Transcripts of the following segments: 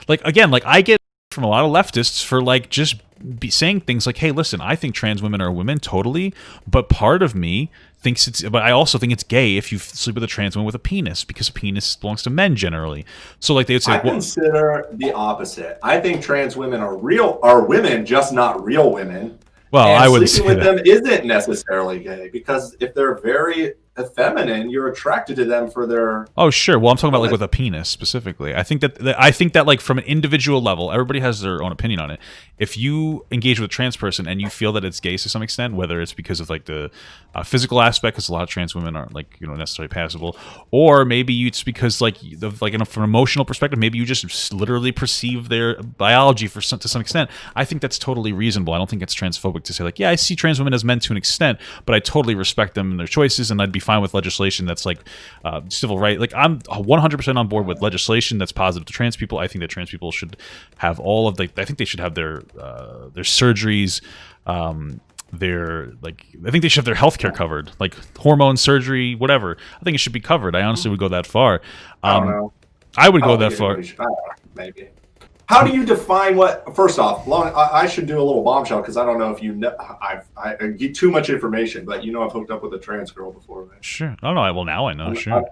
like again, like I get from a lot of leftists for like just saying things like, hey, listen, I think trans women are women totally, but part of me thinks but I also think it's gay if you sleep with a trans woman with a penis, because a penis belongs to men generally. So like they would say, I consider the opposite. I think trans women are women, just not real women. well, And I wouldn't sleeping say with that. them isn't necessarily gay, because if they're very feminine, you're attracted to them for their. Oh, sure. Well, I'm talking about like with a penis specifically. I think that like from an individual level, everybody has their own opinion on it. If you engage with a trans person and you feel that it's gay to some extent, whether it's because of like the physical aspect, because a lot of trans women aren't like necessarily passable, or maybe it's because like from an emotional perspective, maybe you just literally perceive their biology to some extent. I think that's totally reasonable. I don't think it's transphobic to say like, yeah, I see trans women as men to an extent, but I totally respect them and their choices, and I'd be fine with legislation that's like civil right. Like I'm 100% on board with legislation that's positive to trans people. I think that trans people should have all of I think they should have their surgeries, I think they should have their healthcare covered, like hormone surgery, whatever. I think it should be covered. I honestly would go that far. I don't know. I would go that far. Maybe. How do you define what? First off, I should do a little bombshell, because I don't know if you know. I get too much information, but I've hooked up with a trans girl before. Right? Sure. Oh no. Well, now I know. Sure.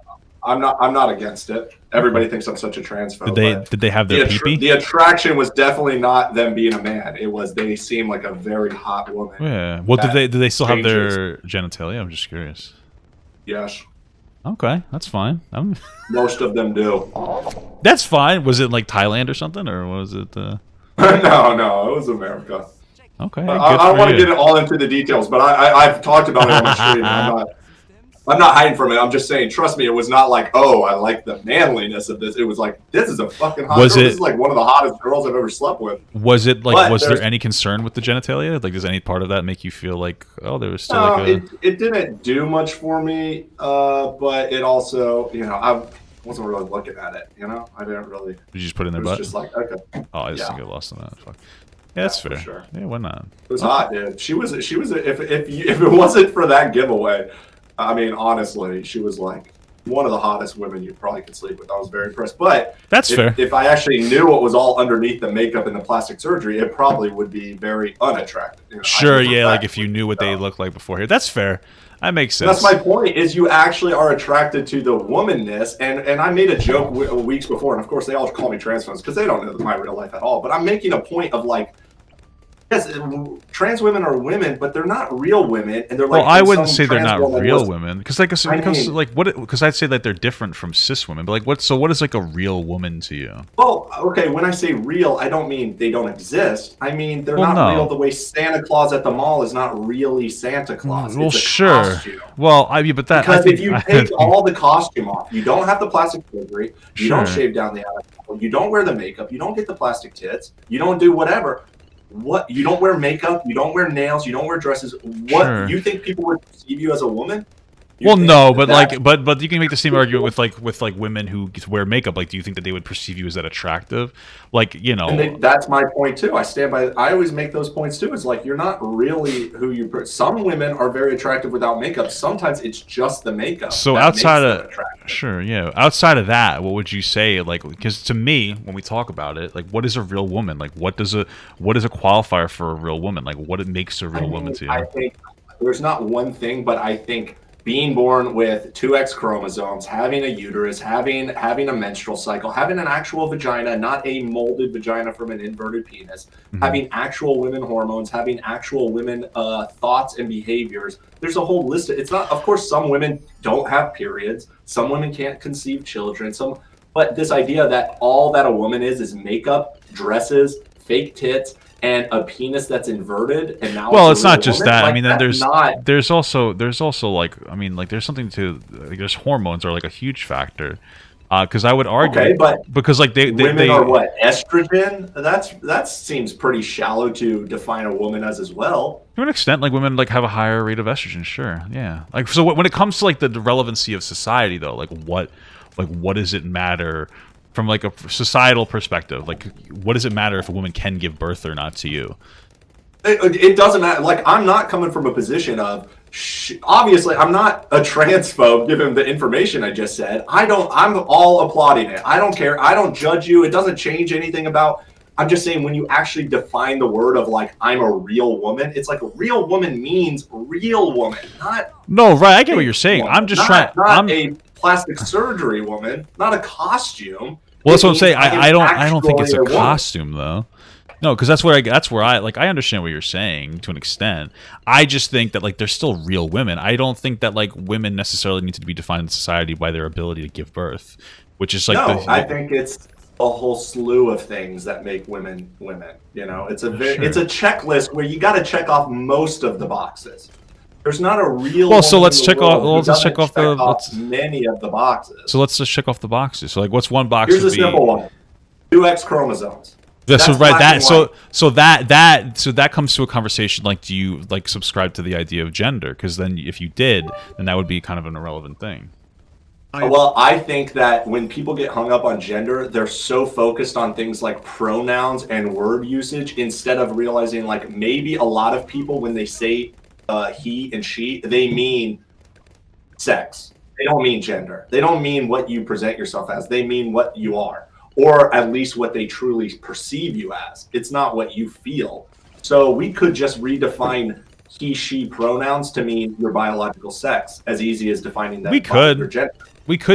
I'm not against it. Everybody thinks I'm such a transphobe. Did they have their pee-pee? The attraction was definitely not them being a man. It was they seemed like a very hot woman. Yeah. Well, did they still have their genitalia? I'm just curious. Yes. Okay, that's fine. Most of them do. That's fine. Was it like Thailand or something, or was it? No, it was America. Okay. I don't want to get it all into the details, but I've talked about it on the stream. I'm not hiding from it. I'm just saying, trust me, it was not like, oh, I like the manliness of this. It was like, this is a fucking hot girl. This is like one of the hottest girls I've ever slept with. Was it like, was there any concern with the genitalia? Like, does any part of that make you feel like, oh, there was still like a... It didn't do much for me, but it also, I wasn't really looking at it, I didn't really... Did you just put it in their butt? Just like, okay. Oh, I just get lost in that. Fuck. Yeah, that's fair. Sure. Yeah, why not? It was hot, dude. She was if it wasn't for that giveaway, I mean, honestly, she was like one of the hottest women you probably could sleep with. I was very impressed. But that's fair. If I actually knew what was all underneath the makeup and the plastic surgery, it probably would be very unattractive. Sure, yeah, like if you knew what they looked like before here. That's fair. That makes sense. That's my point, is you actually are attracted to the womanness. And I made a joke weeks before, and of course they all call me transphobes because they don't know my real life at all. But I'm making a point of like, yes, trans women are women, but they're not real women, and they're like. Well, I wouldn't say they're not real women, because I'd say that they're different from cis women. But like, what is like a real woman to you? Well, okay, when I say real, I don't mean they don't exist. I mean they're not real the way Santa Claus at the mall is not really Santa Claus. Well, it's a sure. costume. Well, but because if you take all the costume off, you don't have the plastic surgery, you don't shave down the asshole, you don't wear the makeup, you don't get the plastic tits, you don't do whatever. What, you don't wear makeup, you don't wear nails, you don't wear dresses. What, you think people would perceive you as a woman? Well, no, but like, but you can make the same argument with women who wear makeup. Like, do you think that they would perceive you as that attractive? Like, And that's my point too. I stand by. I always make those points too. It's like you're not really who you. Some women are very attractive without makeup. Sometimes it's just the makeup. So outside of outside of that, what would you say? Like, because to me, when we talk about it, like, what is a real woman? Like, what is a qualifier for a real woman? Like, what makes a real woman to you? I think there's not one thing, but I think being born with 2 X chromosomes, having a uterus, having a menstrual cycle, having an actual vagina, not a molded vagina from an inverted penis, having actual women hormones, having actual women thoughts and behaviors. There's a whole list. It's not, of course, some women don't have periods. Some women can't conceive children. But this idea that all that a woman is makeup, dresses, fake tits, and a penis that's inverted, and now it's not just that. I mean, then there's also like, I mean, like, there's something to, like, there's hormones are like a huge factor. Because I would argue, because like women are what, estrogen? That seems pretty shallow to define a woman as well. To an extent, like, women like have a higher rate of estrogen, sure, yeah. Like, so when it comes to like the relevancy of society, though, like what does it matter? From like a societal perspective, like, what does it matter if a woman can give birth or not to you? It doesn't matter. Like, I'm not coming from a position of Obviously, I'm not a transphobe given the information I just said. I'm all applauding it. I don't care. I don't judge you. It doesn't change anything about. I'm just saying when you actually define the word of like I'm a real woman, it's like a real woman means real woman, not. No, right. I get what you're saying. Woman. I'm just not trying. A plastic surgery woman, not a costume. Well, that's what I'm saying. I don't think it's a woman. costume though. No, because that's where I like. I understand what you're saying to an extent. I just think that like they're still real women. I don't think that like women necessarily need to be defined in society by their ability to give birth, which is like. No, I think it's a whole slew of things that make women women. You know, it's a checklist where you got to check off most of the boxes. There's not a real. Well, so let's check off. Let's check off many of the boxes. So let's just check off the boxes. So like, what's one box? Here's a simple one: 2 X chromosomes. Yeah, so right, that comes to a conversation like, do you like subscribe to the idea of gender? Because then if you did, then that would be kind of an irrelevant thing. Well, I think that when people get hung up on gender, they're so focused on things like pronouns and word usage instead of realizing like maybe a lot of people when they say he and she, they mean sex. They don't mean gender. They don't mean what you present yourself as. They mean what you are. Or at least what they truly perceive you as. It's not what you feel. So we could just redefine he, she pronouns to mean your biological sex as easy as defining that. We could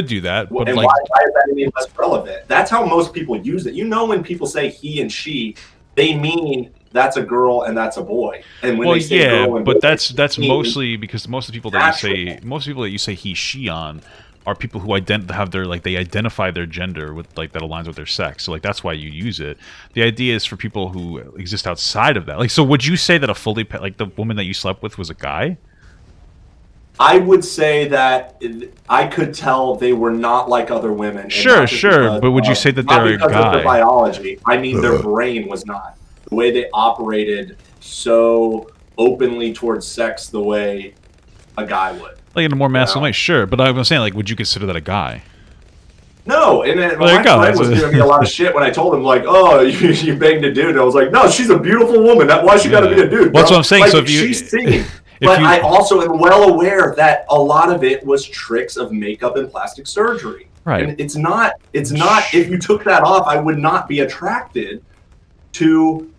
do that. But and like, why is that any less relevant? That's how most people use it. You know, when people say he and she, they mean that's a girl and that's a boy. And when they say girl and but boy, that's mostly because most of the people that you say he, she on are people who have their like they identify their gender with like that aligns with their sex. So like that's why you use it. The idea is for people who exist outside of that. Like, so would you say that like the woman that you slept with was a guy? I would say that I could tell they were not like other women. Sure. But would you say that they're a guy? Not because of their biology. I mean, their brain was not. The way they operated so openly towards sex the way a guy would. Like in a more masculine way, sure. But I was saying, like, would you consider that a guy? No, and then my friend was giving me a lot of shit when I told him, like, oh, you banged a dude. And I was like, no, she's a beautiful woman. Why she got to be a dude? Well, that's what I'm saying. Like, so if you, she's singing. But I also am well aware that a lot of it was tricks of makeup and plastic surgery. Right. And it's not. If you took that off, I would not be attracted to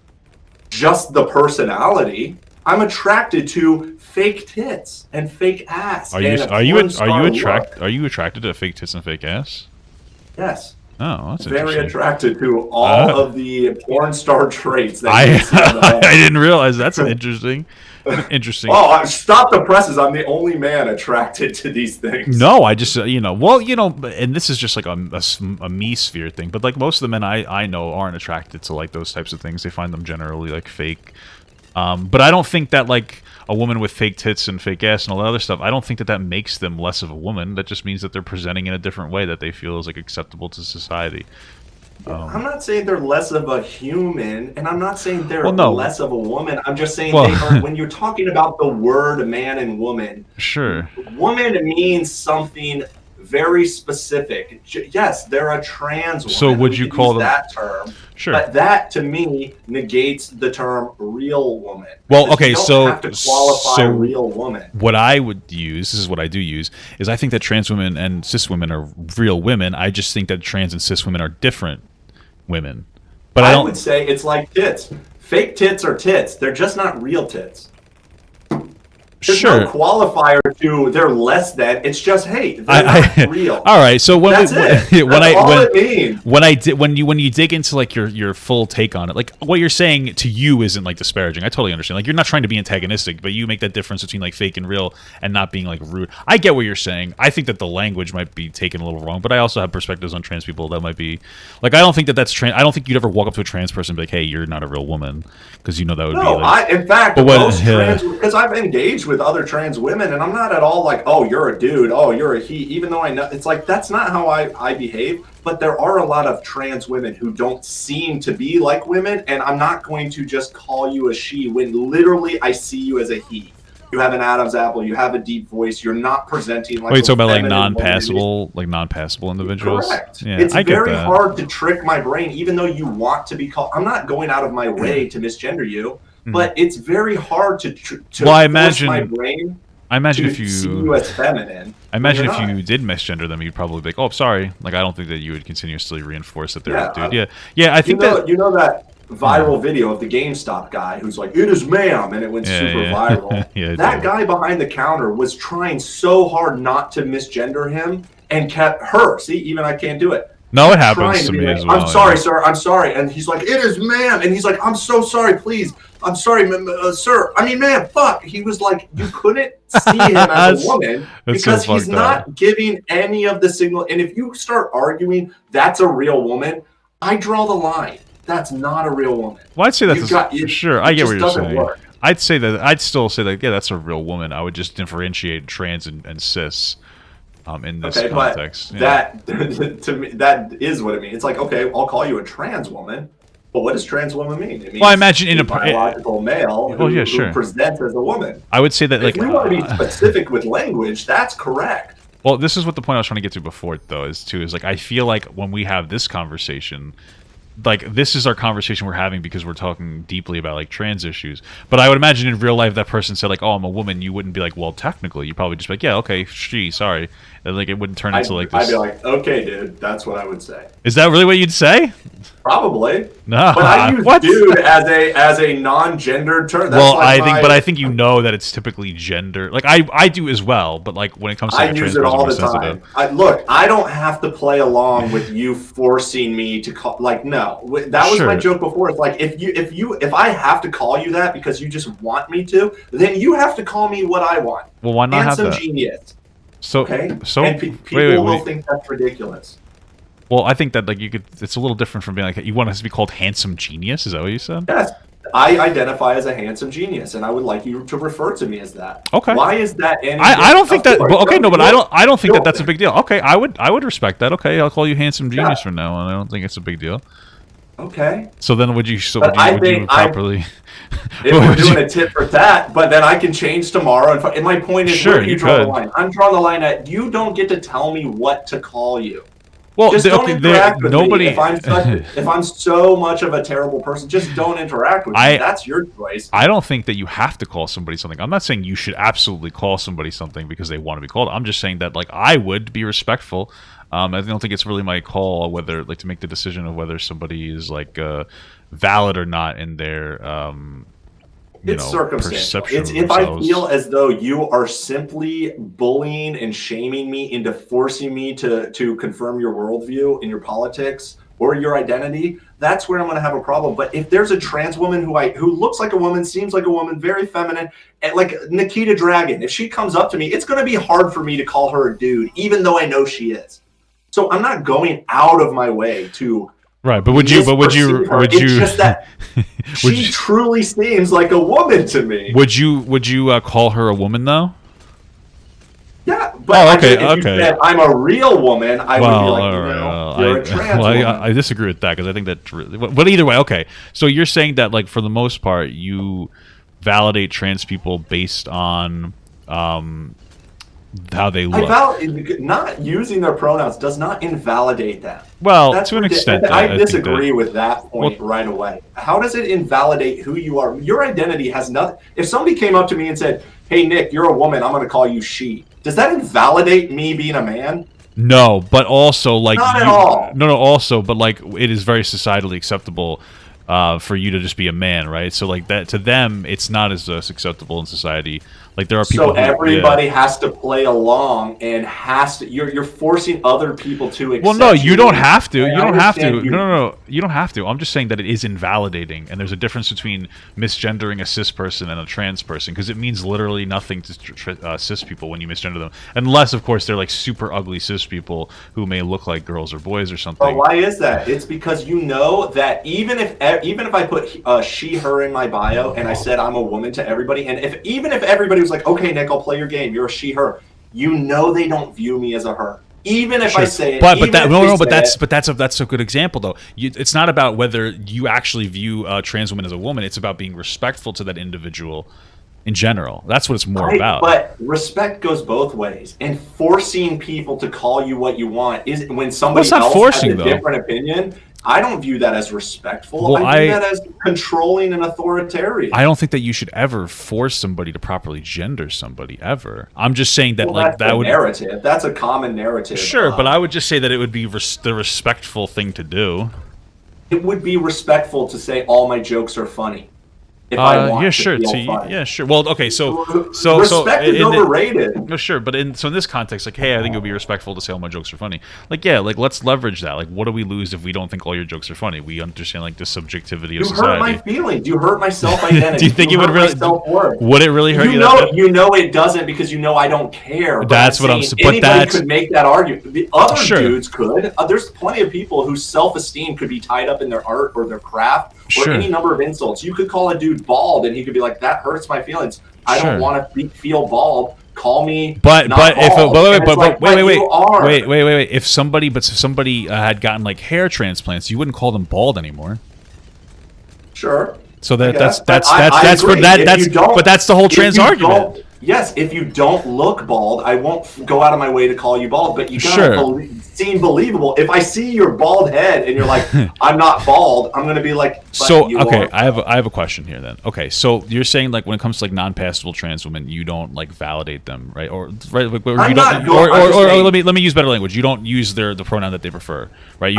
just the personality. I'm attracted to fake tits and fake ass. Are you attracted to fake tits and fake ass? Yes. Oh, that's very attracted to all of the porn star traits. That I didn't realize that's interesting. Interesting. Oh, stop the presses! I'm the only man attracted to these things. No, I just and this is just like a me sphere thing. But like most of the men I know aren't attracted to like those types of things. They find them generally like fake. But I don't think that like a woman with fake tits and fake ass and all that other stuff, I don't think that makes them less of a woman. That just means that they're presenting in a different way that they feel is like acceptable to society. I'm not saying they're less of a human, and I'm not saying they're less of a woman. I'm just saying they are, when you're talking about the word man and woman, sure, woman means something very specific. Yes, they're a trans woman. So would you call them that term? Sure. But that to me negates the term real woman. Well, okay, you don't have to qualify real woman. What I would use, this is what I do use, is I think that trans women and cis women are real women. I just think that trans and cis women are different women. But I would say it's like tits. Fake tits are tits. They're just not real tits. There's no qualifier to they're less than. It's just hey, they're not real. All right, so when when you dig into like your full take on it, like what you're saying to you isn't like disparaging. I totally understand. Like you're not trying to be antagonistic, but you make that difference between like fake and real and not being like rude. I get what you're saying. I think that the language might be taken a little wrong, but I also have perspectives on trans people that might be like I don't think that's trans. I don't think you'd ever walk up to a trans person and be like, hey, you're not a real woman, because you know that would be like. In fact, most trans, because I've engaged with other trans women, and I'm not at all like, oh, you're a dude, oh, you're a he, even though I know it's like that's not how I behave. But there are a lot of trans women who don't seem to be like women, and I'm not going to just call you a she when literally I see you as a he. You have an Adam's apple, you have a deep voice, you're not presenting like. Wait, so about like non-passable individuals? Correct. Yeah, it's very hard to trick my brain, even though you want to be called. I'm not going out of my way to misgender you. But it's very hard to well, I imagine my brain I imagine to if see you as feminine. I imagine when if you're not. you did misgender them, you'd probably be like, "Oh, sorry." Like, I don't think that you would continuously reinforce that they're Yeah, a dude. Yeah, yeah. I think that. you know that Yeah, viral video of the GameStop guy who's like, "It is ma'am," and it went super yeah, viral. yeah. I That do. guy behind the counter was trying so hard not to misgender him and kept her. See, even I can't do it. No, it Kept happens trying to to be me like, as "I'm well. sorry, Yeah. sir. I'm sorry," and he's like, "It is ma'am," and he's like, "I'm so sorry. Please, I'm sorry, sir. I mean, ma'am. Fuck." He was like, you couldn't see him as a woman That's so because he's fucked up. not giving any of the signal. And if you start arguing that's a real woman, I draw the line. That's not a real woman. Well, I'd say You've got that's sure. I it get what just you're doesn't saying. work. I'd say that. I'd still say that. Yeah, that's a real woman. I would just differentiate trans and cis, in this Okay, context. but Yeah. that to me that is what it means. It's like, okay, I'll call you a trans woman, but what does trans woman mean? It means Well, I imagine in a biological male who, yeah, sure. who presents as a woman. I would say that If like. we want to be specific with language, that's correct. Well, this is what the point I was trying to get to before, though, is like I feel like when we have this conversation, like this is our conversation we're having because we're talking deeply about like trans issues. But I would imagine in real life that person said like, "Oh, I'm a woman," you wouldn't be like, "Well, technically," you probably just be like, "Yeah, okay, she, sorry," and like it wouldn't turn into like this. I'd be like, okay, dude, that's what I would say. Is that really what you'd say? Probably. No. But I use What? dude as a non-gendered term. That's Well, like I think you know that it's typically gender. Like I do as well, but like when it comes to like, I a use trans it person, all more the time. sensitive. Look, I don't have to play along with you forcing me to call. Like, no, that was my Sure. joke before. It's like if I have to call you that because you just want me to, then you have to call me what I want. Well, why not Handsome have that? genius. So Okay. so And people will think that's ridiculous. Well, I think that like you could. It's a little different from being like you want us to be called handsome genius. Is that what you said? Yes, I identify as a handsome genius, and I would like you to refer to me as that. Okay. Why is that? I don't think that. Course, Well, okay, no, but I don't think that no. that's a big deal. Okay, I would respect that. Okay, I'll call you handsome genius from now on. I don't think it's a big deal. Okay. So then, would you? So But I would you think properly? If we're doing a tit for tat, but then I can change tomorrow. And my point is, Sure, where do you you draw the could. line? I'm drawing the line at you don't get to tell me what to call you. Well, Just don't interact with nobody. me. If I'm so much of a terrible person, just don't interact with me. That's your choice. I don't think that you have to call somebody something. I'm not saying you should absolutely call somebody something because they want to be called. I'm just saying that like I would be respectful. I don't think it's really my call whether like to make the decision of whether somebody is like valid or not in their It's circumstantial. perception It's of if I themselves. feel as though you are simply bullying and shaming me into forcing me to confirm your worldview in your politics or your identity, that's where I'm going to have a problem. But if there's a trans woman who looks like a woman, seems like a woman, very feminine, and like Nikita Dragon, if she comes up to me, it's going to be hard for me to call her a dude, even though I know she is. So I'm not going out of my way to. Right, but would you? It's just that she truly seems like a woman to me. Would you call her a woman though? Yeah, but okay, if you said I'm a real woman, I would be like, you're a trans woman. I disagree with that because I think that. But either way, okay. So you're saying that, like, for the most part, you validate trans people based on how they look. Not using their pronouns does not invalidate them. Well, to an extent, I disagree with that point right away. How does it invalidate who you are? Your identity has nothing. If somebody came up to me and said, "Hey, Nick, you're a woman. I'm going to call you she." Does that invalidate me being a man? No, but also like not at all. No, also, but like it is very societally acceptable for you to just be a man, right? So like that to them, it's not as acceptable in society. Like there are people. So everybody has to play along and has to. You're forcing other people to accept. Well, no, you don't have to. And You don't have to. you. No, you don't have to. I'm just saying that it is invalidating, and there's a difference between misgendering a cis person and a trans person because it means literally nothing to cis people when you misgender them, unless, of course, they're like super ugly cis people who may look like girls or boys or something. But why is that? It's because you know that even if I put she, her in my bio and I said I'm a woman to everybody, and even if everybody was like, okay, Nick, I'll play your game. You're a she, her. You know they don't view me as a her. Even if I say it, that's a good example though. It's not about whether you actually view a trans woman as a woman. It's about being respectful to that individual in general. That's what it's more about. But respect goes both ways, and forcing people to call you what you want is when somebody else has a different opinion. I don't view that as respectful. Well, I view that as controlling and authoritarian. I don't think that you should ever force somebody to properly gender somebody ever. I'm just saying that that's that would narrative. That's a common narrative. Sure, but I would just say that it would be the respectful thing to do. It would be respectful to say all my jokes are funny. If I want yeah, to sure. feel So, funny. yeah, sure. Well, okay. So respect is overrated. No, sure. But in this context, like, hey, I think it would be respectful to say all my jokes are funny. Like, yeah, like let's leverage that. Like, what do we lose if we don't think all your jokes are funny? We understand like the subjectivity of society. You hurt my feelings. You hurt my self-identity. Do you think it would really? Would it really hurt you? You know it doesn't because you know I don't care. That's what I'm saying. But anybody could make that argument. The other dudes could. There's plenty of people whose self-esteem could be tied up in their art or their craft or any number of insults. You could call a dude bald and he could be like, that hurts my feelings. I don't want to feel bald. Call me. Wait. If somebody had gotten like hair transplants, you wouldn't call them bald anymore. Sure. So that's the whole trans argument. Yes, if you don't look bald, I won't go out of my way to call you bald, but you gotta seem believable. If I see your bald head and you're like, I'm not bald, I'm gonna be like, I have a question here then. Okay, so you're saying like when it comes to like non-passable trans women, you don't like validate them, right? Let me use better language. You don't use the pronoun that they prefer, right?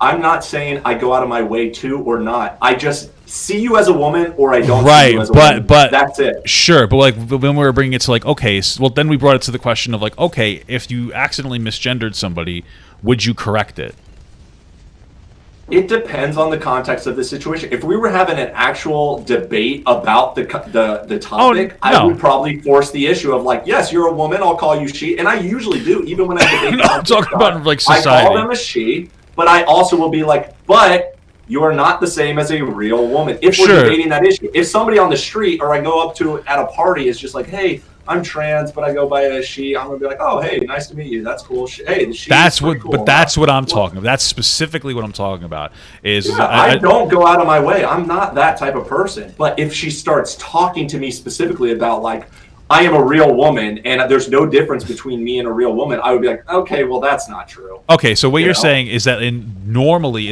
I'm not saying I go out of my way to or not. I just see you as a woman or I don't see you as a woman. But that's it. Sure, but like when we were bringing it to like, okay, well then we brought it to the question of like, okay, if you accidentally misgendered somebody, would you correct it? It depends on the context of the situation. If we were having an actual debate about the topic, I would probably force the issue of like, yes, you're a woman, I'll call you she, and I usually do, even when I debate. I'm talking about like society. I call them a she, but I also will be like, but you are not the same as a real woman. If we're debating that issue, if somebody on the street or I go up to at a party is just like, hey, I'm trans, but I go by a she, I'm gonna be like, oh, hey, nice to meet you. That's cool. Hey, the she. That's what. Cool. But that's what I'm talking about. That's specifically what I'm talking about. I don't go out of my way. I'm not that type of person. But if she starts talking to me specifically about like, I am a real woman and there's no difference between me and a real woman, I would be like, okay, well, that's not true. Okay, so what you're saying is that in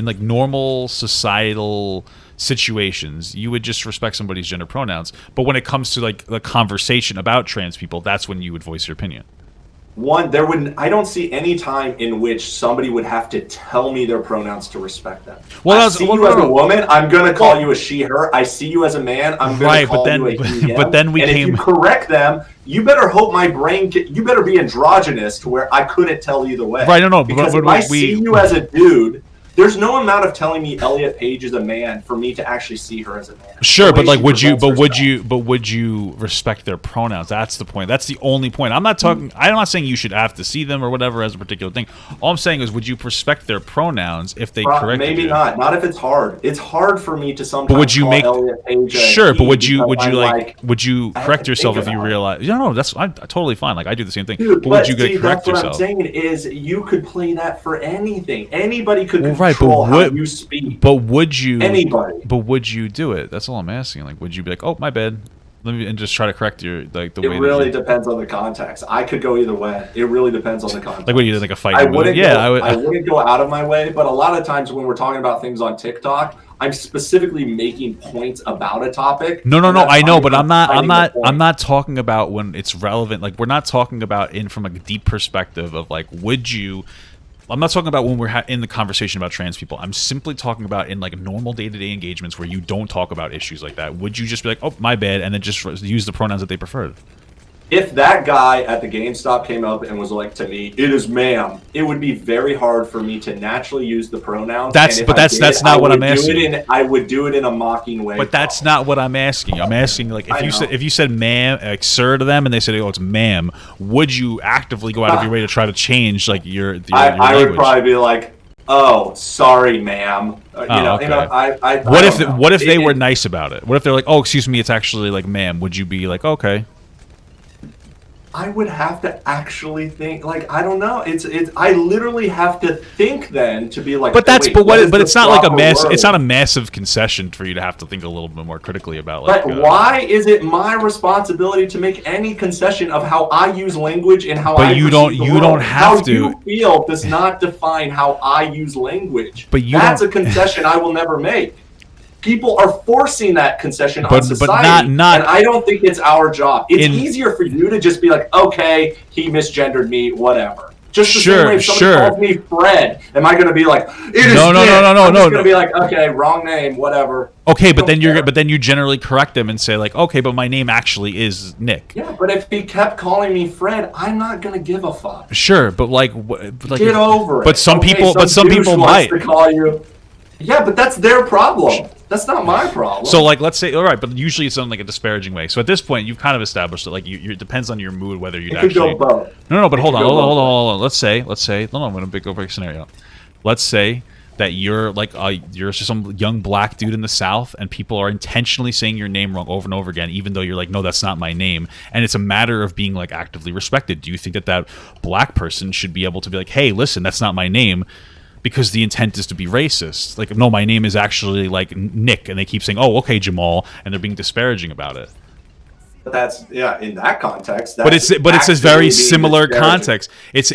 like normal societal situations, you would just respect somebody's gender pronouns, but when it comes to like the conversation about trans people, that's when you would voice your opinion. I don't see any time in which somebody would have to tell me their pronouns to respect them. Well, I see you as a woman, I'm going to call you a she, her. I see you as a man, I'm going to call you a he, him. But then if you correct them, you better hope my brain, you better be androgynous to where I couldn't tell either way. Right, no. Because if I see you as a dude, there's no amount of telling me Elliot Page is a man for me to actually see her as a man. Sure, but like, would you respect their pronouns? That's the point. That's the only point. I'm not talking. I'm not saying you should have to see them or whatever as a particular thing. All I'm saying is, would you respect their pronouns if they correct you? Maybe not. Not if it's hard. It's hard for me to sometimes. But would you make Elliot Page but would you correct yourself if you realize? No, that's I'm totally fine. Like I do the same thing. Dude, but would you correct yourself? What I'm saying is, you could play that for anything. Anybody could. Control how you speak. But would you? Anybody. But would you do it? That's all I'm asking. Like, would you be like, "Oh, my bad," and just try to correct your way? It really depends on the context. I could go either way. It really depends on the context. Like when you did like a fight. I wouldn't go out of my way. But a lot of times when we're talking about things on TikTok, I'm specifically making points about a topic. No. I know, but I'm not talking about when it's relevant. Like we're not talking about from a deep perspective of like, would you? I'm not talking about when we're in the conversation about trans people. I'm simply talking about in like normal day-to-day engagements where you don't talk about issues like that. Would you just be like, oh, my bad, and then just use the pronouns that they preferred? If that guy at the GameStop came up and was like to me, "It is ma'am," it would be very hard for me to naturally use the pronouns. That's not what I'm asking. I would do it in a mocking way. But that's not what I'm asking. I'm asking like if you said ma'am, like sir to them, and they said, "Oh, it's ma'am," would you actively go out of your way to try to change like your I would probably be like, "Oh, sorry, ma'am." What if they were nice about it? What if they're like, "Oh, excuse me, it's actually like ma'am"? Would you be like, "Okay"? I would have to actually think, like, I don't know. I literally have to think then to be like, but that's wait, but it's not like a word? it's not a massive concession for you to have to think a little bit more critically about, like, but why is it my responsibility to make any concession of how I use language and how but I you perceive the world? don't have to. How you feel does not define how I use language. But that's a concession I will never make. People are forcing that concession on society, not, and I don't think it's our job. It's easier for you to just be like, okay, he misgendered me, whatever. Just the same way if somebody calls me Fred, am I going to be like, it is no, I'm just going to be like, okay, wrong name, whatever. Okay, but then you generally correct them and say like, okay, but my name actually is Nick. Yeah, but if he kept calling me Fred, I'm not going to give a fuck. Sure, but like get over it. But some people might to call you. Yeah, but that's their problem. That's not my problem. So, like, let's say, all right, but usually it's in like a disparaging way. So at this point, you've kind of established that, like, it depends on your mood whether you'd actually. Could go both. No, but hold on. Let's say, no, I'm gonna go break scenario. Let's say that you're like you're just some young black dude in the South, and people are intentionally saying your name wrong over and over again, even though you're like, no, that's not my name, and it's a matter of being like actively respected. Do you think that black person should be able to be like, hey, listen, that's not my name? Because the intent is to be racist. Like, no, my name is actually like Nick, and they keep saying, "Oh, okay, Jamal," and they're being disparaging about it. But that's in that context. But it's a very similar context. It's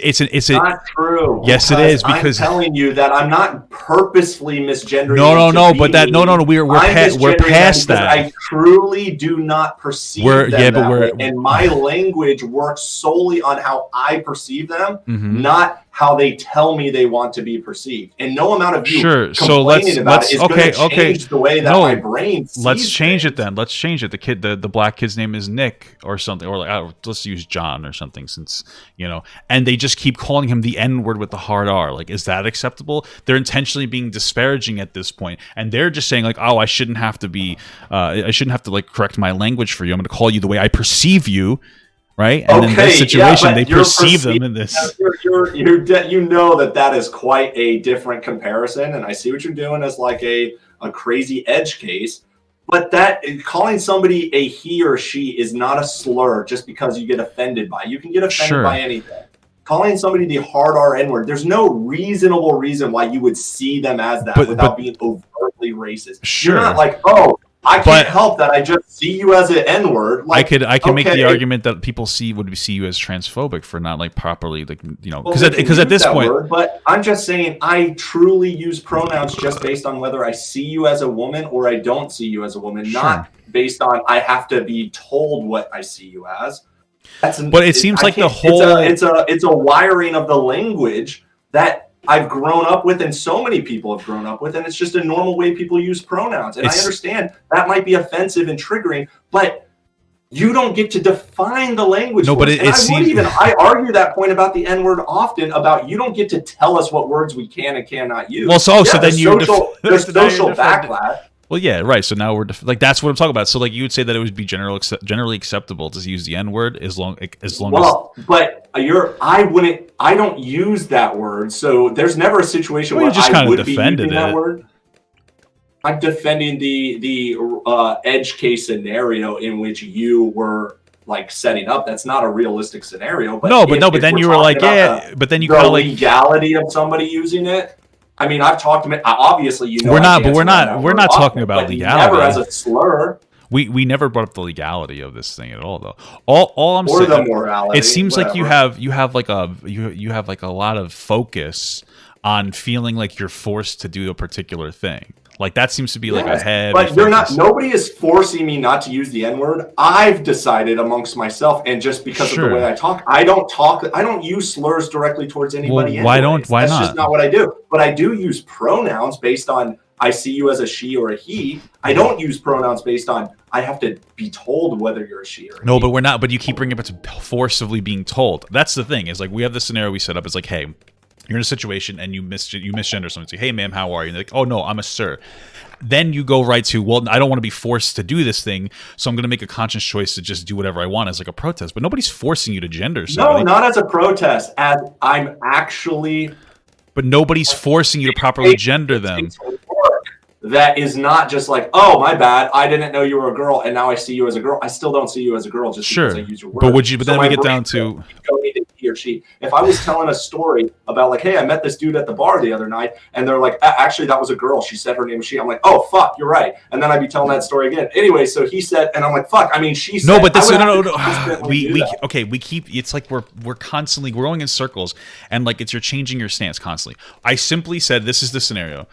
not true. Yes, it is, because I'm telling you that I'm not purposefully misgendering. No. But that we're past that. I truly do not perceive them that way, and my language works solely on how I perceive them, not how they tell me they want to be perceived. And no amount of you complaining about it is going to change the way that my brain sees Let's change things. it then. Let's change it. The black kid's name is Nick or something, or like let's use John or something, since and they just keep calling him the N-word with the hard R. Like, is that acceptable? They're intentionally being disparaging at this point, and they're just saying like, oh, I shouldn't have to like correct my language for you. I'm going to call you the way I perceive you. Right, and in this situation, they perceive them in this. You know that is quite a different comparison, and I see what you're doing as like a crazy edge case. But that calling somebody a he or she is not a slur just because you get offended by it. You can get offended by anything. Calling somebody the hard R N-word, there's no reasonable reason why you would see them as that without being overtly racist. You're not like, oh, I can't help that. I just see you as an N-word. Like, I can make the argument that people would see you as transphobic for not like properly, like, because at this point. But I'm just saying, I truly use pronouns just based on whether I see you as a woman or I don't see you as a woman, not based on I have to be told what I see you as. But it seems like the whole it's a wiring of the language that I've grown up with, and so many people have grown up with, and it's just a normal way people use pronouns. And I understand that might be offensive and triggering, but you don't get to define the language. No, but I argue that point about the N-word often, about you don't get to tell us what words we can and cannot use. Well, so then there's social backlash. Well, yeah, right. So now we're like, that's what I'm talking about. So like, you would say that it would be generally acceptable to use the N-word as long as. But I don't use that word. So there's never a situation where I would be using that word. I'm defending the edge case scenario in which you were like setting up. That's not a realistic scenario. But but then you were like, but then you the legality of somebody using it. I mean, I've talked to obviously, we're not talking about legality. Never as a slur. We never brought up the legality of this thing at all, though. All I'm saying, the morality, it seems like you have like a lot of focus on feeling like you're forced to do a particular thing. Like, that seems to be like a head. But you're not. Nobody is forcing me not to use the N-word. I've decided amongst myself, and just because of the way I talk, I don't use slurs directly towards anybody. Well, why not? That's just not what I do. But I do use pronouns based on I see you as a she or a he. I don't use pronouns based on I have to be told whether you're a she or a he. No, but we're not. But you keep bringing it to forcibly being told. That's the thing. Is like, we have this scenario we set up. It's like, hey, you're in a situation and you misgender someone. Say, hey, ma'am, how are you? And they're like, oh, no, I'm a sir. Then you go right to, well, I don't want to be forced to do this thing, so I'm going to make a conscious choice to just do whatever I want as like a protest. But nobody's forcing you to gender somebody. No, not as a protest. As I'm actually. But nobody's forcing you to properly gender them. that is not just like, oh, my bad, I didn't know you were a girl, and now I see you as a girl. I still don't see you as a girl just because I use your word. But would you? But then we get down to he or she. If I was telling a story about like, hey, I met this dude at the bar the other night, and they're like, actually, that was a girl. She said her name was she. I'm like, oh fuck, you're right. And then I'd be telling that story again. Anyway, so he said, and I'm like, fuck. I mean, she said. No, but this no. We keep. It's like we're constantly going in circles, and like you're changing your stance constantly. I simply said this is the scenario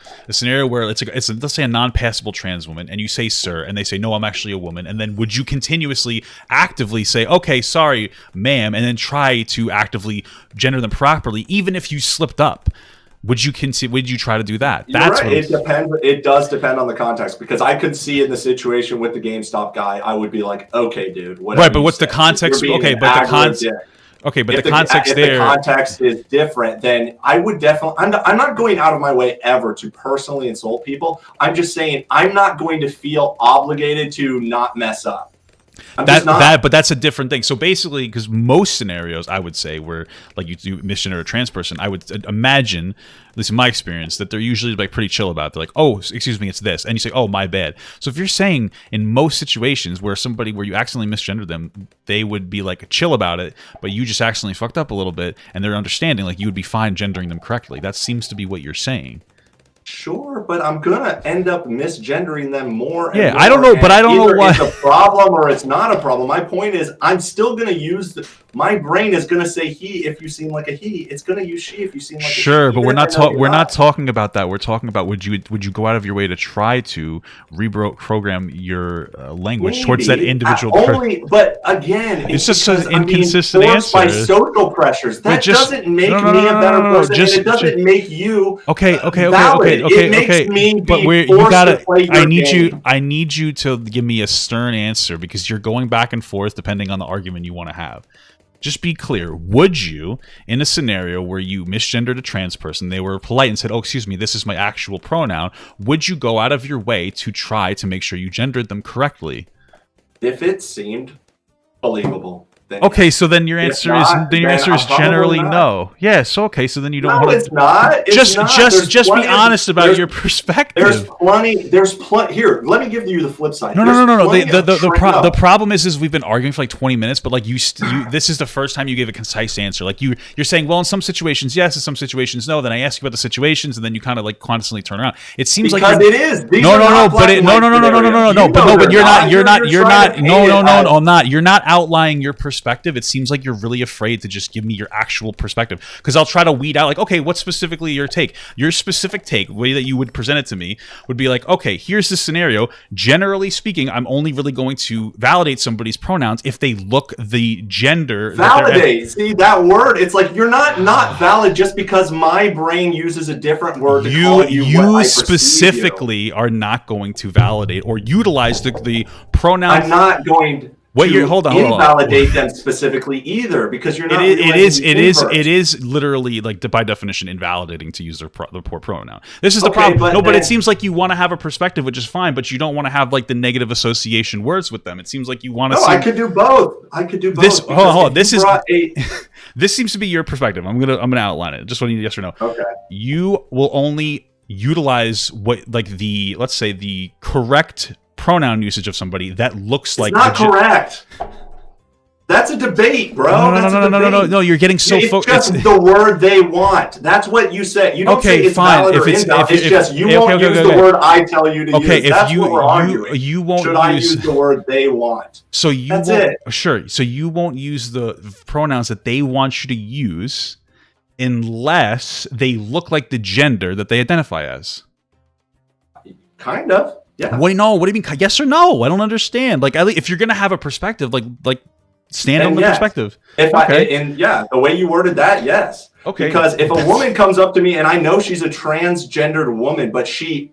where it's let's say a non-passable trans woman, and you say sir, and they say no, I'm actually a woman, and then would you continuously actively say okay, sorry, ma'am, and then try to actively gender them properly, even if you slipped up? Would you try to do that? That's right. It depends. It does depend on the context, because I could see in the situation with the GameStop guy, I would be like, okay, dude, right? But what's the context? Okay, but the context. Okay, but the context there. If the context is different, then I would definitely. I'm not going out of my way ever to personally insult people. I'm just saying I'm not going to feel obligated to not mess up. But that's a different thing. So basically, because most scenarios, I would say, where like you do misgender a trans person, I would imagine, at least in my experience, that they're usually like pretty chill about it. They're like, oh, excuse me, it's this, and you say, oh, my bad. So if you're saying in most situations where you accidentally misgendered them, they would be like chill about it, but you just accidentally fucked up a little bit, and they're understanding, like you would be fine gendering them correctly. That seems to be what you're saying. Sure, but I'm gonna end up misgendering them more. Yeah, I don't know, but I don't know why it's a problem or it's not a problem. My point is, I'm still gonna use my brain is gonna say he if you seem like a he. It's gonna use she if you seem like a she. Sure, but we're not talking about that. We're talking about would you go out of your way to try to reprogram your language towards that individual person? But again, it's just an inconsistent answer. By social pressures, that doesn't make me a better person. And it doesn't make you valid. It makes me be forced to play your game. I need you to give me a stern answer, because you're going back and forth depending on the argument you want to have. Just be clear. Would you, in a scenario where you misgendered a trans person, they were polite and said, oh, excuse me, this is my actual pronoun, would you go out of your way to try to make sure you gendered them correctly? If it seemed believable. Okay, so then your answer is generally no. Yes, okay, so then you don't want to. It's not. Just be honest about your perspective. There's plenty. Here, let me give you the flip side. No. The problem is we've been arguing for like 20 minutes, but like this is the first time you gave a concise answer. Like you're saying, well, in some situations yes, in some situations no. Then I ask you about the situations, and then you kind of like constantly turn around. It seems because like it is. You're not outlining your perspective. It seems like you're really afraid to just give me your actual perspective, because I'll try to weed out like, okay, what's specifically your take? Your specific take, the way that you would present it to me would be like, okay, here's the scenario. Generally speaking, I'm only really going to validate somebody's pronouns if they look the gender. Validate. See that word? It's like you're not valid just because my brain uses a different word to call you. You specifically are not going to validate or utilize the pronoun. I'm not going to. Hold on. Invalidate them specifically either, because you're not. It is literally like by definition invalidating to use the poor pronoun. This is the problem. But it seems like you want to have a perspective, which is fine, but you don't want to have like the negative association words with them. It seems like you want to. No, I could do both. This seems to be your perspective. I'm gonna outline it. Just want to need yes or no. Okay. You will only utilize let's say the correct pronoun usage of somebody that looks like not correct. That's a debate, bro. No. You're getting so focused. It's just the word they want. That's what you say. You don't say it's valid or invalid. It's just you won't use the word I tell you to use. That's what we're arguing. You won't. Should I use the word they want? So that's it. Sure. So you won't use the pronouns that they want you to use unless they look like the gender that they identify as. Kind of. Yeah. Wait, no. What do you mean? Yes or no? I don't understand. Like, if you're gonna have a perspective, like stand on the perspective. The way you worded that, yes. Okay. Because if a woman comes up to me and I know she's a transgendered woman, but she's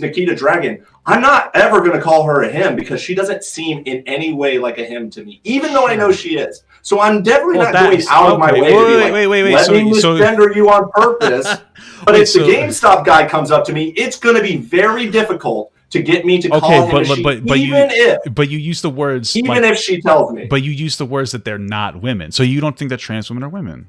Nikita Dragon, I'm not ever gonna call her a him, because she doesn't seem in any way like a him to me, even though I know she is. So I'm definitely not going out of my way to be like, let me misgender you on purpose. But if the GameStop guy comes up to me, it's going to be very difficult to get me to call him but you use the words if she tells me. But you use the words that they're not women. So you don't think that trans women are women?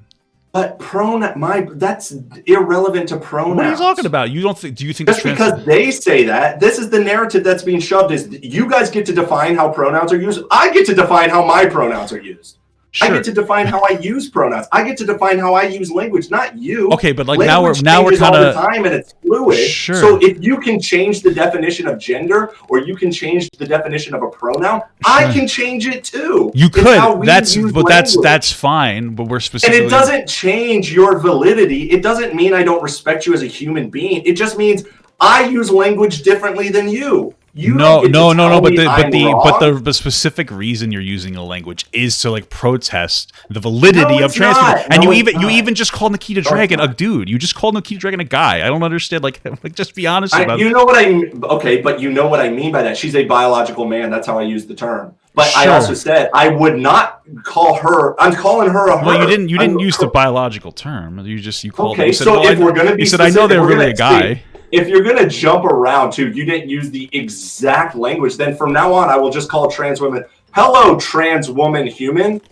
But that's irrelevant to pronouns. What are you talking about? You don't think? Do you think just because they say that? This is the narrative that's being shoved. Is you guys get to define how pronouns are used? I get to define how my pronouns are used. Sure. I get to define how I use pronouns. I get to define how I use language, not you. Okay, but like language now we're kind of all the time, and it's fluid. Sure. So if you can change the definition of gender, or you can change the definition of a pronoun, I can change it too. You could. That's fine. But we're specifically. And it doesn't change your validity. It doesn't mean I don't respect you as a human being. It just means I use language differently than you. No. But the specific reason you're using a language is to like protest the validity of trans people. And you even just called Nikita Dragon a dude. You just called Nikita Dragon a guy. I don't understand. Like just be honest about it. You know what I mean? Okay, but you know what I mean by that. She's a biological man. That's how I use the term. But sure. I also said I would not call her. I'm calling her a her. Well, you didn't use the biological term. You called. Okay, so if we're gonna be, you said I know they're really a guy. If you're going to jump around too, you didn't use the exact language, then from now on, I will just call trans women, hello, trans woman human.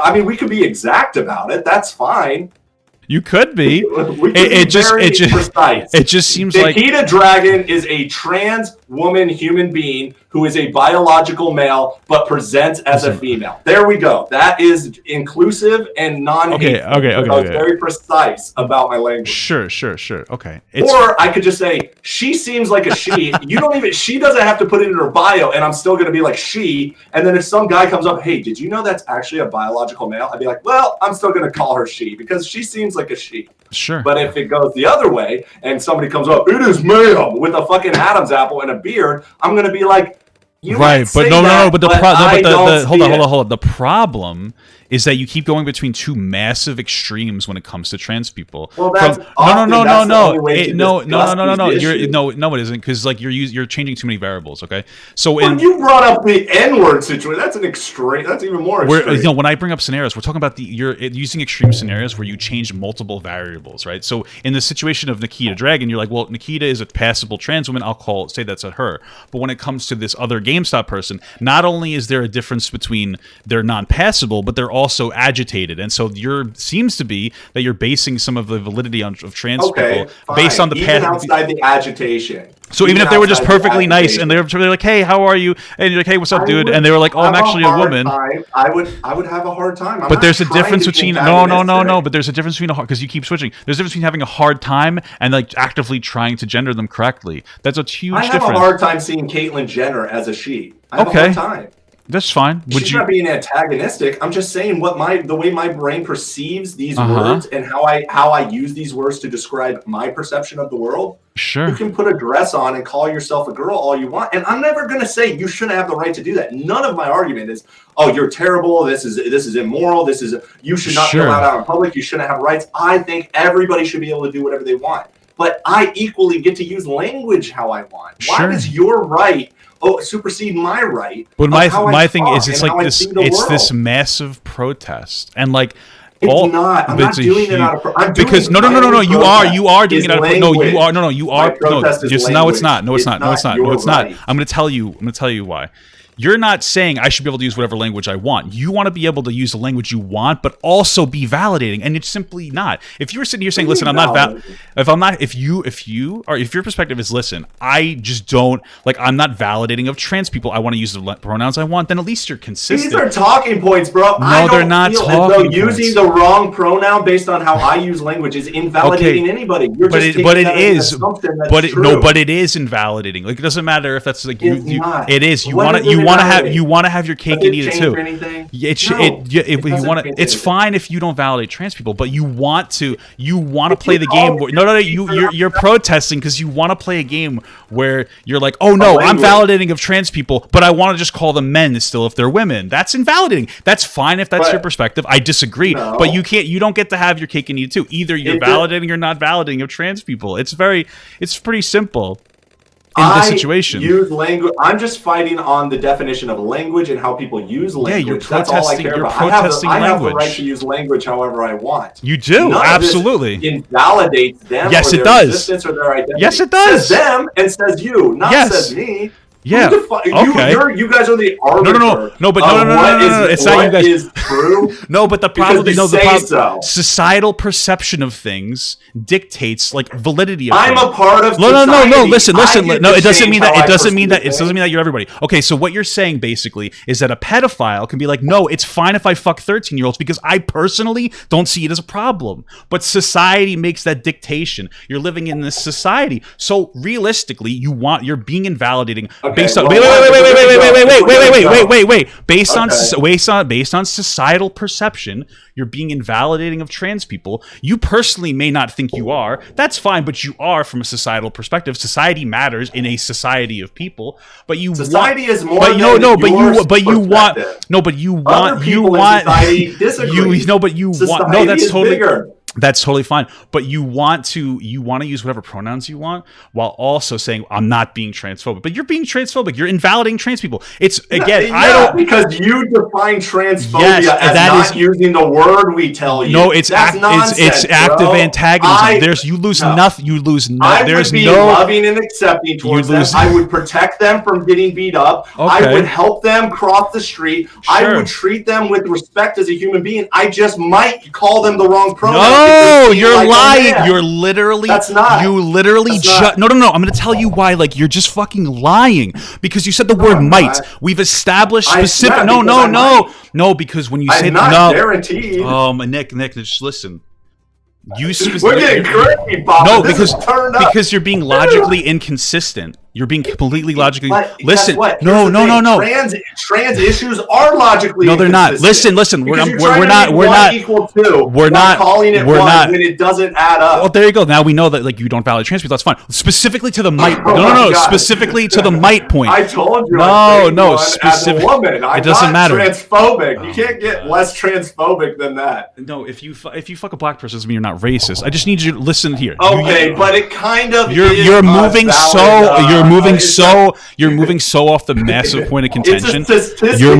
I mean, we could be exact about it. That's fine. You could be. It just seems like Nikita Dragon is a trans woman human being who is a biological male but presents as a female. There we go. That is inclusive and non-hateful. Okay. I was very precise about my language. Sure. Okay. Or I could just say she seems like a she. She doesn't have to put it in her bio, and I'm still going to be like she. And then if some guy comes up, hey, did you know that's actually a biological male? I'd be like, well, I'm still going to call her she because she seems like a she. Sure. But if it goes the other way and somebody comes up, it is male with a fucking Adam's apple and a beard, I'm going to be like, right, but hold on. The problem is that you keep going between two massive extremes when it comes to trans people. Well, that's no. It isn't, because like you're changing too many variables. Okay, so you brought up the N-word situation. That's an extreme. That's even more extreme. When I bring up scenarios, we're talking about you're using extreme scenarios where you change multiple variables, right? So in the situation of Nikita Dragon, you're like, well, Nikita is a passable trans woman. I'll say that's a her. But when it comes to this other GameStop person, not only is there a difference between they're non-passable, but they're also agitated, and so seems to be that you're basing some of the validity of trans people based on the even outside the agitation. So even if they were just perfectly nice and they're like, hey, how are you? And you're like, hey, what's up, dude? And they were like, oh, I'm actually a woman. I would have a hard time. But there's a difference between no. But there's a difference between because you keep switching. There's a difference between having a hard time and like actively trying to gender them correctly. That's a huge difference. I have a hard time seeing Caitlyn Jenner as a she. I have a hard time. That's fine. She's not being antagonistic. I'm just saying the way my brain perceives these words and how I use these words to describe my perception of the world. Sure. You can put a dress on and call yourself a girl all you want, and I'm never going to say you shouldn't have the right to do that. None of my argument is, oh, you're terrible. This is immoral. You should not go out in public. You shouldn't have rights. I think everybody should be able to do whatever they want, but I equally get to use language how I want. Why does your right supersede my right? But my thing is, it's like this. It's this massive protest, and like it's not. I'm not doing it out of. I'm doing because no. You are doing it out of. No, you are. No, you are. No, it's not. No, it's not. I'm going to tell you why. You're not saying I should be able to use whatever language I want. You want to be able to use the language you want, but also be validating, and it's simply not. If you're sitting here saying, "Listen, I'm not if your perspective is, listen, I just don't I'm not validating of trans people. I want to use the pronouns I want." Then at least you're consistent. These are talking points, bro. No, they're not talking points. Using the wrong pronoun based on how I use language is invalidating anybody. You're just taking that as an assumption that's true. But it is invalidating. Like it doesn't matter if that's like it is. You want to have your cake and eat it too. It's fine if you don't validate trans people, but you want to play the game. You're protesting because you want to play a game where you're like, oh no, I'm validating of trans people, but I want to just call them men still if they're women. That's invalidating. That's fine if that's your perspective. I disagree, but you don't get to have your cake and eat it too. Either you're validating or not validating of trans people. It's pretty simple. In this situation, use language. I'm just fighting on the definition of language and how people use language. Yeah, you're protesting. That's all I care about. I have the right to use language however I want. You do. Absolutely. Of this invalidates them. Yes, or it their does. Existence or their identity. Yes, it does. Says them and says you, not says me. Yeah. Okay. You guys are the arbiter. No. But no. It's not you guys. Is true. No, but the problem is so. Societal perception of things dictates like validity of I'm things. a part of society. No. Listen. No, it doesn't mean that. It doesn't mean that you're everybody. Okay, so what you're saying basically is that a pedophile can be like, no, it's fine if I fuck 13-year-olds because I personally don't see it as a problem. But society makes that dictation. You're living in this society, so realistically, you're being invalidating based on wait. Based on societal perception, you're being invalidating of trans people. You personally may not think you are. That's fine, but you are from a societal perspective. Society matters in a society of people. But society is more. But than you want. No, that's totally bigger. That's totally fine, but you want to use whatever pronouns you want while also saying I'm not being transphobic. But you're being transphobic. You're invalidating trans people. It's again, I don't because you define transphobia as not using the word we tell you. No, it's nonsense, active antagonism. You lose nothing. You lose nothing. I would be loving and accepting towards them. I would protect them from getting beat up. Okay. I would help them cross the street. Sure. I would treat them with respect as a human being. I just might call them the wrong pronoun. No, you're lying. You're literally. That's not. You literally. No. I'm going to tell you why. Like you're just fucking lying because you said the word might. We've established specific. No. Because when you say no, guaranteed. Nick, just listen. We're getting crazy, Bob. No, because you're being logically inconsistent. You're being completely logically. Listen, no. Trans issues are logically. No, they're not. Listen. We're not equal to. We're not calling it one when it doesn't add up. Well, there you go. Now we know that like you don't validate trans people. That's fine. Specifically to the might. No. Specifically to the might point. I told you. No. Specific. As a woman, it doesn't matter. Transphobic. You can't get less transphobic than that. No, if you fuck a black person, doesn't mean you're not racist. I just need you to listen here. Okay, but it kind of. You're moving so off the massive point of contention. You're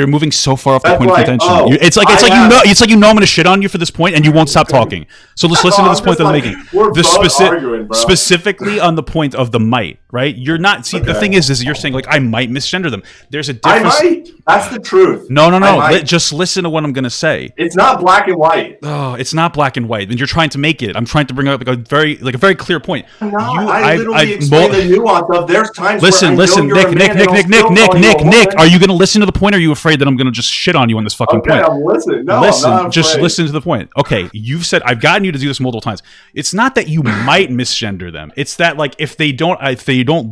moving so far off the point of contention. It's like you know I'm going to shit on you for this point and you won't stop talking. So let's listen to this point that I'm making. Specifically on the point of the might, right? You're not. See, the thing is you're saying like I might misgender them. There's a difference. I might. That's the truth. No. Just listen to what I'm going to say. It's not black and white. Oh, it's not black and white. And you're trying to make it. I'm trying to bring up like a very clear point. No, I literally explain the nuance of there's times listen, Nick, are you going to listen to the point or are you afraid that I'm going to just shit on you on this fucking point? I'm listening. No, listen, I'm not just listen to the point. Okay, you've said I've gotten you to do this multiple times. It's not that you might misgender them. It's that like if they don't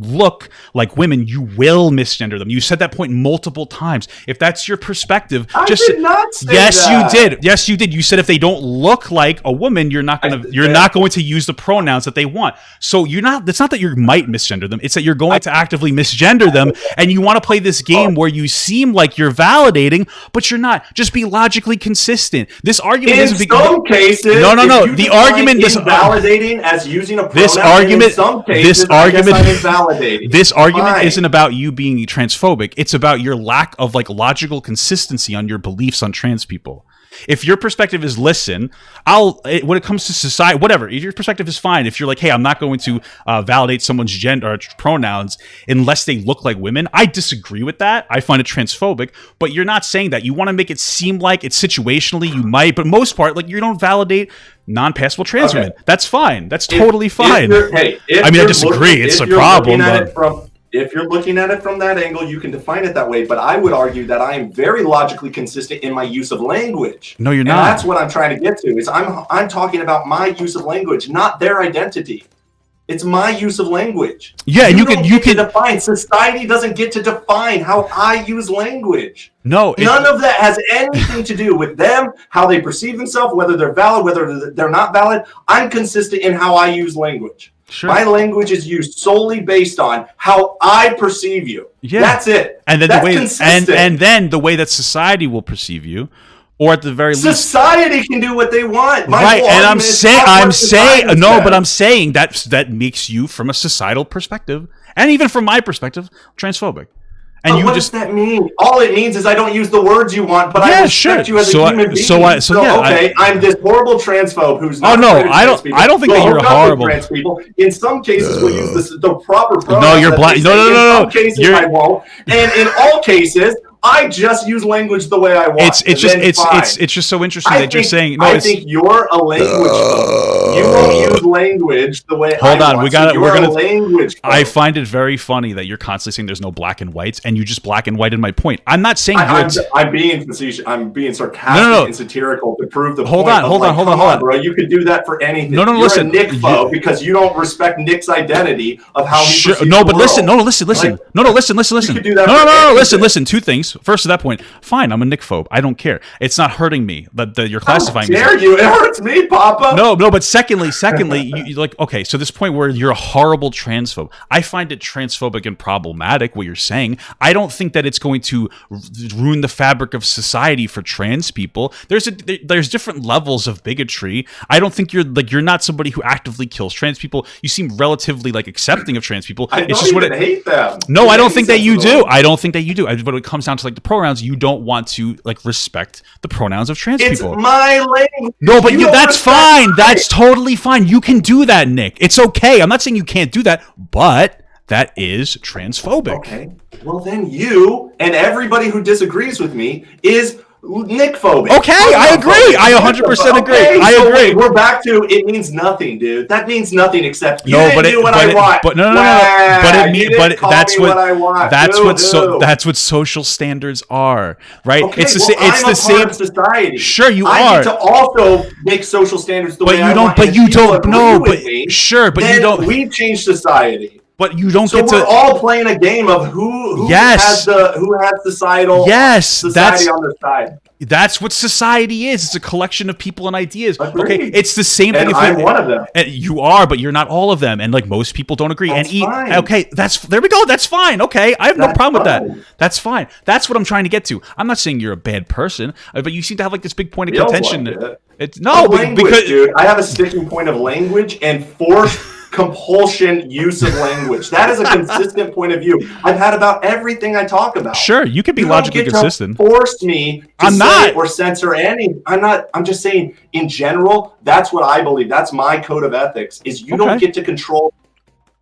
look like women, you will misgender them. You said that point multiple times. If that's your perspective, I did not say that. Yes, you did. You said if they don't look like a woman, you're not going to use the pronouns that they want. So it's not that you might misgender them. It's that you're going to actively misgender them, and you want to play this game where you seem like you're validating, but you're not. Just be logically consistent. This argument in some cases. No. The argument is validating as using a pronoun. This argument. In some cases, This argument isn't about you being transphobic. It's about your lack of like logical consistency on your beliefs on trans people. If your perspective is when it comes to society, whatever, if your perspective is fine. If you're like, hey, I'm not going to validate someone's gender or pronouns unless they look like women, I disagree with that. I find it transphobic, but you're not saying that. You want to make it seem like it's situationally, you might, but most part, like you don't validate non-passable trans women. That's fine. That's totally fine. I disagree. It's a problem. If you're looking at it from that angle, you can define it that way. But I would argue that I am very logically consistent in my use of language. No, you're not. That's what I'm trying to get to. Is I'm talking about my use of language, not their identity. It's my use of language. Yeah, and you can define. Society doesn't get to define how I use language. No, none of that has anything to do with them, how they perceive themselves, whether they're valid, whether they're not valid. I'm consistent in how I use language. Sure. My language is used solely based on how I perceive you. Yeah. That's it. And then the way that society will perceive you, or at the very least, society can do what they want. Right, and I'm saying that makes you, from a societal perspective, and even from my perspective, transphobic. And but you what just does that mean? All it means is I don't use the words you want, but Yeah, I respect sure. you as a human being. Yeah, I'm this horrible transphobe who's not no, afraid of trans people. I don't think that We'll you're hook up with horrible. Trans people. In some cases, we'll use the proper pronouns. No, you're blind. No. In some cases, I won't. And in all cases, I just use language the way I want. It's just so interesting that you're saying. No, I think you're a language phobe. You won't use language the way I want. Hold on, we're gonna. Language phobe. I find it very funny that you're constantly saying there's no black and whites, and you just black and white in my point. I'm not saying I'm being facetious. I'm being sarcastic and satirical to prove the point. Hold on, bro. You could do that for anything. No, you're listen. A Nick phobe because you don't respect Nick's identity of how he perceives No, but the listen. world. No, listen. Listen. You could do that No. Listen. Two things. First, to that point, fine. I'm a Nick phobe. I don't care. It's not hurting me that you're classifying me. How dare you? It hurts me, Papa. No. But secondly, you like okay. So this point where you're a horrible transphobe, I find it transphobic and problematic what you're saying. I don't think that it's going to ruin the fabric of society for trans people. There's different levels of bigotry. I don't think you're not somebody who actively kills trans people. You seem relatively like accepting of trans people. I hate them. No, I don't think that you do. I don't think that you do. But when it comes down to like the pronouns, you don't want to like respect the pronouns of trans people. It's my language. No, but that's fine. That's totally fine. You can do that, Nick. It's okay. I'm not saying you can't do that, but that is transphobic. Okay. Well, then you and everybody who disagrees with me is Nick phobic. Okay, I agree. I 100% agree. I agree. We're back to it means nothing, dude. That means nothing except you didn't do what I want. But no. That's what social standards are, right? Okay, it's the same society. Sure, you I are. need to also make social standards the way I want. But you don't. No, but me, sure, but you don't. We change society. But you don't get to. So we're all playing a game of who has societal society on their side. That's what society is. It's a collection of people and ideas. Agreed. Okay, it's the same thing. And I'm one of them. You are, but you're not all of them. And like most people don't agree. That's fine. Okay, there we go. That's fine. Okay, I have no problem with that. That's fine. That's what I'm trying to get to. I'm not saying you're a bad person, but you seem to have like this big point of contention. It's because dude, I have a sticking point of language and forced compulsion use of language. That is a consistent point of view I've had about everything I talk about. Sure, you could be logically consistent. Force me to say or censor any. I'm just saying in general, that's what I believe. That's my code of ethics is you don't get to control.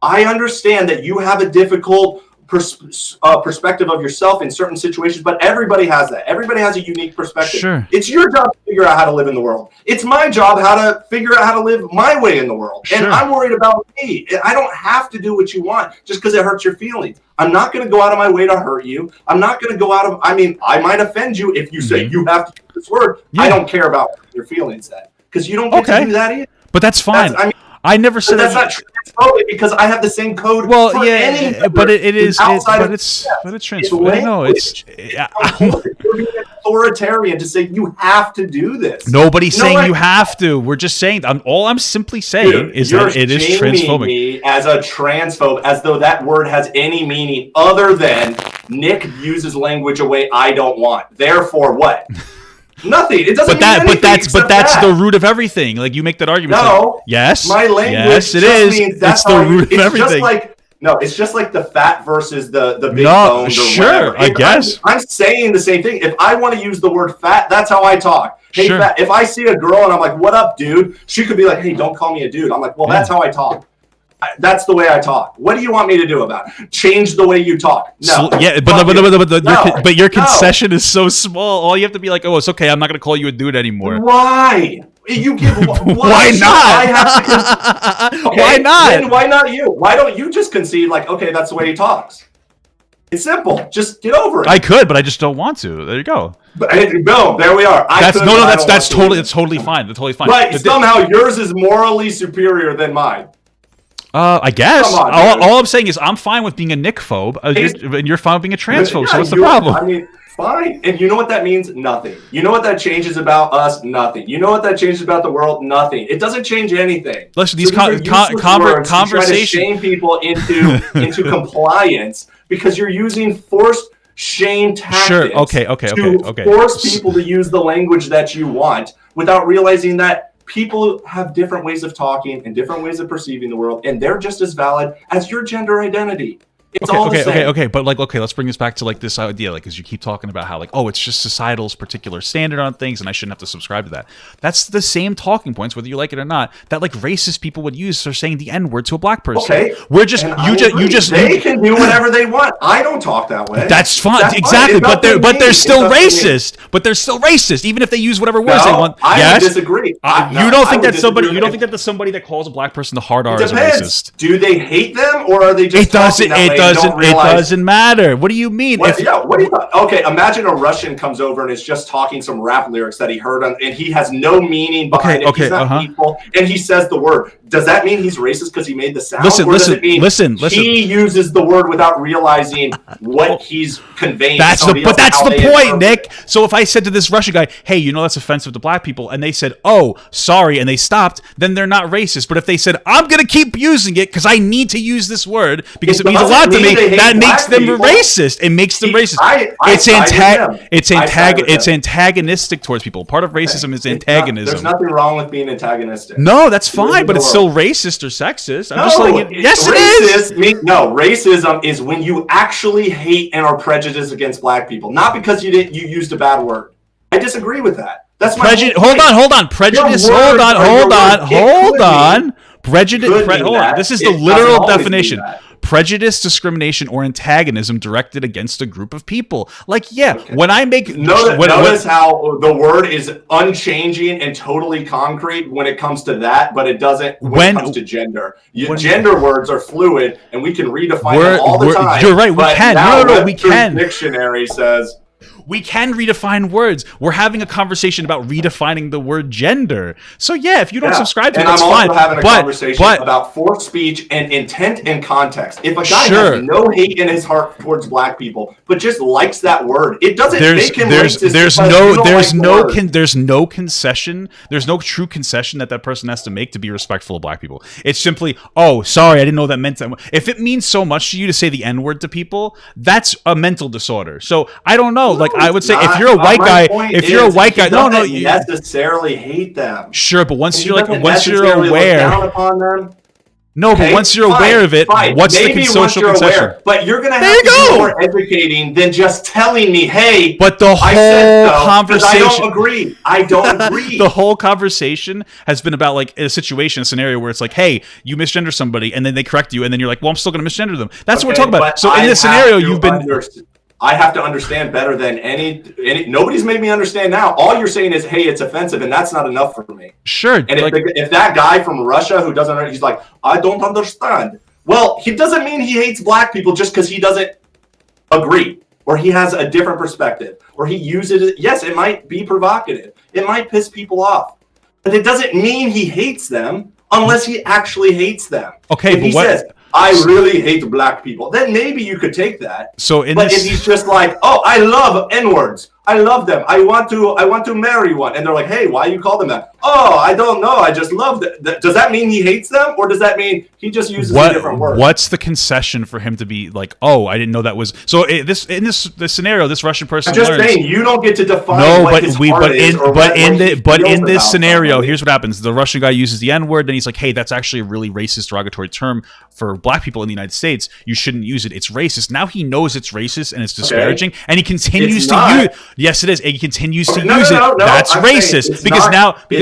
I understand that you have a difficult perspective of yourself in certain situations, but everybody has that. Everybody has a unique perspective. Sure. It's your job to figure out how to live in the world. It's my job how to figure out how to live my way in the world. Sure. And I'm worried about me. I don't have to do what you want just because it hurts your feelings. I'm not going to go out of my way to hurt you. I'm not going to go out of, I might offend you if you say you have to use this word. Yeah. I don't care about your feelings then because you don't get to do that either. But that's fine. I never said that's not transphobic because I have the same code. Well, for any but it is. It's transphobic. No, You're being authoritarian to say you have to do this. Nobody's saying you have to. We're just saying. All I'm simply saying is that it is transphobic. Me as a transphobe, as though that word has any meaning other than Nick uses language a way I don't want. Therefore, what? Nothing. It doesn't mean anything. But that's the root of everything. Like you make that argument. No. Yes. My language. Yes, it is. It's the root of everything. It's just like the fat versus the big boned. Sure. I guess. I'm saying the same thing. If I want to use the word fat, that's how I talk. Hey, fat. If I see a girl and I'm like, "What up, dude?" She could be like, "Hey, don't call me a dude." I'm like, "Well, that's how I talk." That's the way I talk. What do you want me to do about it? Change the way you talk? No. But your concession is so small. All you have to be like, oh, it's okay. I'm not going to call you a dude anymore. Why? You give. Why not? Why not? Then why not you? Why don't you just concede? Like, okay, that's the way he talks. It's simple. Just get over it. I could, but I just don't want to. There you go. No, there we are. That's totally fine. That's totally fine. But somehow yours is morally superior than mine. I guess. All I'm saying is I'm fine with being a Nick phobe, and you're fine with being a transphobe. So what's the problem? I mean, fine. And you know what that means? Nothing. You know what that changes about us? Nothing. You know what that changes about the world? Nothing. It doesn't change anything. Listen, these conversations try to shame people into compliance because you're using forced shame tactics. Sure. Okay. To force people to use the language that you want without realizing that people have different ways of talking and different ways of perceiving the world, and they're just as valid as your gender identity. It's all the same. Okay. But like, okay, let's bring this back to like this idea, like, because you keep talking about how like, oh, it's just societal's particular standard on things, and I shouldn't have to subscribe to that. That's the same talking points, whether you like it or not, that like racist people would use for saying the N-word to a black person. Okay, we're just they can do whatever they want. I don't talk that way. That's fine, exactly. But they're still racist. But they're still racist, even if they use whatever words they want. I would disagree. You don't think that somebody? You don't think that the somebody that calls a black person the hard R is a racist? Do they hate them, or are they just? It doesn't matter. What do you mean? What do you okay, imagine a Russian comes over and is just talking some rap lyrics that he heard on, and he has no meaning behind it. He's not peaceful, and he says the word. Does that mean he's racist because he made the sound? Listen. He uses the word without realizing what he's conveying. That's the point, Nick. So if I said to this Russian guy, "Hey, you know that's offensive to black people," and they said, "Oh, sorry," and they stopped, then they're not racist. But if they said, "I'm gonna keep using it because I need to use this word because it means a lot to me," that makes them racist. It makes them racist. It's antagonistic towards people. Part of racism is antagonism. There's nothing wrong with being antagonistic. No, that's fine, but it's still racist or sexist. I'm just saying yes, it is. Racism is when you actually hate and are prejudiced against black people, not because you used a bad word. I disagree with that. That's my hold on. Prejudice. Hold on. Prejudice. Hold on. This is the literal definition. Prejudice, discrimination, or antagonism directed against a group of people. Like, when I make... Notice how the word is unchanging and totally concrete when it comes to that, but it doesn't when it comes to gender. Gender words are fluid, and we can redefine them all the time. You're right, we can. No, we can. Dictionary says... We can redefine words. We're having a conversation about redefining the word gender. So if you don't subscribe to it, that's fine. And I'm also having a conversation about forced speech and intent and context. If a guy has no hate in his heart towards black people, but just likes that word, it doesn't make him racist. There's no concession. There's no true concession that person has to make to be respectful of black people. It's simply, oh, sorry, I didn't know that meant that. If it means so much to you to say the N-word to people, that's a mental disorder. So I don't know. Like, I would say if you're a white guy, no, you necessarily hate them. Sure, but once you're aware, down upon them. No, but once you're aware of it, what's the social concession? But you're going to have to be more educating than just telling me, hey, but the whole conversation... I don't agree. The whole conversation has been about like a scenario where it's like, hey, you misgender somebody, and then they correct you, and then you're like, well, I'm still going to misgender them. That's what we're talking about. So in this scenario, you've been... I have to understand better than any. Nobody's made me understand now. All you're saying is, hey, it's offensive, and that's not enough for me. Sure. And if that guy from Russia who doesn't, he's like, I don't understand. Well, he doesn't mean he hates black people just because he doesn't agree, or he has a different perspective, or he uses it. Yes, it might be provocative. It might piss people off, but it doesn't mean he hates them unless he actually hates them. Okay, if he says, I really hate black people, then maybe you could take that. But if he's just like, oh, I love N-words, I love them, I want to marry one, and they're like, hey, why you call them that? Oh, I don't know, I just love them. Does that mean he hates them, or does that mean he just uses a different word? What's the concession for him to be like, oh, I didn't know that was so? In this scenario, this Russian person. I'm just saying you don't get to define what his heart is. But in this scenario, here's what happens: the Russian guy uses the N-word, then he's like, hey, that's actually a really racist, derogatory term for black people in the United States. You shouldn't use it. It's racist. Now he knows it's racist and it's disparaging, and he continues to use it. Yes, it is. And he continues to use it. That's racist because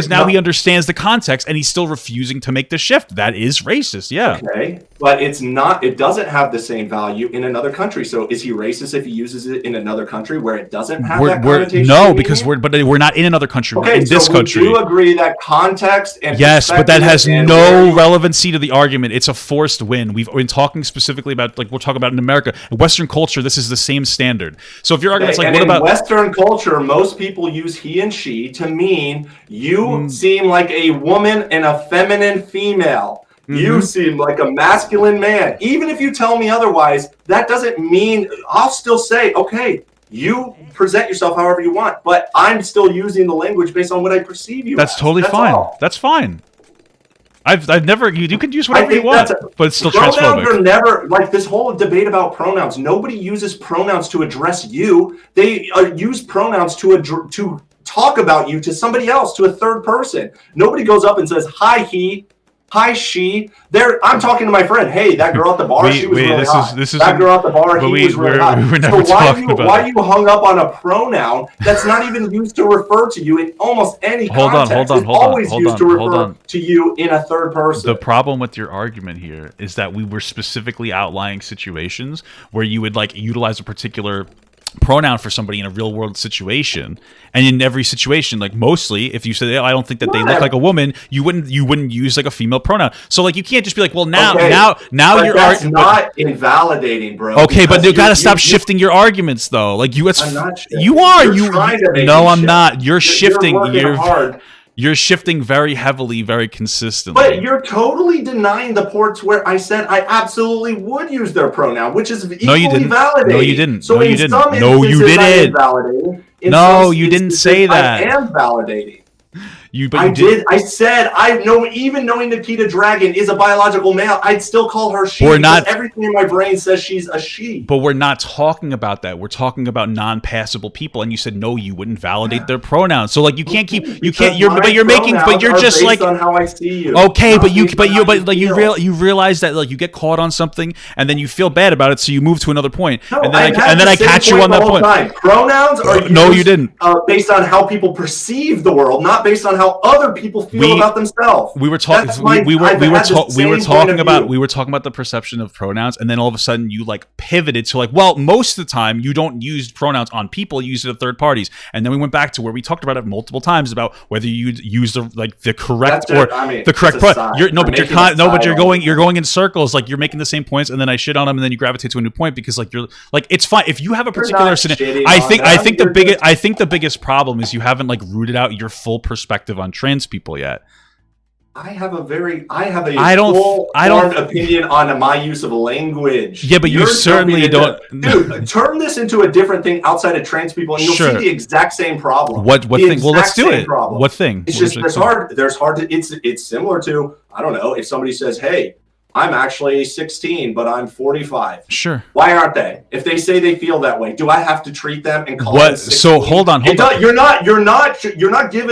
now he understands the context, and he's still refusing to make the shift. That is racist. Yeah. Okay, but it's not. It doesn't have the same value in another country. So is he racist if he uses it in another country where it doesn't have that connotation? No, because we're not in another country. Okay, we're in this country. Do you agree that context and but that has no relevancy to the argument. It's a forced win. We've been talking specifically about, like, we'll talk about in America. In Western culture, this is the same standard. So if your argument's like, what about Western culture? Most people use he and she to mean you seem like a woman and a feminine female. You seem like a masculine man. Even if you tell me otherwise, that doesn't mean I'll still say, okay, you present yourself however you want, but I'm still using the language based on what I perceive you. That's totally fine. All. That's fine. I've never you can use whatever you want, but it's still transphobic. Pronouns are never like this whole debate about pronouns. Nobody uses pronouns to address you. They use pronouns to talk about you to somebody else, to a third person. Nobody goes up and says, "Hi, he." Hi, she. There, I'm talking to my friend. Hey, that girl at the bar, she was really hot. That girl at the bar, he was really hot. So why you hung up on a pronoun that's not even used to refer to you in almost any context? It's always used to refer to you in a third person. The problem with your argument here is that we were specifically outlining situations where you would like utilize a particular pronoun for somebody in a real world situation, and in every situation, like mostly if you say, oh, I don't think that they look like a woman, you wouldn't use like a female pronoun. So like you can't just be like, well, now you're that's not invalidating, bro. Okay, but you gotta stop shifting your arguments though. Like you, I'm not. You're shifting. You're shifting very heavily, very consistently. But you're totally denying the ports where I said I absolutely would use their pronoun, which is equally validating. No, you didn't. So no, you didn't. No, you didn't. No, you didn't say that. I am validating. I did. I said I know. Even knowing Nikita Dragon is a biological male, I'd still call her she. Everything in my brain says she's a she. But we're not talking about that. We're talking about non-passable people, and you said no, you wouldn't validate their pronouns. So like you can't keep. You can't. You're just like on how I see you. Okay, but you realize that like you get caught on something, and then you feel bad about it, so you move to another point, and then I catch you on that point. Pronouns are no, you didn't. Based on how people perceive the world, not based on how other people feel about themselves. We were talking about the perception of pronouns, and then all of a sudden you like pivoted to like, well, most of the time you don't use pronouns on people, you use it at third parties, and then we went back to where we talked about it multiple times about whether you use the correct you're going in circles, like you're making the same points, and then I shit on them, and then you gravitate to a new point because like you're like it's fine if you have a particular scenario. I think the biggest problem is you haven't like rooted out your full perspective on trans people yet. I have a full opinion on my use of language. Yeah, but you certainly don't. Dude, turn this into a different thing outside of trans people, and you'll see the exact same problem. What thing? Well, let's do it. What thing? It's just there's hard. It's similar to, I don't know, if somebody says, "Hey, I'm actually 16, but I'm 45." Sure. Why aren't they? If they say they feel that way, do I have to treat them and call them 16? So hold on. You're not giving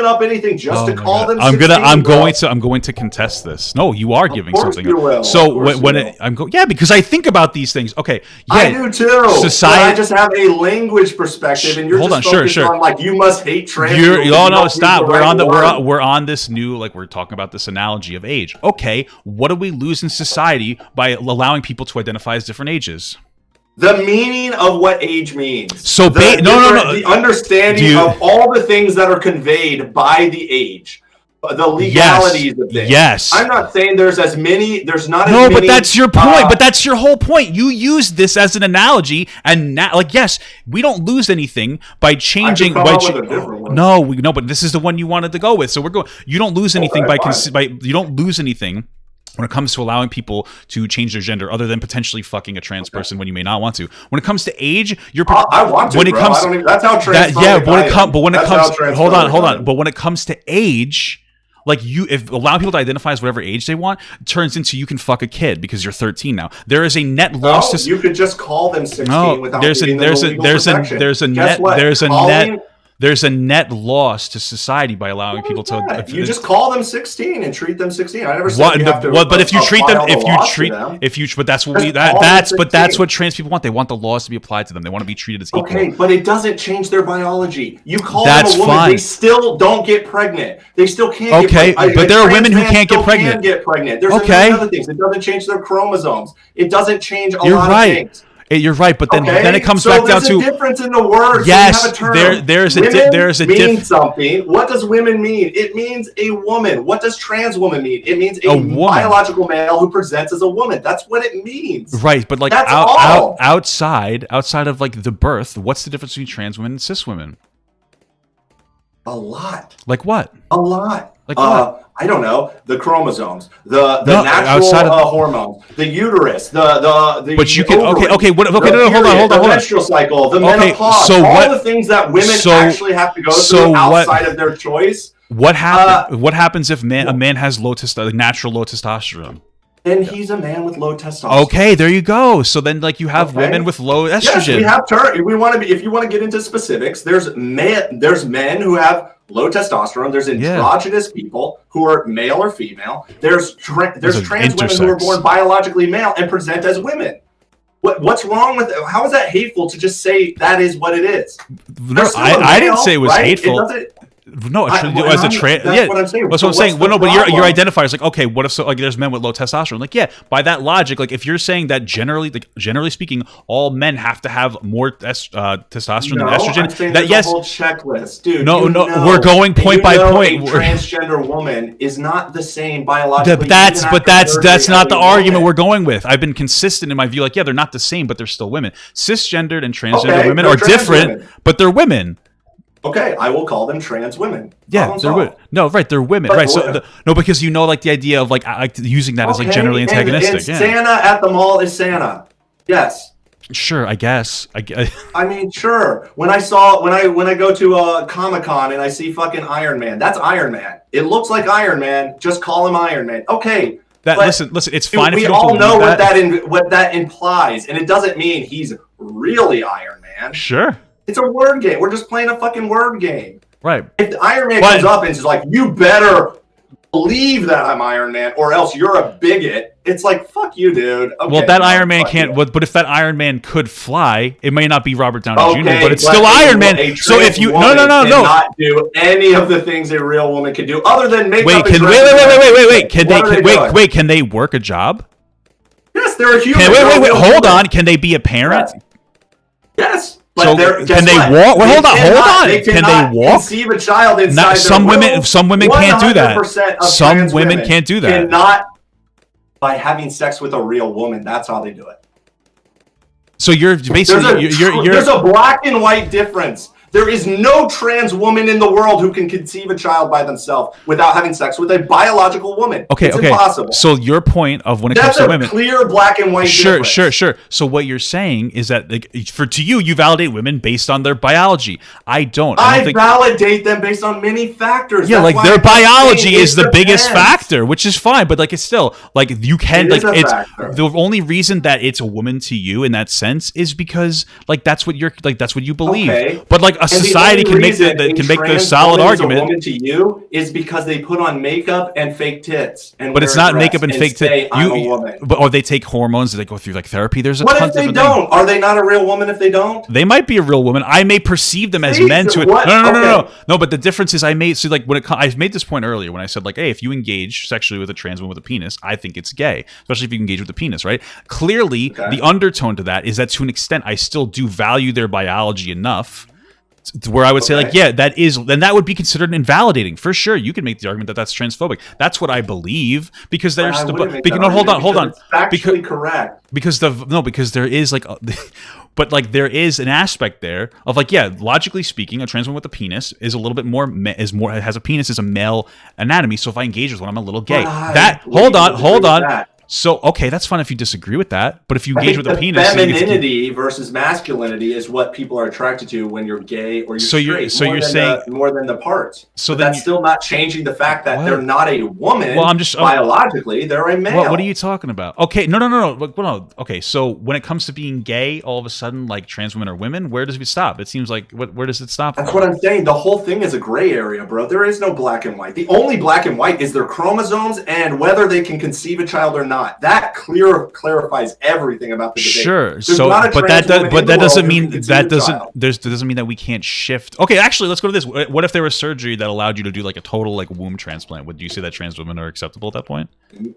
up anything just to call them 16. I'm going to contest this. No, you are giving something up. So because I think about these things. Okay. Yeah, I do too. I just have a language perspective, and you're just focused on like you must hate trans people. No, stop. We're on this new, like we're talking about this analogy of age. Okay, what do we lose in society by allowing people to identify as different ages? The meaning of what age means. So the understanding of all the things that are conveyed by the age. The legalities of things. Yes. I'm not saying there's not as many. No, but that's your point. But that's your whole point. You use this as an analogy, and now, like, yes, we don't lose anything by changing. No, but this is the one you wanted to go with. So we're going. You don't lose anything you don't lose anything when it comes to allowing people to change their gender, other than potentially fucking a trans person when you may not want to. When it comes to age, I want to. When it comes, that's how trans. But when it comes to age. Like if allowing people to identify as whatever age they want turns into you can fuck a kid because you're 13 now. There is a net loss to. You could just call them 16 without there's a net loss to society by allowing people to. You just call them 16 and treat them 16. I never said you have to. But if you treat them, but that's what that's what trans people want. They want the laws to be applied to them. They want to be treated as equal. Okay, but it doesn't change their biology. You call them a woman, they still don't get pregnant. They still can't. Okay, but there are women who can't get pregnant. There's other things. It doesn't change their chromosomes. It doesn't change a lot of things. You're right, but then it comes back down to there's a difference in the words. Yes, there's a difference. Something. What does women mean? It means a woman. What does trans woman mean? It means a biological male who presents as a woman. That's what it means. Right, but like outside of like the birth, what's the difference between trans women and cis women? A lot. Like what? A lot. Like what? I don't know. The chromosomes, the natural hormones, the uterus, the. But you can hold on. The menstrual cycle, the menopause, so all the things that women actually have to go through outside of their choice. What happens if a man has natural low testosterone? Then he's a man with low testosterone. Okay, there you go. So then, like, you have women with low estrogen. Yes, we have. We want to be. If you want to get into specifics, there's men who have low testosterone. There's androgynous people who are male or female. There's trans women who are born biologically male and present as women. What's wrong with it? How is that hateful to just say that is what it is? No, I didn't say it was hateful. No, as a trans, yeah, what I'm saying. That's what I'm saying. Well, no, but your identifier is like, okay, what if there's men with low testosterone? Like, yeah, by that logic, like if you're saying that generally speaking, all men have to have more testosterone than estrogen, I'm saying that a whole checklist, dude. No, we're going point by point. A transgender woman is not the same biologically. That's not the argument we're going with. I've been consistent in my view. Like, yeah, they're not the same, but they're still women. Cisgendered and transgender women are different, but they're women. Okay, I will call them trans women. Yeah, they're women. No, right, they're women. Right, so because you know, like the idea of like using that as like generally antagonistic. And Santa at the mall is Santa. Yes. Sure, I guess. I mean, sure. When I go to Comic-Con and I see fucking Iron Man, that's Iron Man. It looks like Iron Man. Just call him Iron Man. Okay. Listen. It's fine if you don't all know what that implies, and it doesn't mean he's really Iron Man. Sure. It's a word game. We're just playing a fucking word game. Right. If Iron Man comes up and is like, you better believe that I'm Iron Man or else you're a bigot, it's like, fuck you, dude. Okay, well, that Iron Man can't, but if that Iron Man could fly, it may not be Robert Downey Jr., but it's still Iron Man. So if you, no. Not do any of the things a real woman can do other than make wait, can they work a job? Yes, they're a human. Hold on. Can they be a parent? Yes. So can they walk? Well, hold on. Can they walk? Conceive a child inside some women can't do that. Some women can't do that. Cannot by having sex with a real woman. That's how they do it. So you're basically there's a black and white difference. There is no trans woman in the world who can conceive a child by themselves without having sex with a biological woman. It's impossible. So your point of when it comes to women, that's a clear black and white difference. Sure. So what you're saying is that to you validate women based on their biology. I don't. I validate them based on many factors. Yeah, like their biology is the biggest factor, which is fine. But like it's still like you can it's the only reason that it's a woman to you in that sense is because like that's what you believe. Okay. But like a society can make the solid argument. A woman to you is because they put on makeup and fake tits, but it's not makeup and fake tits. Or they take hormones. They go through like therapy. There's what if they don't? Are they not a real woman if they don't? They might be a real woman. I may perceive them as men to it. No. But the difference is I made this point earlier when I said like, hey, if you engage sexually with a trans woman with a penis, I think it's gay, especially if you engage with a penis, right? Clearly, the undertone to that is that to an extent, I still do value their biology enough. Where I would say like, yeah, then that would be considered invalidating for sure. You can make the argument that that's transphobic. That's what I believe because there's hold on. It's factually correct. Because there is like, but like there is an aspect there of like, yeah, logically speaking, a trans woman with a penis is a little bit more has a penis as a male anatomy. So if I engage with one, I'm a little gay. Hold on. So, okay, that's fine if you disagree with that. But if you engage with a penis... Femininity versus masculinity is what people are attracted to when you're gay or you're straight. You're saying... more than the parts. So that's still not changing the fact that they're not a woman biologically. They're a male. What are you talking about? Okay, no. Okay, so when it comes to being gay, all of a sudden, like, trans women are women, where does it stop? It seems like... Where does it stop? That's what I'm saying. The whole thing is a gray area, bro. There is no black and white. The only black and white is their chromosomes and whether they can conceive a child or not. That clarifies everything about the debate. Sure. But that doesn't mean that we can't shift. Okay, actually, let's go to this. What if there was surgery that allowed you to do like a total like womb transplant? Would you say that trans women are acceptable at that point?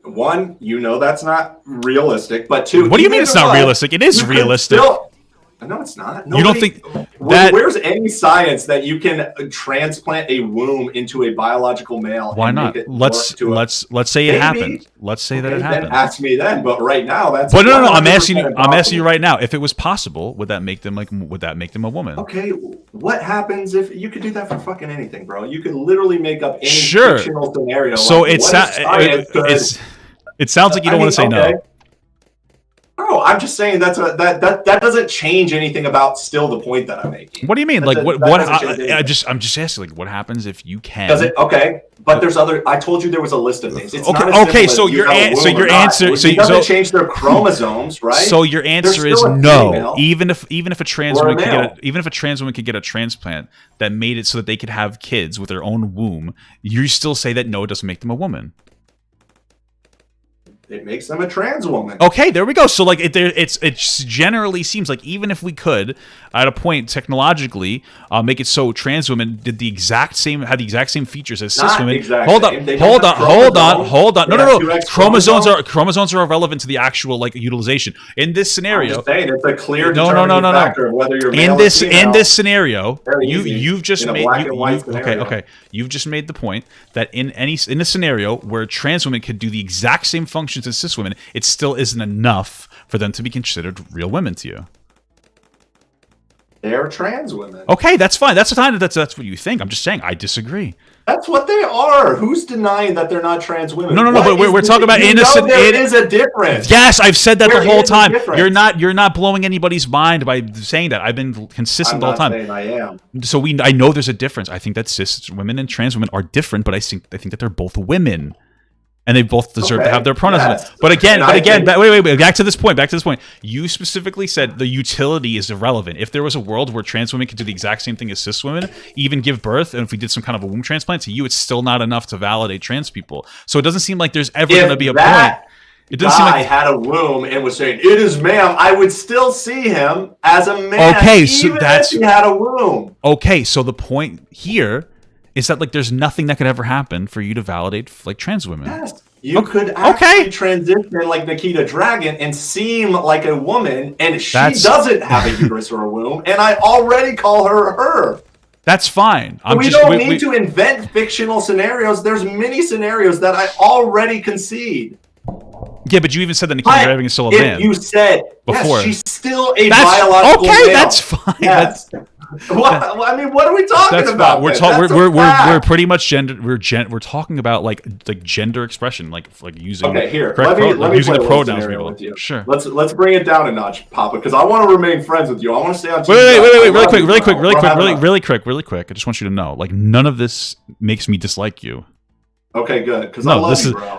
One, that's not realistic. But two, what do you mean it's not realistic? It is realistic. No, it's not. You don't think that... Where's any science that you can transplant a womb into a biological male? Why not? Let's say it happened. Let's say that it happened. Then ask me then. But right now, that's. But no. I'm asking you right now. If it was possible, would that make them a woman? Okay. What happens if you could do that for fucking anything, bro? You could literally make up any fictional scenario. So it sounds like you don't want to say no. No, I'm just saying that doesn't change anything about still the point that I'm making. What do you mean? Like what? I'm just asking. Like, what happens if you can? Does it? Okay, but there's other. I told you there was a list of things. It's okay. Not Okay. So your answer. So it doesn't change their chromosomes, right? So your answer is no. Even if a trans woman could get a transplant that made it so that they could have kids with their own womb, you still say that no, it doesn't make them a woman. It makes them a trans woman. Okay, there we go. So like it generally seems like even if we could at a point technologically make it so trans women had the exact same features as cis women. Hold on. No. Chromosomes are irrelevant to the actual like utilization. In this scenario, I'm just saying it's a clear determining factor of whether you're male or female. In this scenario, you've just made okay. You've just made the point that in a scenario where trans women could do the exact same functions as cis women, it still isn't enough for them to be considered real women to you. They're trans women. Okay, that's fine. That's what you think. I'm just saying I disagree. That's what they are. Who's denying that they're not trans women? No. But we're talking about innocent. There is a difference. Yes, I've said that the whole time. You're not blowing anybody's mind by saying that. I've been consistent the whole time. I'm not saying I am. So I know there's a difference. I think that cis women and trans women are different, but I think that they're both women. And they both deserve to have their pronouns. Yes. But again, wait, back to this point. You specifically said the utility is irrelevant. If there was a world where trans women could do the exact same thing as cis women, even give birth, and if we did some kind of a womb transplant, to you, it's still not enough to validate trans people. So it doesn't seem like there's ever going to be a point. It doesn't seem like had a womb and was saying, "It is ma'am," I would still see him as a man. Okay, so that's if he had a womb. Okay, so the point here is that like there's nothing that could ever happen for you to validate like trans women. Yes. You could actually transition like Nikita Dragon and seem like a woman, and she doesn't have a uterus or a womb, and I already call her. That's fine. We don't need to invent fictional scenarios. There's many scenarios that I already concede. Yeah, but you even said that Nikita Dragon is still a man. You said before. Yes, she's still a biological biological male. That's fine. Yes. What are we talking about? We're pretty much gender. We're talking about like gender expression, like using. Okay, here. Let me using the pronouns. With you. Sure. Let's bring it down a notch, Papa, because I want to remain friends with you. I want to stay on. Really quick. I just want you to know, like, none of this makes me dislike you. Okay, good. Because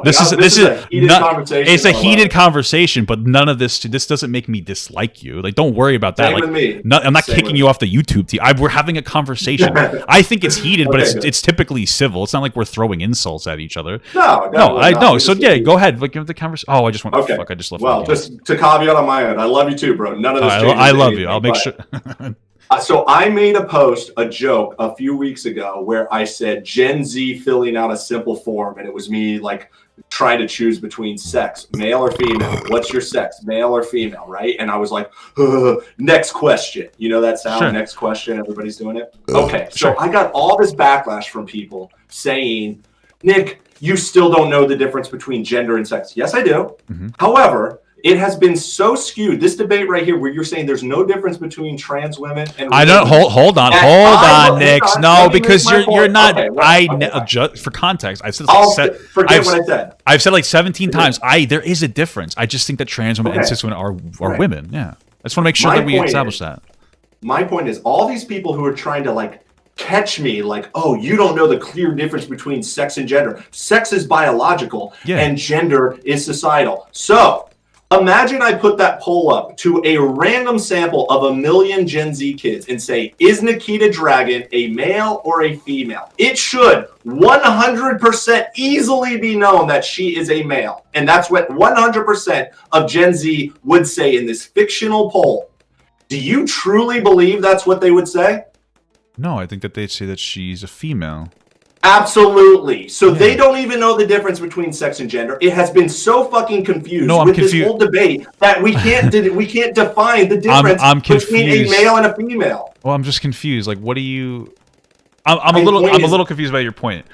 this is a heated conversation. It's a heated conversation, but none of this doesn't make me dislike you. Like, don't worry about that. Same like, with me. I'm not kicking you off the YouTube team. We're having a conversation. I think it's heated, but it's typically civil. It's not like we're throwing insults at each other. No. I know. So yeah, go ahead. Like, give the conversation. Oh, I just want. Okay. Fuck, I just left. Well, just to caveat on my end, I love you too, bro. None of this. I love you. I'll make sure. So I made a joke a few weeks ago where I said Gen Z filling out a simple form, and it was me like trying to choose between sex, male or female. What's your sex, male or female, right? And I was like, next question. You know that sound? Sure. Next question. Everybody's doing it. Okay, so I got all this backlash from people saying, Nick, you still don't know the difference between gender and sex. Yes, I do. Mm-hmm. However, it has been so skewed, this debate right here, where you're saying there's no difference between trans women and I don't hold on, Nick. No, because you're not. For context, I've said what I said. I've said like 17 times. There is a difference. I just think that trans women and cis women are women. Yeah, I just want to make sure that we establish that. My point is, all these people who are trying to like catch me like, oh, you don't know the clear difference between sex and gender. Sex is biological and gender is societal. So imagine I put that poll up to a random sample of 1 million Gen Z kids and say, is Nikita Dragon a male or a female? It should 100% easily be known that she is a male. And that's what 100% of Gen Z would say in this fictional poll. Do you truly believe that's what they would say? No, I think that they'd say that she's a female. Absolutely. So they don't even know the difference between sex and gender. It has been so fucking confused this whole debate that we can't define the difference between a male and a female. Well, I'm just confused. Like, what do you? I'm a little confused about your point.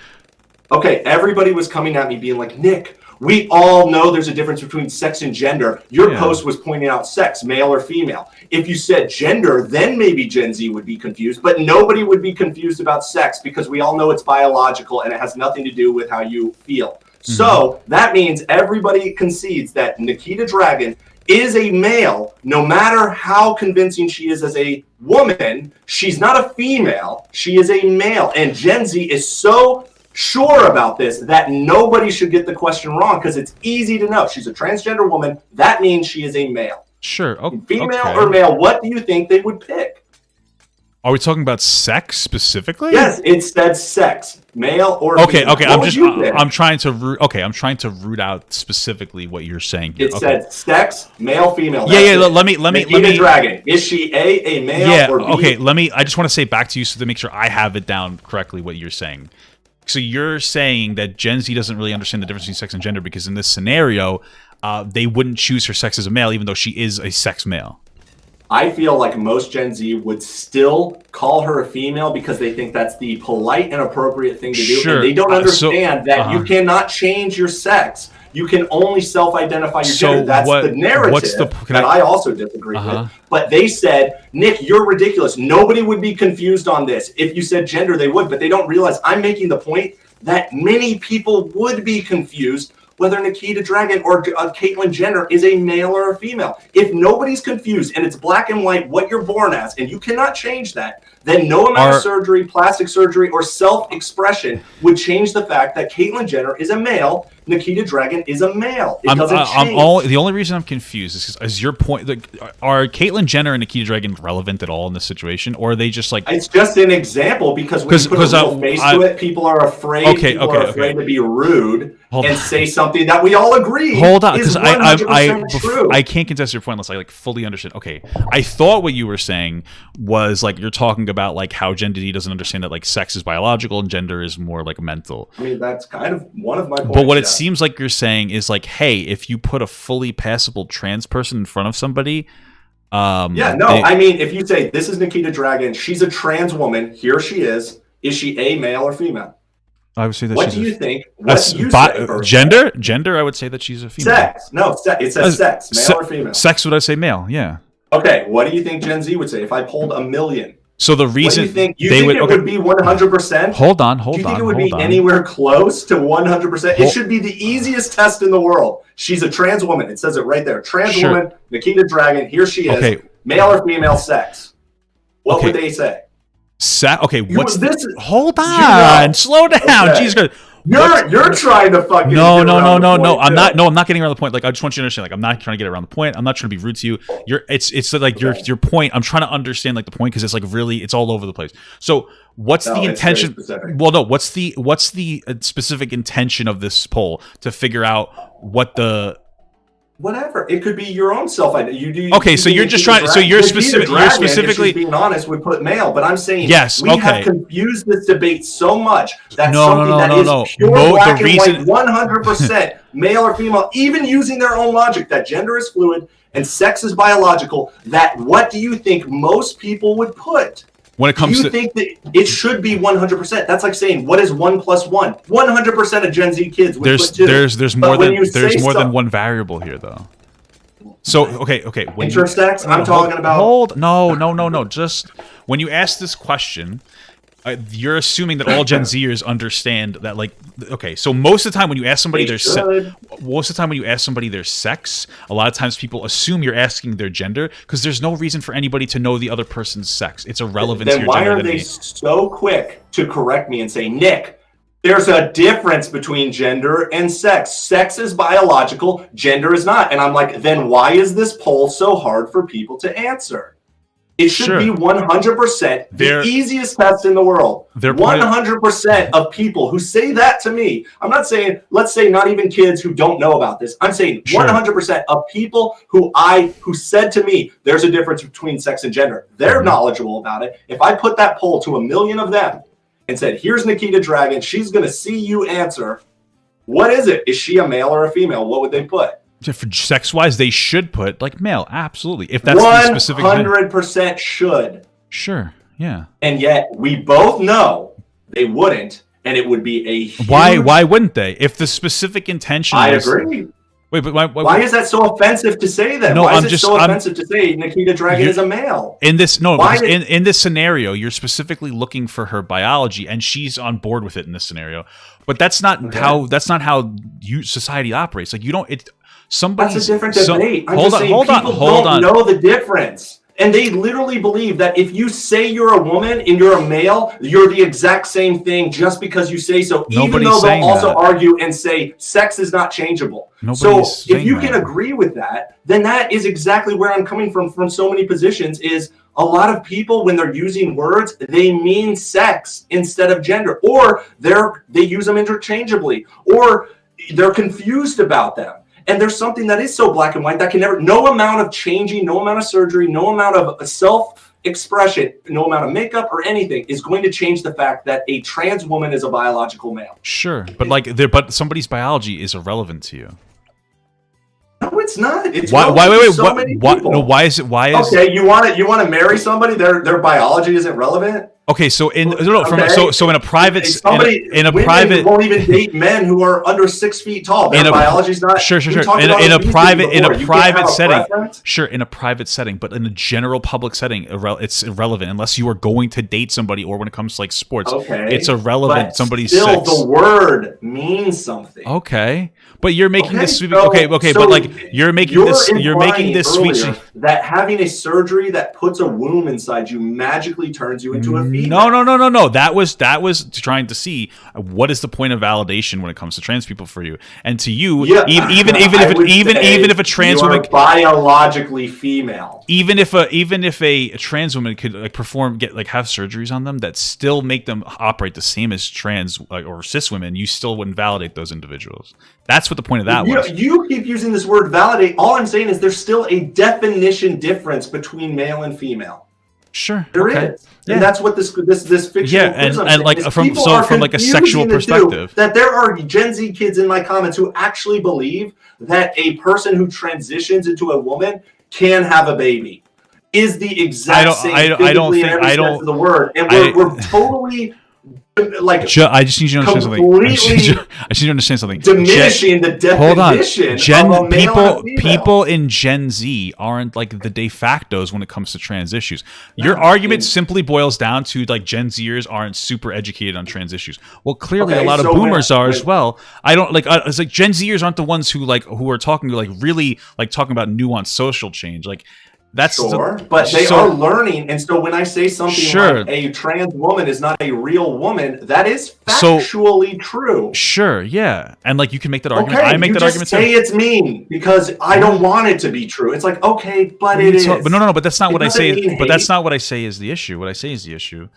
Okay, everybody was coming at me being like, Nick, we all know there's a difference between sex and gender. Your post was pointing out sex, male or female. If you said gender, then maybe Gen Z would be confused, but nobody would be confused about sex because we all know it's biological and it has nothing to do with how you feel. Mm-hmm. So that means everybody concedes that Nikita Dragon is a male, no matter how convincing she is as a woman. She's not a female. She is a male. And Gen Z is so sure about this that nobody should get the question wrong, because it's easy to know. She's a transgender woman. That means she is a male. Sure. Okay. Female or male, what do you think they would pick? Are we talking about sex specifically? Yes, it said sex, male or female. Okay. I'm trying to root out specifically what you're saying here. It said sex, male, female. Yeah. Let me. Dragon. Is she a male or B? Okay. I just want to say back to you so to make sure I have it down correctly what you're saying. So you're saying that Gen Z doesn't really understand the difference between sex and gender because in this scenario, they wouldn't choose her sex as a male even though she is a sex male. I feel like most Gen Z would still call her a female because they think that's the polite and appropriate thing to do. Sure. And they don't understand that you cannot change your sex. You can only self-identify your gender. That's the narrative that I also disagree with. But they said, Nick, you're ridiculous. Nobody would be confused on this. If you said gender, they would. But they don't realize I'm making the point that many people would be confused whether Nikita Dragon or Caitlyn Jenner is a male or a female. If nobody's confused and it's black and white what you're born as, and you cannot change that, then no amount of surgery, plastic surgery, or self-expression would change the fact that Caitlyn Jenner is a male, Nikita Dragon is a male. It doesn't change. The only reason I'm confused is your point. Are Caitlyn Jenner and Nikita Dragon relevant at all in this situation, or are they just like? It's just an example because when you put a real face to it, people are afraid. People are afraid to be rude and say something that we all agree. Hold on, because I can't contest your point unless I fully understand. Okay, I thought what you were saying was you're talking about how Gen Z doesn't understand that sex is biological and gender is more mental. I mean, that's kind of one of my points. But what it seems like you're saying is hey, if you put a fully passable trans person in front of somebody, I mean, if you say this is Nikita Dragon, she's a trans woman, here she is she a male or female? I would say that. What do you think? What do you say? Gender. I would say that she's a female. Sex. No, it says sex, male or female. Sex would I say male? Yeah. Okay. What do you think Gen Z would say if I polled 1 million? So the reason what do you think? You think it would be 100%? Hold on. Do you think it would be anywhere close to 100%? It should be the easiest test in the world. She's a trans woman. It says it right there. Trans woman, Nikita Dragon. Here she is. Okay. Male or female sex. What would they say? Hold on. Slow down. Okay. Jesus Christ. You're trying to fucking no. I'm not getting around the point. I just want you to understand. I'm not trying to get around the point. I'm not trying to be rude to you. Your point. I'm trying to understand the point because it's really it's all over the place. So what's the intention? Well, no. What's the specific intention of this poll to figure out what the whatever it could be your own self-identity. Okay, so you're just trying. So you're specifically being honest. Would put male, but I'm saying yes. We have confused this debate so much that is pure black and white, 100% male or female, even using their own logic that gender is fluid and sex is biological. That what do you think most people would put? When it comes to, you think that it should be 100%? That's like saying, what is 1 + 1? 100% of Gen Z kids would put 2. There's more than one variable here, though. So okay. Intersex? I'm talking about. No. Just when you ask this question, you're assuming that all Gen Zers understand that. So most of the time when you ask somebody their sex, a lot of times people assume you're asking their gender because there's no reason for anybody to know the other person's sex. It's irrelevant to your gender. Then why are they so quick to correct me and say, Nick, there's a difference between gender and sex. Sex is biological, gender is not. And I'm like, then why is this poll so hard for people to answer? It should be 100% the easiest test in the world. 100% of people who say that to me. I'm not saying, let's say not even kids who don't know about this. I'm saying 100% of people who said to me, there's a difference between sex and gender. They're knowledgeable about it. If I put that poll to 1 million of them and said, here's Nikita Dragon, she's going to see you answer. What is it? Is she a male or a female? What would they put? For sex-wise, they should put male. Absolutely, if that's the specific. 100% should. Sure. Yeah. And yet we both know they wouldn't, and it would be a huge... Why wouldn't they? If the specific intention. I agree. Wait, but why is that so offensive to say that? No, why is it so offensive to say Nikita Dragon is a male? In this in this scenario, you're specifically looking for her biology, and she's on board with it in this scenario. But that's not how society operates. Somebody's, That's a different debate. I'm hold just on, saying hold on, people hold don't on. know the difference. And they literally believe that if you say you're a woman and you're a male, you're the exact same thing just because you say so, even though they'll also argue and say sex is not changeable. So if you can agree with that, then that is exactly where I'm coming from so many positions is a lot of people, when they're using words, they mean sex instead of gender, or they use them interchangeably, or they're confused about them. And there's something that is so black and white that can never, no amount of changing, no amount of surgery, no amount of self-expression, no amount of makeup or anything is going to change the fact that a trans woman is a biological male. Sure, but somebody's biology is irrelevant to you. No, it's not. It's why? Wait. So many people. No. Why is it? Why is? Okay, you want to marry somebody? Their biology isn't relevant. Okay, so in so in a private in a private won't even date men who are under 6 feet tall. Their biology's not. Sure. In a private setting. Sure, in a private setting, but in a general public setting, it's irrelevant unless you are going to date somebody or when it comes to like sports. Okay, it's irrelevant. But somebody's still, sex. the word means something. Okay, but you're making this. So but like you're making this sweet. That having a surgery that puts a womb inside you magically turns you into a female. No. That was trying to see what is the point of validation when it comes to trans people for you, and to you, even if a trans woman biologically female, even if a trans woman could like have surgeries on them that still make them operate the same as trans or cis women, you still wouldn't validate those individuals. That's what the point of that was. You keep using this word validate. All I'm saying is there's still a definition difference between male and female. Sure, there is. Yeah. And that's what this fiction and like from like a sexual perspective. That there are Gen Z kids in my comments who actually believe that a person who transitions into a woman can have a baby. Is the exact same physically in every sense of the word. And we're totally like I just need you to understand something. I just need you to understand something. Diminishing the definition of a male people in Gen Z aren't like the de factos when it comes to trans issues. Your argument simply boils down to like Gen Zers aren't super educated on trans issues. Well, clearly a lot of boomers are as well. I don't like it's like Gen Zers aren't the ones who are talking really like talking about nuanced social change. Like that's but they are learning, and so when I say something like a trans woman is not a real woman, that is factually true. Sure, yeah, and like you can make that argument. I make that argument. Say it's mean because I don't want it to be true. It's like okay, but it is. But no, but that's not what I say. But that's not what I say is the issue. What I say is the issue.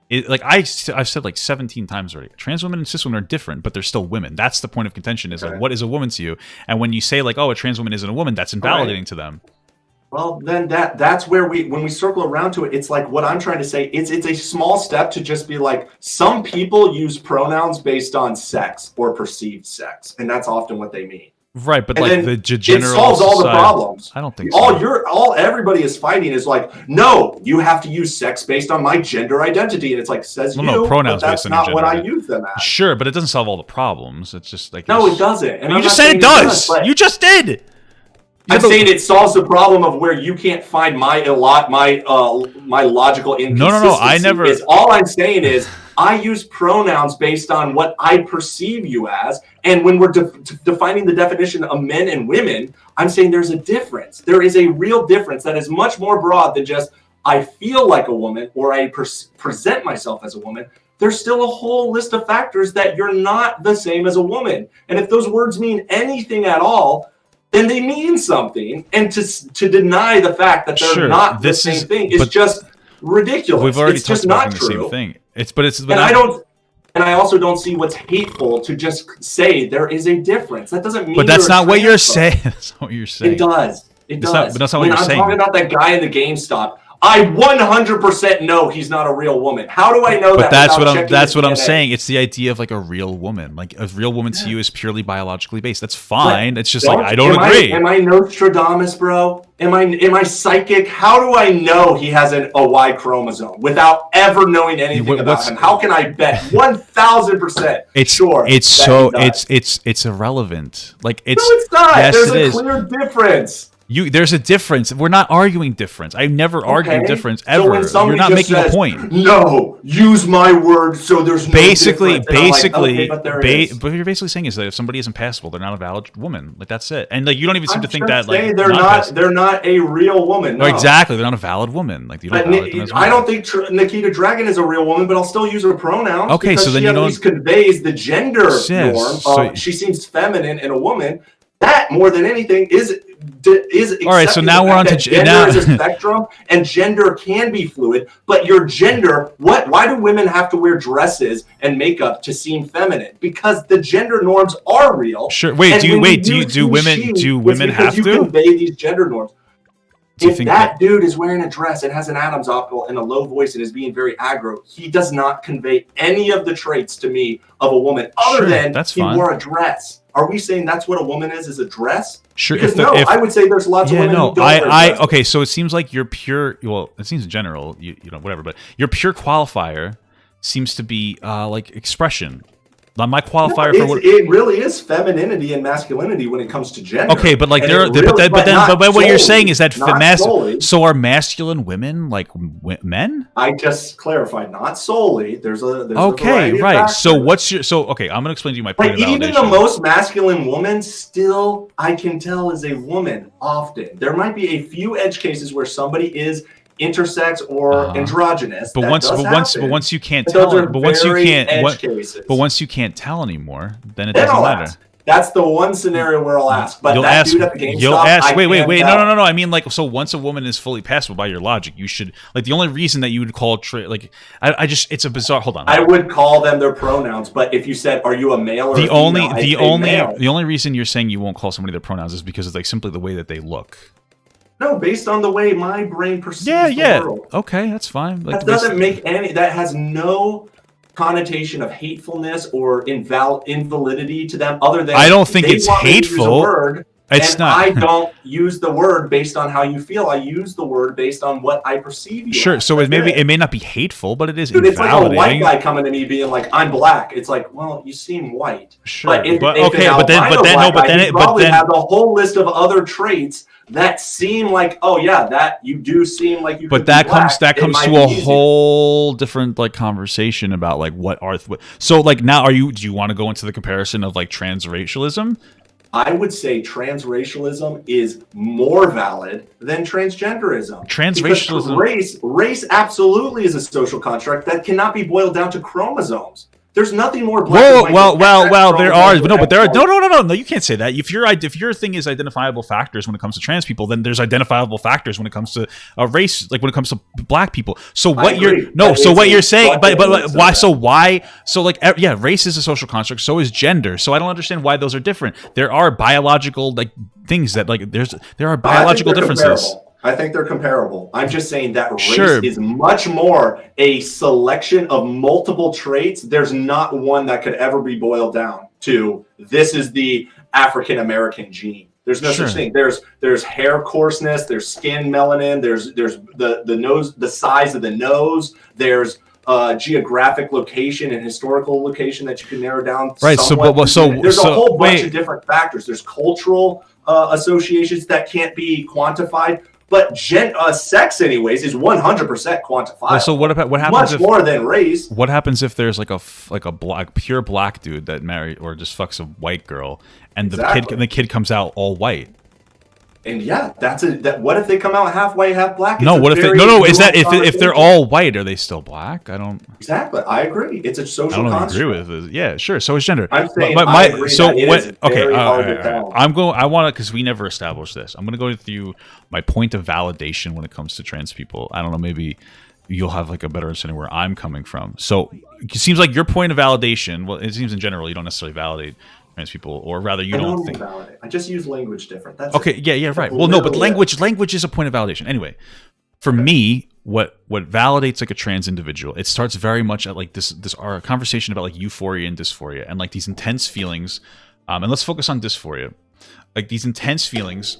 I've said like 17 times already. Trans women and cis women are different, but they're still women. That's the point of contention. Is like what is a woman to you? And when you say like a trans woman isn't a woman, that's invalidating to them. Well, then that's where when we circle around to it, it's like what I'm trying to say. It's a small step to just be like some people use pronouns based on sex or perceived sex, and that's often what they mean. Right, but like the general it solves all the problems. I don't think so. All everybody is fighting is like, no, you have to use sex based on my gender identity, and it's like pronouns but that's not what I use them as. Sure, but it doesn't solve all the problems. It's just like no, it doesn't. And you just said it does. You just did. I'm saying it solves the problem of where you can't find my logical inconsistency. No, I never. All I'm saying is I use pronouns based on what I perceive you as, and when we're defining the definition of men and women, I'm saying there's a difference. There is a real difference that is much more broad than just I feel like a woman or I present myself as a woman. There's still a whole list of factors that you're not the same as a woman, and if those words mean anything at all, then they mean something, and to deny the fact that they're not the same thing is just ridiculous. We've already talked about the same thing. And I also don't see what's hateful to just say there is a difference. That doesn't mean. But that's not what you're saying. That's not what you're saying. It does. It does. But that's not what you're saying. I'm talking about that guy in the GameStop. I 100% know he's not a real woman. How do I know that? But that's what I'm saying. It's the idea of like a real woman. Like a real woman to you is purely biologically based. That's fine. It's just like I don't agree. Am I Nostradamus, bro? Am I psychic? How do I know he has a Y chromosome without ever knowing anything about him? How can I bet 1,000%? It's irrelevant. Like it's no, it's not. Yes, There's a clear difference. There's a difference. We're not arguing difference. I've never argued difference ever. So when somebody You're not making says, a point. No, use my word so there's no difference. But you're basically saying is that if somebody isn't passable, they're not a valid woman. Like that's it. And like you don't even seem to think that like they're not a real woman. No. Exactly, they're not a valid woman. Like you don't validate them as I don't think Nikita Dragon is a real woman, but I'll still use her pronouns. Okay, so then she you at don't least conveys the gender norm. She seems feminine in a woman. That more than anything is all right. So now we're on to gender is a spectrum, and gender can be fluid. But your gender, why do women have to wear dresses and makeup to seem feminine? Because the gender norms are real. Sure. Wait. Do women have to? You convey these gender norms. If that dude is wearing a dress and has an Adam's apple and a low voice and is being very aggro, he does not convey any of the traits to me of a woman other than he wore a dress. Are we saying that's what a woman is a dress? Sure. Because I would say there's lots of women who don't wear dresses. Okay, so it seems like your pure, well, it seems in general, you know, whatever, but your pure qualifier seems to be like expression. My qualifier for what it really is femininity and masculinity when it comes to gender. Okay, but like but what you're saying is that so are masculine women like men? I just clarified, not solely. There's okay, right. So okay, I'm gonna explain to you my point of validation. Even the most masculine woman still, I can tell, is a woman often. There might be a few edge cases where somebody is intersex or androgynous. But once you can't tell once you can't tell anymore, then it doesn't matter. That's the one scenario where I'll ask. But dude at the GameStop, wait. No. I mean, like, so once a woman is fully passable by your logic, you should like the only reason that you would call it's a bizarre. Hold on. I would call them their pronouns, but if you said, "Are you a male or a female?" The only reason you're saying you won't call somebody their pronouns is because it's like simply the way that they look. No, based on the way my brain perceives the world. Okay, that's fine. Like, that doesn't make that has no connotation of hatefulness or invalidity to them other than I don't think it's hateful. It's not. I don't use the word based on how you feel. I use the word based on what I perceive you. Sure. So it may not be hateful, but it is invalidating. It's like a white guy coming to me being like, "I'm black." It's like, well, you seem white. Sure. But then probably have a whole list of other traits that seem like, oh yeah, that you do seem like you. But that comes to a whole different like conversation about like what are so like now do you want to go into the comparison of like transracialism? I would say transracialism is more valid than transgenderism. Transracialism, race absolutely is a social construct that cannot be boiled down to chromosomes. There's nothing more black. Well, there are no. You can't say that. If your thing is identifiable factors when it comes to trans people, then there's identifiable factors when it comes to race, like when it comes to black people. So what you're saying, but why? So why? So like race is a social construct. So is gender. So I don't understand why those are different. There are biological like things that like there are biological differences. I think they're comparable. I'm just saying that race is much more a selection of multiple traits. There's not one that could ever be boiled down to this is the African American gene. There's no such thing. There's hair coarseness, there's skin melanin, there's the nose, the size of the nose, there's geographic location and historical location that you can narrow down. Right. There's a whole bunch of different factors. There's cultural associations that can't be quantified. But sex, anyways, is 100% quantifiable. Well, so what happens? Much more than race. What happens if there's like a pure black dude that married or just fucks a white girl, and the kid comes out all white? And what if they come out half white, half black? No, what if they? No. Is that if they're all white, are they still black? I don't. Exactly, I agree. It's a social construct. I don't agree with it. Yeah, sure. So it's gender. I'm saying I agree I want to because we never established this. I'm going to go through my point of validation when it comes to trans people. I don't know. Maybe you'll have like a better understanding where I'm coming from. So it seems like your point of validation. Well, it seems in general you don't necessarily validate trans people, or rather you don't think. Validate. I just use language different. That's okay. It. Yeah, right. Well, no, but language is a point of validation. Anyway, for me, what validates like a trans individual, it starts very much at like this our conversation about like euphoria and dysphoria and like these intense feelings. And let's focus on dysphoria, like these intense feelings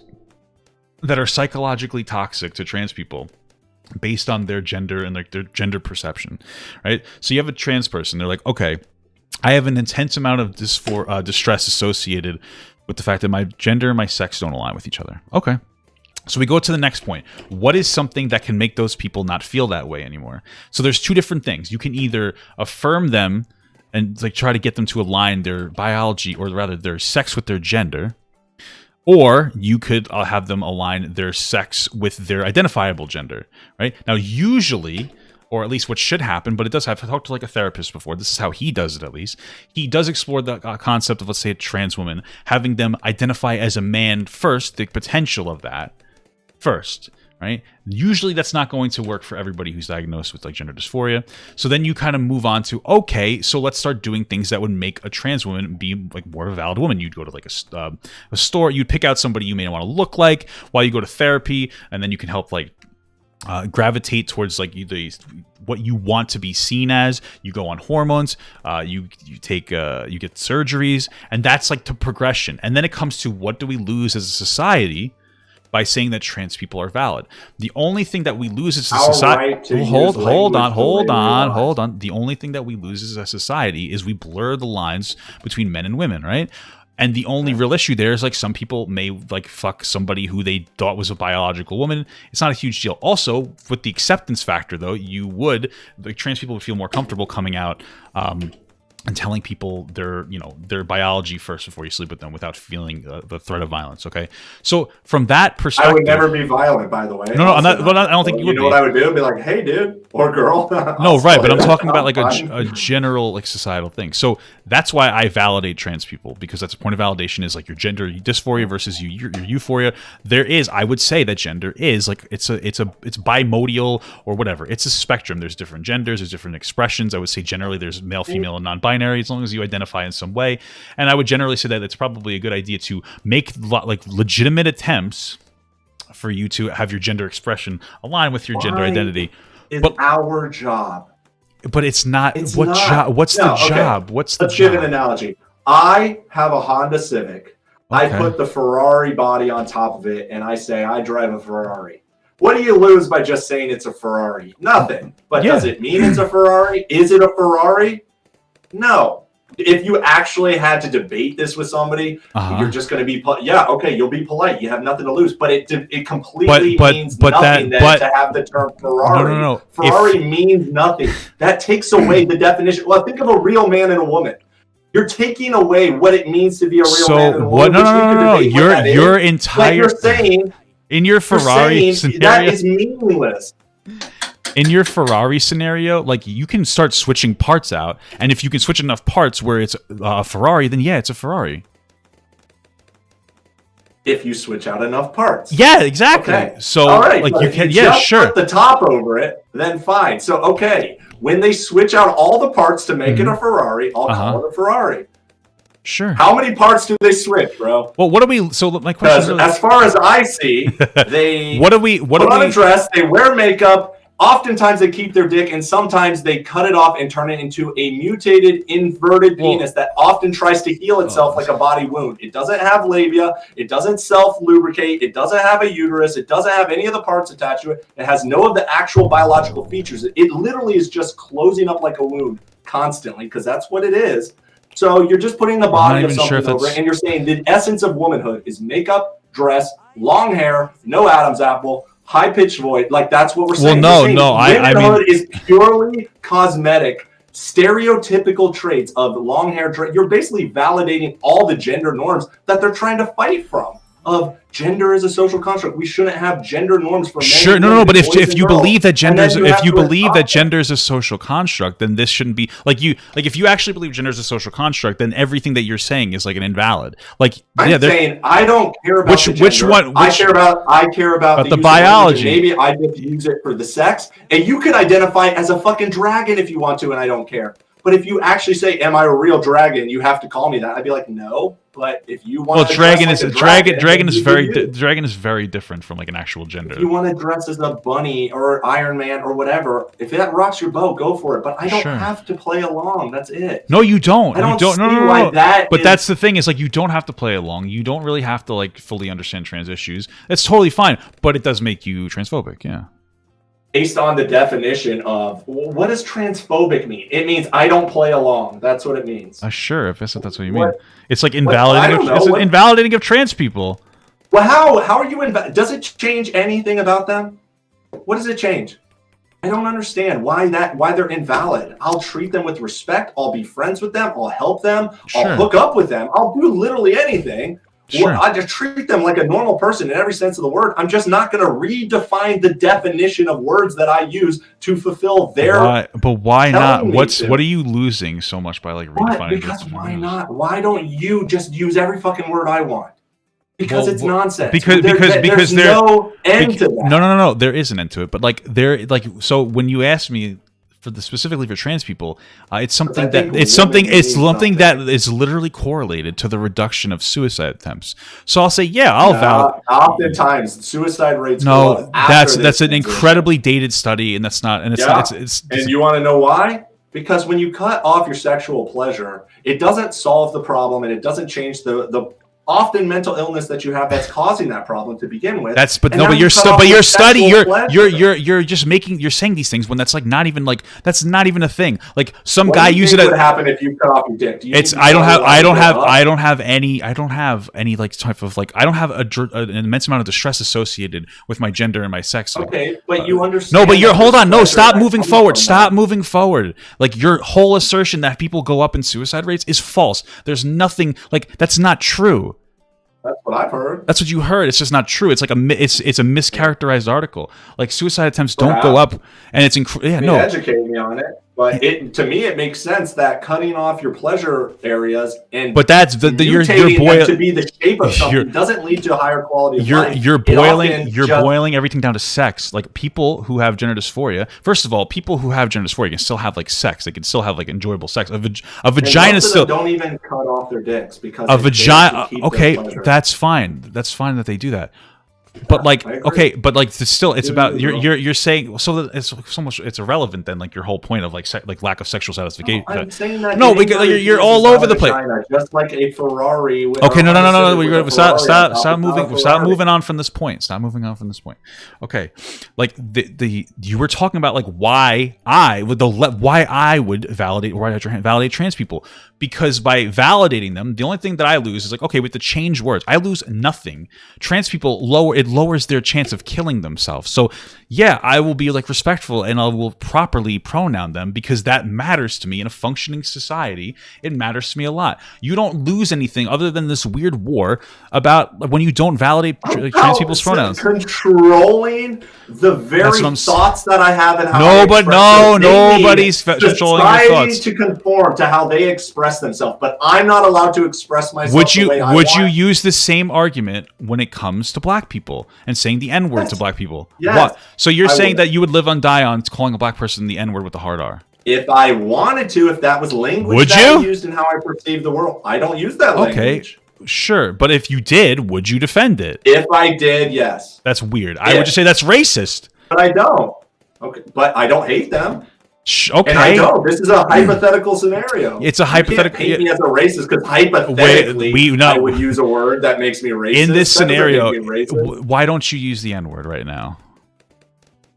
that are psychologically toxic to trans people based on their gender and like their gender perception, right? So you have a trans person, they're like, okay, I have an intense amount of distress associated with the fact that my gender and my sex don't align with each other. Okay. So we go to the next point. What is something that can make those people not feel that way anymore? So there's two different things. You can either affirm them and like try to get them to align their biology, or rather their sex, with their gender, or you could have them align their sex with their identifiable gender, right? Now, usually, or at least what should happen, but it does have, I've talked to like a therapist before, this is how he does it at least. He does explore the concept of, let's say, a trans woman, having them identify as a man first, the potential of that first, right? Usually that's not going to work for everybody who's diagnosed with like gender dysphoria. So then you kind of move on to, okay, so let's start doing things that would make a trans woman be like more of a valid woman. You'd go to like a store, you'd pick out somebody you may want to look like while you go to therapy, and then you can help like gravitate towards like what you want to be seen as. You go on hormones, you get surgeries, and that's like the progression. And then it comes to, what do we lose as a society by saying that trans people are valid? The only thing that we lose as a society, hold on. The only thing that we lose as a society is we blur the lines between men and women, right? And the only real issue there is like some people may like fuck somebody who they thought was a biological woman. It's not a huge deal. Also, with the acceptance factor though, trans people would feel more comfortable coming out and telling people their biology first before you sleep with them, without feeling the threat of violence. Okay, so from that perspective, I would never be violent, by the way. No, I'm not. I don't think you would. You know what I would do? I'd be like, "Hey, dude or girl." No, right, but I'm talking about like a general like societal thing. So that's why I validate trans people, because that's a point of validation, is like your gender dysphoria versus your euphoria. I would say that gender is like it's bimodal or whatever. It's a spectrum. There's different genders. There's different expressions. I would say generally there's male, female, and non-binary, as long as you identify in some way. And I would generally say that it's probably a good idea to make like legitimate attempts for you to have your gender expression align with your gender identity. It's our job. But it's not. What's the job? What's the Let's job? give an analogy. I have a Honda Civic. I put the Ferrari body on top of it, and I say I drive a Ferrari. What do you lose by just saying it's a Ferrari? Nothing. But does it mean it's a Ferrari? Is it a Ferrari? No. If you actually had to debate this with somebody, you're just going to be, you'll be polite. You have nothing to lose. But it completely means nothing to have the term Ferrari. No. Ferrari means nothing. That takes away the definition. Well, think of a real man and a woman. You're taking away what it means to be a real man and a woman. No. Your entire... Like you're saying... In your Ferrari scenario... That is meaningless. In your Ferrari scenario, like, you can start switching parts out, and if you can switch enough parts where it's a Ferrari, then yeah, it's a Ferrari. If you switch out enough parts. Yeah, exactly. Okay. So, all right, like, you can, sure. Put the top over it, then fine. So, okay, when they switch out all the parts to make it a Ferrari, I'll call it a Ferrari. Sure. How many parts do they switch, bro? Well, what do we? So my question is, as far as I see, they put on a dress, they wear makeup. Oftentimes they keep their dick, and sometimes they cut it off and turn it into a mutated, inverted penis that often tries to heal itself like a body wound. It doesn't have labia. It doesn't self-lubricate. It doesn't have a uterus. It doesn't have any of the parts attached to it. It has no of the actual biological features. It literally is just closing up like a wound constantly, because that's what it is. So you're just putting the body of something over it, and you're saying the essence of womanhood is makeup, dress, long hair, no Adam's apple, high-pitched voice. Like, that's what we're saying. Well, no. Womanhood is purely cosmetic, stereotypical traits of long hair. You're basically validating all the gender norms that they're trying to fight from. Of gender is a social construct. We shouldn't have gender norms for men. Sure, no. But if you believe that gender is a social construct, then this shouldn't be if you actually believe gender is a social construct, then everything that you're saying is like an invalid. Like, I'm saying I don't care about the gender. Which one? I care about the biology. Maybe I just use it for the sex, and you could identify as a fucking dragon if you want to, and I don't care. But if you actually say, "Am I a real dragon?" You have to call me that. I'd be like, "No." But if you want, dragon is very different from like an actual gender. If you want to dress as a bunny or Iron Man or whatever, if that rocks your boat, go for it. But I don't have to play along. That's it. No, you don't. No. But is... that's the thing, is like, you don't have to play along. You don't really have to like fully understand trans issues. That's totally fine. But it does make you transphobic. Yeah. Based on the definition of, what does transphobic mean? It means I don't play along. That's what it means. Sure, if that's what you mean. It's like invalidating. It's invalidating of trans people. Well, how are you does it change anything about them? What does it change? I don't understand why they're invalid. I'll treat them with respect. I'll be friends with them. I'll help them. Sure. I'll hook up with them. I'll do literally anything. Sure. I just treat them like a normal person in every sense of the word. I'm just not going to redefine the definition of words that I use to fulfill their. But why not? What are you losing so much by like redefining? Because why not? Why don't you just use every fucking word I want? Because it's nonsense. Because there's no end to that. No. There is an end to it. But so when you ask me specifically for trans people, it's something that is literally correlated to the reduction of suicide attempts. So I'll say, yeah, I'll validate. Oftentimes, suicide rates. No, that's an incredibly dated study, and that's not. And it's and you want to know why? Because when you cut off your sexual pleasure, it doesn't solve the problem, and it doesn't change the often mental illness that you have that's causing that problem to begin with. You're saying these things when that's like not even that's not even a thing. Like some guy uses it. What would happen if you cut off your dick? I don't have any like type of like I don't have an immense amount of distress associated with my gender and my sex. Okay, but you understand. No, but hold on. No, stop moving forward. Stop moving forward. Like your whole assertion that people go up in suicide rates is false. There's nothing like that's not true. That's what I've heard. That's what you heard. It's just not true. It's like it's a mischaracterized article. Like suicide attempts don't go up, and it's educate me on it. But to me, it makes sense that cutting off your pleasure areas and that's you're boiling to be the shape of something doesn't lead to a higher quality of life. You're boiling everything down to sex. Like people who have gender dysphoria. First of all, people who have gender dysphoria can still have like sex. They can still have like enjoyable sex. A vagina still don't even cut off their dicks because a vagina. Okay, that's fine. That's fine that they do that. But like okay, but like still, it's about you're saying so that it's so much it's irrelevant then like your whole point of like lack of sexual satisfaction. I'm saying that because you're all over the place. Just like a Ferrari. Okay, no. Stop moving on from this point. Stop moving on from this point. Okay, like you were talking about like why I would validate trans people. Because by validating them, the only thing that I lose is like, okay, with the change words, I lose nothing. Trans people lowers their chance of killing themselves. So yeah, I will be like respectful and I will properly pronoun them because that matters to me in a functioning society. It matters to me a lot. You don't lose anything other than this weird war about when you don't validate trans people's pronouns. Controlling the very thoughts that I have and how nobody's controlling your thoughts. To conform to how they express themselves, but I'm not allowed to express myself. Would you use the same argument when it comes to black people and saying the N-word to black people? Yes. What? So you're saying that you would live on die on calling a black person the N-word with the hard R? If I wanted to, if that was language I used in how I perceive the world, I don't use that language. Sure, but if you did, would you defend it? If I did, yes. That's weird. I would just say that's racist. But I don't. Okay, but I don't hate them. Okay. And I know this is a hypothetical scenario. It's a hypothetical. You can't paint me as a racist because hypothetically, I would use a word that makes me racist. In this scenario, why don't you use the N-word right now?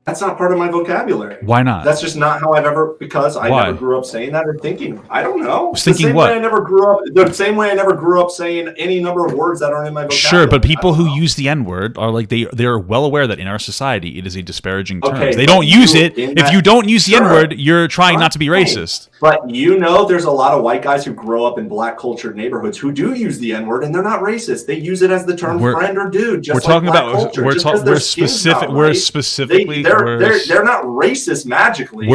That's not part of my vocabulary. Why not? That's just not how I've ever, because I never grew up saying that or thinking. I don't know. Thinking what? The same way I never grew up saying any number of words that aren't in my vocabulary. Sure, but people who use the N-word are like, they're well aware that in our society, it is a disparaging term. They don't use it. If you don't use the N-word, you're trying not to be racist. But there's a lot of white guys who grow up in black cultured neighborhoods who do use the N-word, and they're not racist. They use it as the term friend or dude. Just we're talking about culture. We're specifically. They're not racist magically.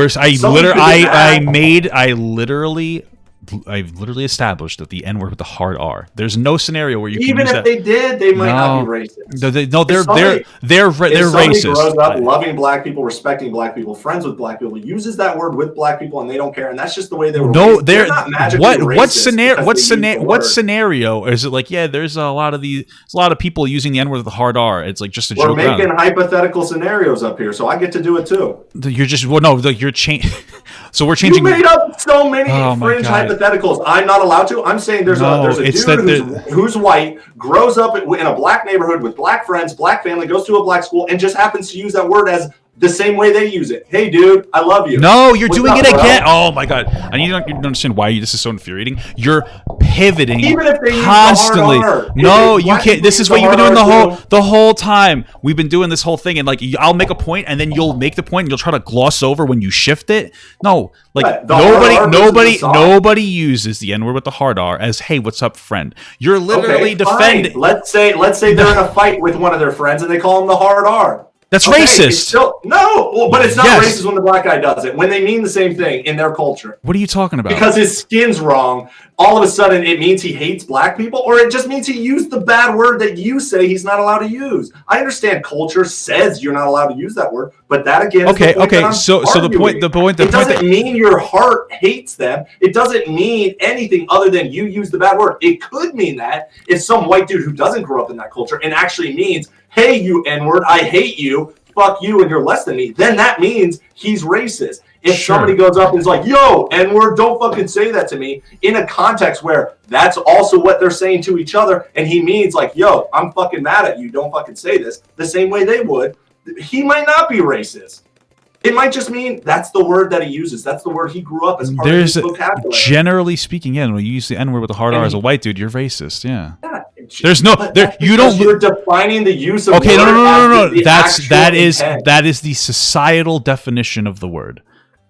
I've literally established that the N-word with the hard R. There's no scenario where you can use that. Even if they did, they might not be racist. They're racist. Grows up loving black people, respecting black people, friends with black people, uses that word with black people, and they don't care. And that's just the way they were. No, they're not magically racist. What scenario is it like? Yeah, there's a lot of people using the N-word with the hard R. It's like just a joke. We're making hypothetical scenarios up here, so I get to do it too. You're just you're changing. So we're changing. You made up so many fringe hypotheticals. I'm not allowed to. I'm saying there's a dude who's white, grows up in a black neighborhood with black friends, black family, goes to a black school, and just happens to use that word as the same way they use it. Hey, dude, I love you. No, you're What's doing up, it bro? again. Oh my god! I need you to understand why this is so infuriating. You're pivoting Even if they use constantly. the hard R. No, If they- you why can't. do This they is use what the you've been doing hard R too? the whole time. We've been doing this whole thing, and like I'll make a point, and then you'll make the point, and you'll try to gloss over when you shift it. No, like Right. The hard R versus the soft. nobody uses the N word with the hard R as "Hey, what's up, friend?" You're literally defending. Fine. Let's say they're in a fight with one of their friends and they call him the hard R. That's Okay, racist. it's still, no, well, but it's not Yes. racist when the black guy does it. When they mean the same thing in their culture. What are you talking about? Because his skin's wrong, all of a sudden it means he hates black people, or it just means he used the bad word that you say he's not allowed to use. I understand culture says you're not allowed to use that word, but that again is Okay, the point okay. that I'm So the point it doesn't mean your heart hates them. It doesn't mean anything other than you use the bad word. It could mean that if some white dude who doesn't grow up in that culture and actually means, hey, you N-word, I hate you, fuck you, and you're less than me, then that means he's racist. If somebody goes up and is like, yo, N-word, don't fucking say that to me, in a context where that's also what they're saying to each other, and he means like, yo, I'm fucking mad at you, don't fucking say this, the same way they would, he might not be racist. It might just mean that's the word that he uses. That's the word he grew up as part of his vocabulary. Generally speaking, yeah, when you use the N word with the hard R as a white dude, you're racist. Yeah. There's no But there. that's You don't. because you're defining the use of Okay, word no. as the actual intent. That is the societal definition of the word.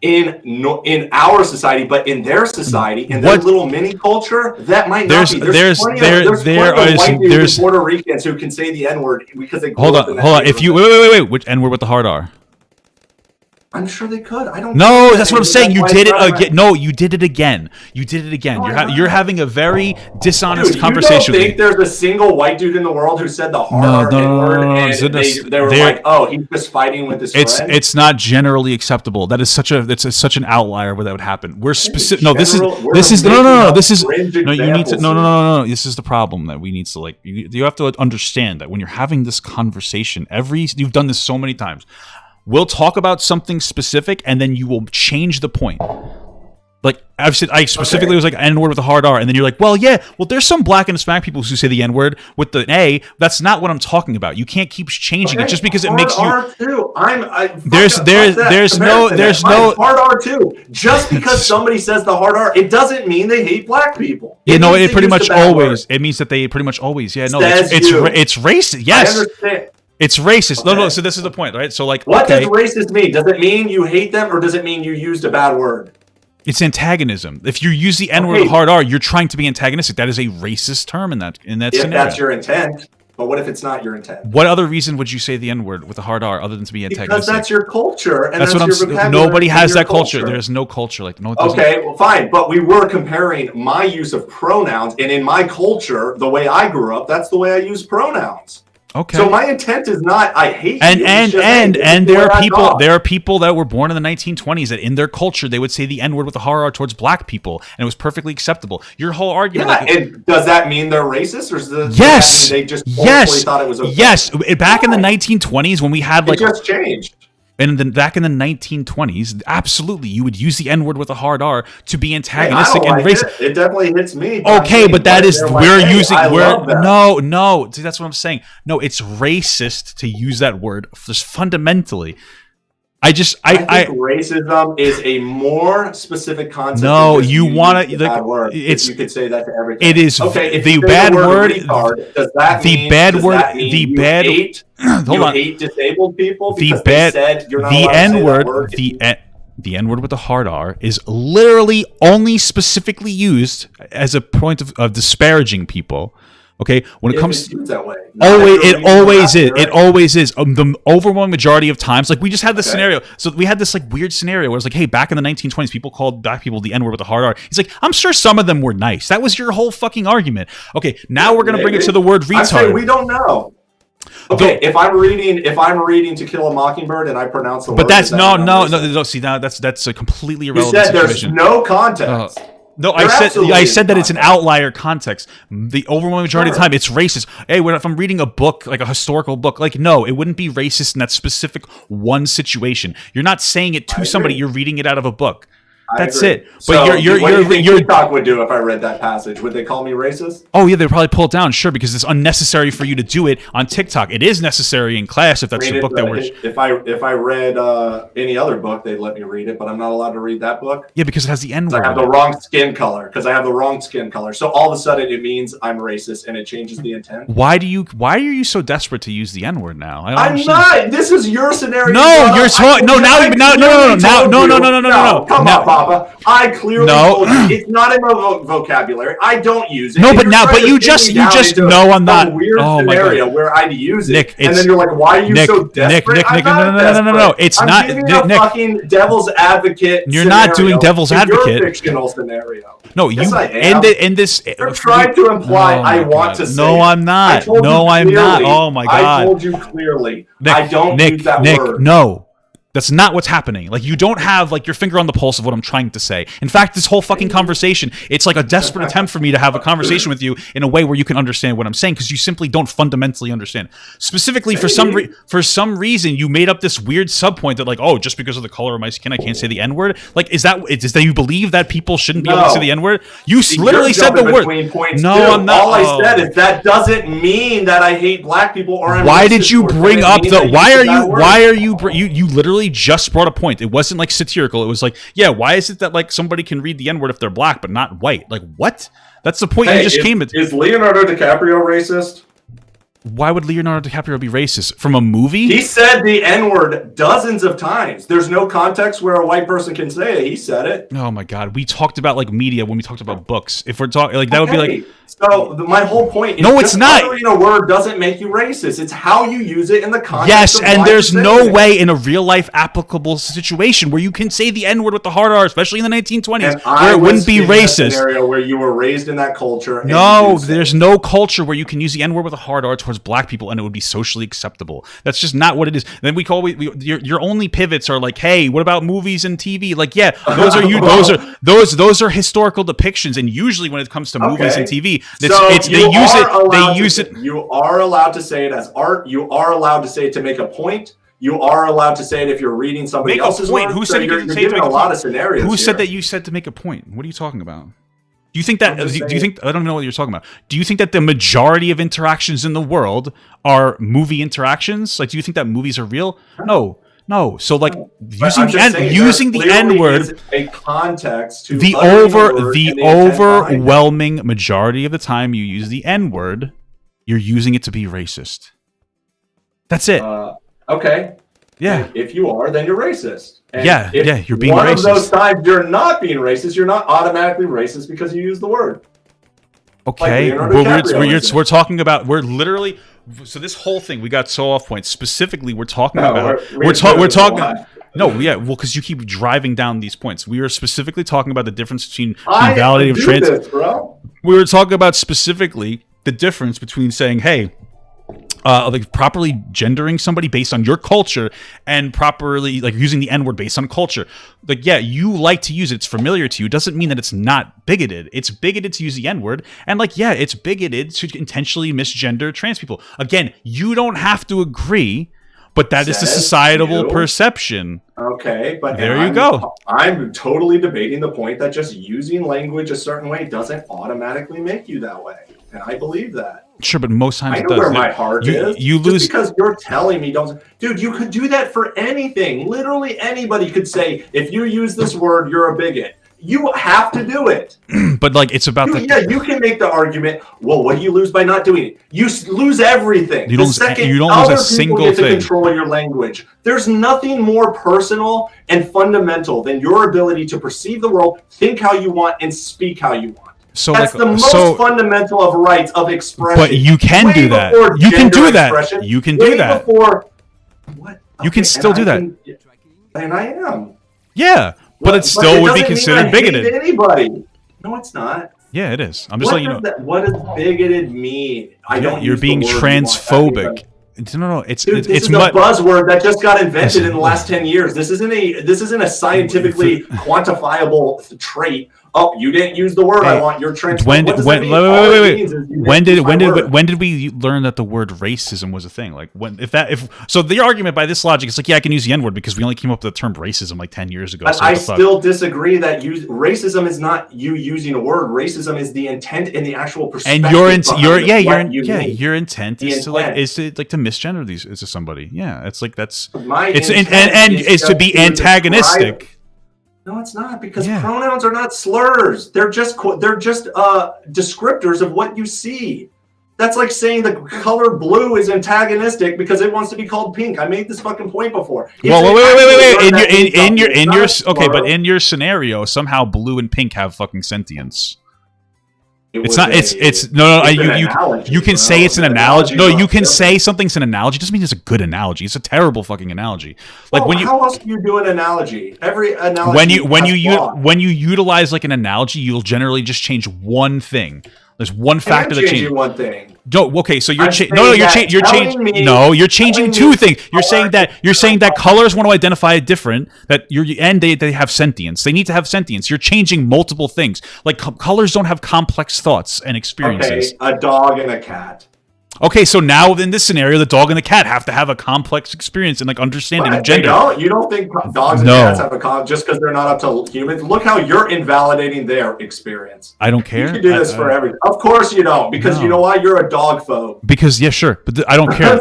In our society, but in their society, in their little mini culture, that might not be. There's plenty of white dudes and Puerto Ricans who can say the N word because they grew Hold up in that on. If you wait, which N word with the hard R? I'm sure they could. I don't. No, that's what I'm saying. You did it again. Right. No, you did it again. You did it again. You're having a very dishonest Dude, conversation. You don't think there's a single white dude in the world who said the hard N-word and they were like, oh, he's just fighting with his friend? It's not generally acceptable. That is such an outlier where that would happen. We're specific. No, this is no. This is no. You need to no. This is the problem that we need to like. You have to understand that when you're having this conversation, you've done this so many times. We'll talk about something specific, and then you will change the point. Like I've said, I specifically was like N-word with a hard R, and then you're like, well, there's some black and Hispanic people who say the N-word with the A. That's not what I'm talking about. You can't keep changing it just because it makes you. R too. There's no hard R too. Just because somebody says the hard R, it doesn't mean they hate black people. It pretty much always. It means that they pretty much always. Yeah, no, it's racist. Yes. I understand. It's racist. Okay. No. So this is the point, right? So like, what does racist mean? Does it mean you hate them, or does it mean you used a bad word? It's antagonism. If you use the N word with hard R, you're trying to be antagonistic. That is a racist term in that scenario. If that's your intent. But what if it's not your intent? What other reason would you say the N word with a hard R other than to be antagonistic? Because that's your culture, and that's what your vocabulary. Nobody has that culture. There's no culture like no. Okay, well, fine. But we were comparing my use of pronouns, and in my culture, the way I grew up, that's the way I use pronouns. Okay. So my intent is not I hate you. And there are people that were born in the 1920s that in their culture they would say the N word with a hard R towards black people, and it was perfectly acceptable. Your whole argument. Yeah, and does that mean they're racist, or does that mean they just thought it was okay? Yes. Back in the 1920s when we had like it just changed. And then back in the 1920s, absolutely, you would use the N word with a hard R to be antagonistic and racist. It definitely hits me. Okay, but that is no. See, that's what I'm saying. No, it's racist to use that word just fundamentally. I think racism is a more specific concept. No, you want to. You could say that to everything. It is okay. The bad word. Retard, does that the mean, bad does word. That mean the bad. Hate, hold you on. Hate disabled people. The bad. The N word. The N word with a hard R is literally only specifically used as a point of disparaging people. Okay, when it comes to that way, it always is. The overwhelming majority of times, like we just had this scenario. So we had this like weird scenario where it's like, hey, back in the 1920s, people called black people the N-word with a hard R. He's like, I'm sure some of them were nice. That was your whole fucking argument. Okay, now we're gonna bring it to the word retard. I'm saying we don't know. Okay, if I'm reading To Kill a Mockingbird and I pronounce the word, but that's no. See, now that's a completely irrelevant situation. There's no context. No, I said that it's an outlier context. The overwhelming majority of the time, it's racist. Hey, if I'm reading a book, like a historical book, like no, it wouldn't be racist in that specific one situation. You're not saying it to somebody. You're reading it out of a book. That's agree. it. But So, what do you think you're TikTok would do if I read that passage? Would they call me racist? Oh yeah, they'd probably pull it down, sure, because it's unnecessary for you to do it on TikTok. It is necessary in class if that's the book that we're. If I read any other book, they'd let me read it, but I'm not allowed to read that book. Yeah, because it has the N word. I have the wrong skin color. So all of a sudden it means I'm racist, and it changes the intent. Why are you so desperate to use the N word now? I'm not. This is your scenario. No, you're talking. No, now no. Come on, Papa. I clearly told you it's not in my vocabulary. I don't use it. No, but you just no, I'm not. Weird scenario where I'd use it, Nick, and then you're like, "Why are you so desperate?" No. It's not. I'm giving a fucking devil's advocate. You're not doing devil's advocate. Your fictional scenario. No, yes, you in this. You're trying to imply I want to say. No, I'm not. No, I'm not. Oh my God! I told you clearly. I don't use that word. No. That's not what's happening. Like, you don't have, like, your finger on the pulse of what I'm trying to say. In fact, this whole fucking conversation, it's like a desperate attempt for me to have a conversation with you in a way where you can understand what I'm saying, because you simply don't fundamentally understand. Specifically, for some reason, you made up this weird subpoint that, like, oh, just because of the color of my skin, I can't say the N-word. Like, is that you believe that people shouldn't be able to say the N-word? You literally said the word. No, I'm not. All I said is that doesn't mean that I hate black people or I'm Why did you bring up the? Why are you literally just brought a point. It wasn't like satirical. It was like, yeah, why is it that like somebody can read the N-word if they're black but not white? Like, what? That's the point you just came at. Is Leonardo DiCaprio racist? Why would Leonardo DiCaprio be racist? From a movie? He said the N-word dozens of times. There's no context where a white person can say it. He said it. Oh my God. We talked about like media when we talked about books. If we're talking like that would be like. So my whole point is, no, it's not. Uttering a word doesn't make you racist. It's how you use it in the context. Yes, and there's no way in a real life applicable situation where you can say the N-word with the hard R, especially in the 1920s, where it wouldn't be racist. Scenario where you were raised in that culture. No, there's no culture where you can use the N-word with a hard R towards black people and it would be socially acceptable. That's just not what it is. Then your only pivots are like, hey, what about movies and TV? Like, yeah, those are historical depictions, and usually when it comes to movies and TV. They use it. You are allowed to say it as art. You are allowed to say it to make a point. You are allowed to say it if you're reading somebody else's work. Who said you're giving a lot of scenarios? Who said that you said to make a point? What are you talking about? Do you think that? Do you think? I don't know what you're talking about. Do you think that the majority of interactions in the world are movie interactions? Like, do you think that movies are real? No. So like using the N-word, a context to the overwhelming majority of the time you use the N-word, you're using it to be racist. That's it. Okay. Yeah. If you are, then you're racist. And you're being racist. One of those times you're not being racist, you're not automatically racist because you use the word. Okay. We're talking about, we're literally. So this whole thing, we got so off point. Specifically, we're talking about. We're talking. No, yeah, well, because you keep driving down these points. We are specifically talking about the difference between validity of trans. We were talking about specifically the difference between saying, hey, like properly gendering somebody based on your culture and properly like using the N-word based on culture. Like, yeah, you like to use it, it's familiar to you, doesn't mean that it's not bigoted. It's bigoted to use the N-word, and like, yeah, it's bigoted to intentionally misgender trans people. Again, you don't have to agree, but that is the societal perception. Okay, but there you go. I'm totally debating the point that just using language a certain way doesn't automatically make you that way, and I believe that. Sure, but most times I know where my heart is. You lose because you're telling me don't. Dude, you could do that for anything. Literally anybody could say, if you use this word, you're a bigot. You have to do it. But like, it's about Yeah, you can make the argument. Well, what do you lose by not doing it? You lose everything. You don't lose a single thing. To control your language. There's nothing more personal and fundamental than your ability to perceive the world, think how you want, and speak how you want. So that's the most fundamental of rights of expression. But you can do that. You can do that. You can do that. You can still do that. And I am. Yeah, but it still would be considered bigoted. Anybody? No, it's not. Yeah, it is. I'm just letting you know. What does bigoted mean? You're being transphobic. No, it's a buzzword that just got invented in the last 10 years. This isn't a scientifically quantifiable trait oh, you didn't use the word. I want your transphobe. When What does when that mean? wait, when did we learn that the word racism was a thing? Like so the argument by this logic is like, yeah, I can use the N-word because we only came up with the term racism like 10 years ago. So I still disagree that racism is not you using a word. Racism is the intent and the actual perspective. And your intent is to misgender these to somebody. Yeah, it's like that's it's to be antagonistic. No, it's not, because pronouns are not slurs. They're just descriptors of what you see. That's like saying the color blue is antagonistic because it wants to be called pink. I made this fucking point before. Well, wait. But in your scenario, somehow blue and pink have fucking sentience. You can say it's an analogy. No, you can say something's an analogy. It doesn't mean it's a good analogy. It's a terrible fucking analogy. Like how else do you do an analogy? Every analogy when you utilize like an analogy, you'll generally just change one thing. There's one factor that changes. One thing. So you're you're changing two things. You're saying that colors want to identify it different. They have sentience. They need to have sentience. You're changing multiple things. Like colors don't have complex thoughts and experiences. Okay, a dog and a cat. Okay, so now in this scenario, the dog and the cat have to have a complex experience and like understanding of gender. You don't think dogs and cats have a just because they're not up to humans? Look how you're invalidating their experience. I don't care. You can do this for everything. Of course you don't, because you know why? You're a dog phobe. Because sure, but I don't care.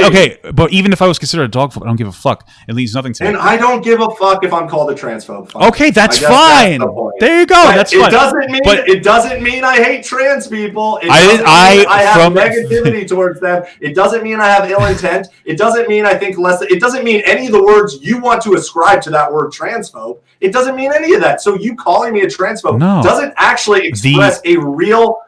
Okay. But even if I was considered a dog phobe, I don't give a fuck. It leaves nothing to me. And I don't give a fuck if I'm called a transphobe. Okay, that's fine. There you go. That's fine. It doesn't mean I hate trans people. I have negativity towards them. It doesn't mean I have ill intent. It doesn't mean I think less. It doesn't mean any of the words you want to ascribe to that word transphobe. It doesn't mean any of that. So you calling me a transphobe doesn't actually express a real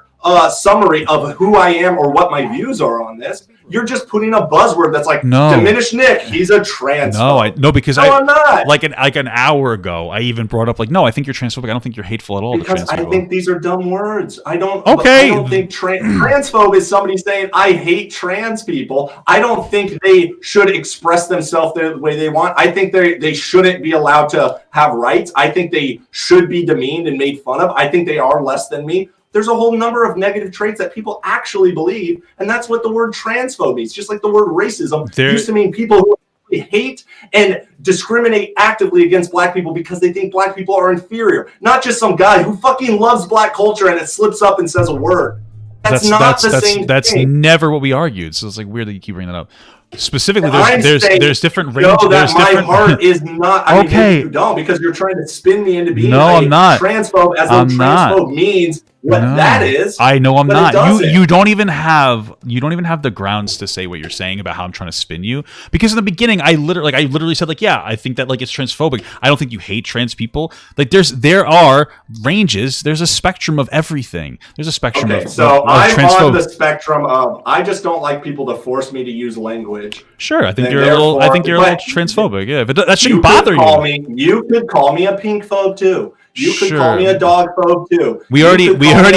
summary of who I am or what my views are on this. You're just putting a buzzword that's like diminish Nick. He's a transphobe. Because I'm not. Like an hour ago, I even brought up I think you're transphobic. I don't think you're hateful at all. Because I think these are dumb words. I don't think transphobe is somebody saying I hate trans people. I don't think they should express themselves the way they want. I think they shouldn't be allowed to have rights. I think they should be demeaned and made fun of. I think they are less than me. There's a whole number of negative traits that people actually believe, and that's what the word transphobe means. Just like the word racism used to mean people who hate and discriminate actively against black people because they think black people are inferior. Not just some guy who fucking loves black culture and it slips up and says a word. That's not the same thing. That's never what we argued, so it's like weird that you keep bringing that up. Specifically, there's different ranges. My heart is not. I mean, you don't, because you're trying to spin me into being I'm not. transphobe, as though transphobe means what that is. I know I'm not. You don't even have the grounds to say what you're saying about how I'm trying to spin you, because in the beginning I literally said I think that it's transphobic. I don't think you hate trans people. There are ranges. There's a spectrum of everything. There's a spectrum of I'm on the spectrum of I just don't like people to force me to use language. Sure, I think you're a little transphobic. Yeah, but that shouldn't bother you. You could call me a pink phobe too. You could call me a dog phobe too. We already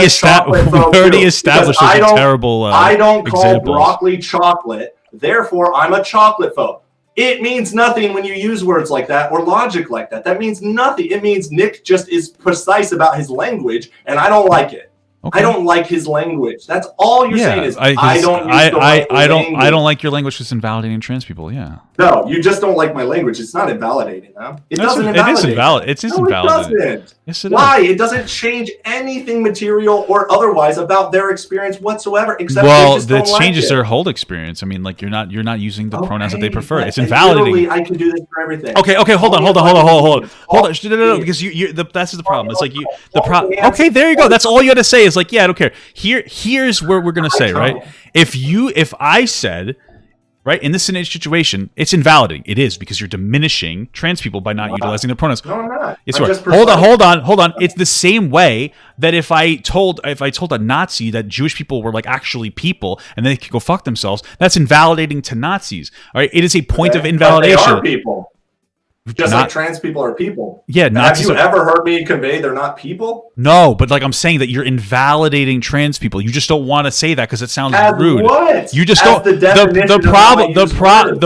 established it's a terrible I don't call broccoli chocolate, therefore I'm a chocolate phobe. It means nothing when you use words like that or logic like that. That means nothing. It means Nick just is precise about his language, and I don't like it. Okay. I don't like his language. That's all you're saying is I don't like your language because it's invalidating trans people. Yeah. No, you just don't like my language. It's not invalidating them. It doesn't invalidate. It is invalidating. It doesn't. Yes, it Why? is. It doesn't change anything material or otherwise about their experience whatsoever. Except that changes their whole experience. I mean, you're not using the pronouns that they prefer. It's invalidating. I can do this for everything. Okay. Hold on. No, because that's the problem. It's the problem. Okay, there you go. That's all you had to say. Is I don't care. Here's where we're gonna say, right? If I said, right, in this situation, it's invalidating. It is, because you're diminishing trans people by not utilizing their pronouns. No, I'm not. It's hold on. It's the same way that if I told a Nazi that Jewish people were actually people and they could go fuck themselves, that's invalidating to Nazis. All right, it is a point of invalidation. But they are people. Just like trans people are people. Yeah, have you ever heard me convey they're not people? No, but like I'm saying that you're invalidating trans people. You just don't want to say that because it sounds rude. What? You just don't. The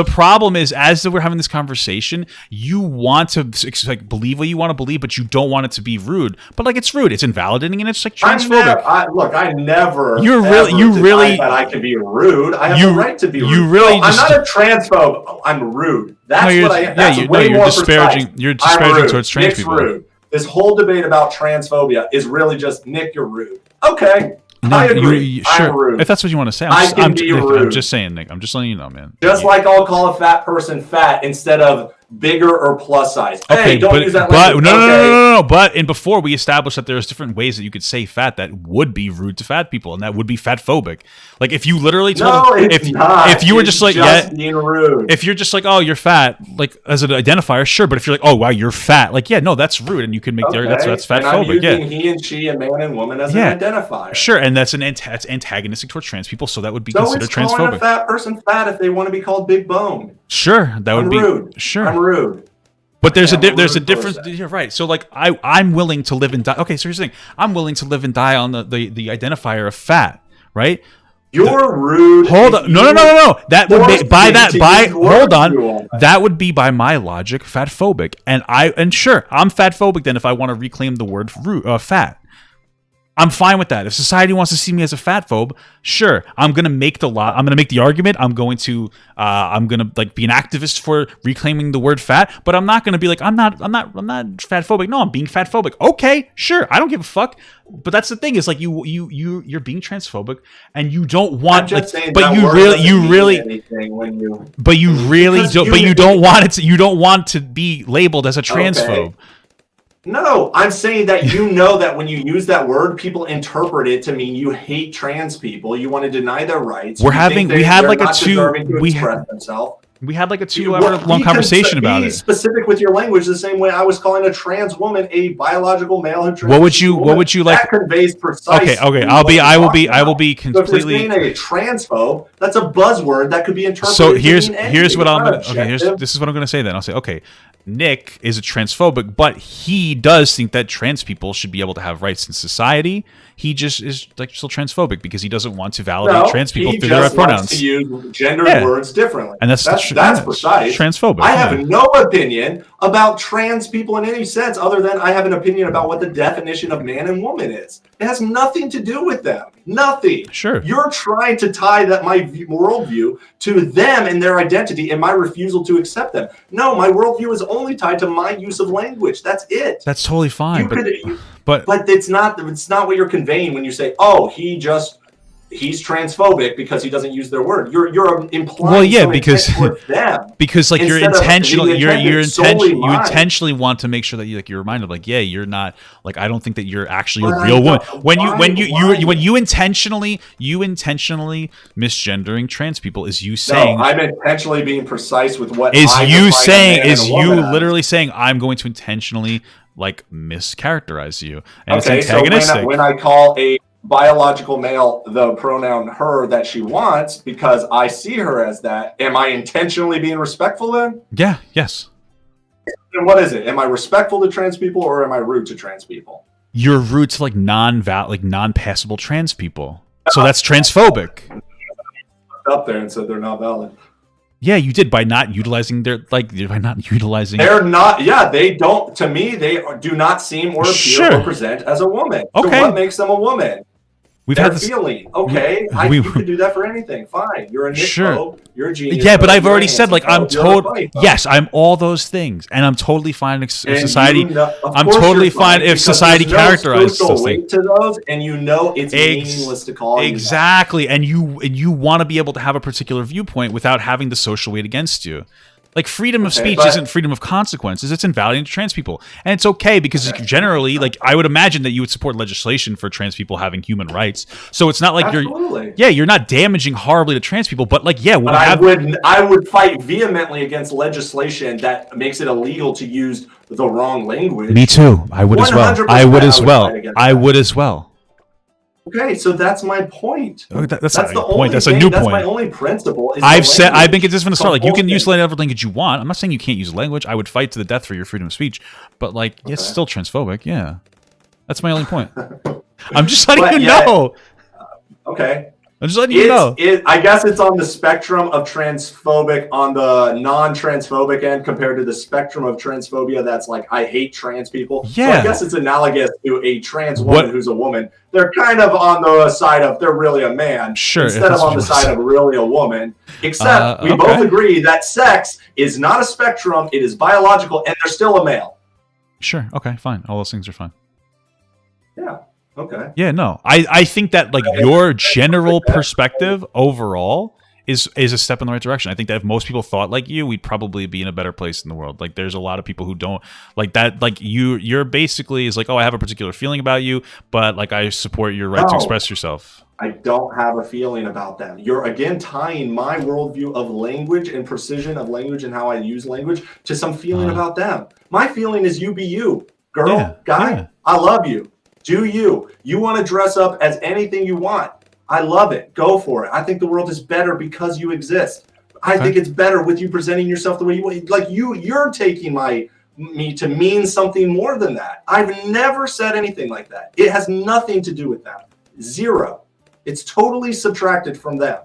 problem is, as we're having this conversation, you want to like believe what you want to believe, but you don't want it to be rude. But like it's rude. It's invalidating, and it's like transphobic. I never. You really. That I can be rude. I have the right to be rude. I'm not a transphobe. I'm rude. That's what I am. That's way more disparaging. Precise. You're disparaging towards trans Nick's people. Rude. This whole debate about transphobia is really just Nick, you're rude. Okay. No, I agree. Sure. I'm rude. If that's what you want to say, I'm just saying, Nick. I'm just letting you know, man. Just like I'll call a fat person fat instead of bigger or plus size. Okay, hey, don't use that language. No. But before we established that there's different ways that you could say fat that would be rude to fat people, and that would be fatphobic. Like if you literally told if you were just like being rude. If you're just like, oh, you're fat, like as an identifier, sure. But if you're like, oh wow, you're fat, like yeah, no, that's rude, and you can make that's fatphobic. And I'm using he and she and man and woman as an identifier. Sure, and that's that's antagonistic towards trans people, so that would be considered transphobic. Calling a fat person fat if they want to be called big bone. Sure, that would be rude. Sure, I'm rude. But there's a difference. You're right. So like I'm willing to live and die. Okay, so here's the thing. I'm willing to live and die on the identifier of fat, right? You're rude. Hold on. No. That would be hold on. That would be by my logic fatphobic. And sure, I'm fatphobic then if I want to reclaim the word fat. I'm fine with that. If society wants to see me as a fatphobe, sure, I'm gonna make the argument. I'm gonna like be an activist for reclaiming the word fat, but I'm not gonna be like I'm not fatphobic. No, I'm being fatphobic. Okay, sure, I don't give a fuck. But that's the thing is like you're being transphobic and you don't want you don't want to be labeled as a transphobe. Okay. No, I'm saying that you know that when you use that word, people interpret it to mean you hate trans people. You want to deny their rights. We had like a 2-hour long conversation about it. Be specific with your language the same way I was calling a trans woman a biological male who What would you like? That conveys precise. Okay. I will be completely. So if you're saying a transphobe, that's a buzzword that could be interpreted. So here's what I'm gonna. Okay, this is what I'm gonna say. Then I'll say, okay, Nick is a transphobic, but he does think that trans people should be able to have rights in society. He just is like still transphobic because he doesn't want to validate trans people through their pronouns. He just wants to use gendered words differently. And that's precise. Transphobic. I have no opinion about trans people in any sense other than I have an opinion about what the definition of man and woman is. It has nothing to do with them. Nothing. Sure. You're trying to tie my worldview to them and their identity and my refusal to accept them. No, my worldview is only tied to my use of language. That's it. That's totally fine. But it's not what you're conveying when you say, oh, he's transphobic because he doesn't use their word. You're implying because like you intentionally want to make sure that you're reminded like you're not like I don't think that you're actually a real woman when you intentionally misgendering trans people is you saying I'm intentionally being precise with what literally saying I'm going to intentionally like mischaracterize you and it's antagonistic. So when I call a biological male the pronoun her that she wants because I see her as that, am I intentionally being respectful then? Yes. And what is it? Am I respectful to trans people or am I rude to trans people? You're rude to like non-passable trans people. So that's transphobic. Up there and said they're not valid. Yeah, you did by not utilizing They're not. Yeah, they don't. To me, they do not seem or appear or present as a woman. Okay. So what makes them a woman? We've Their had this feeling. Okay, you could do that for anything. Fine, you're a Nick phobe, you're a genius. Yeah, but I've already said like I'm yes, I'm all those things, and I'm totally fine if society. I'm totally fine if society characterizes those things. To those, and it's meaningless to call exactly, and you want to be able to have a particular viewpoint without having the social weight against you. Like freedom of speech isn't freedom of consequences. It's invalidating to trans people. And it's okay because generally, like I would imagine that you would support legislation for trans people having human rights. So it's not like you're not damaging horribly to trans people, but like, I would fight vehemently against legislation that makes it illegal to use the wrong language. Me too. I would as well. Okay, so that's my point. Oh, that's That's not the a point. only That's a thing. new That's my point. only principle. Is I've been consistent from the start. Like, you can use thing. whatever language you want. I'm not saying you can't use language. I would fight to the death for your freedom of speech, but like, it's still transphobic. Yeah, that's my only point. I'm just letting you know. Okay. I'm just letting you know. I guess it's on the spectrum of transphobic on the non-transphobic end compared to the spectrum of transphobia that's like, I hate trans people. Yeah. So I guess it's analogous to a trans woman who's a woman. They're kind of on the side of they're really a man instead of on the side of really a woman. Except we both agree that sex is not a spectrum. It is biological, and they're still a male. Sure. Okay, fine. All those things are fine. Yeah. Okay. Yeah, no. I think that like your general perspective overall is a step in the right direction. I think that if most people thought like you, we'd probably be in a better place in the world. Like there's a lot of people who don't like that. Like you're basically is like, oh, I have a particular feeling about you, but like I support your right to express yourself. I don't have a feeling about them. You're again tying my worldview of language and precision of language and how I use language to some feeling about them. My feeling is you be you, girl, guy. I love you. Do you? You want to dress up as anything you want. I love it. Go for it. I think the world is better because you exist. I think it's better with you presenting yourself the way you want. Like you're taking me to mean something more than that. I've never said anything like that. It has nothing to do with that. Zero. It's totally subtracted from them.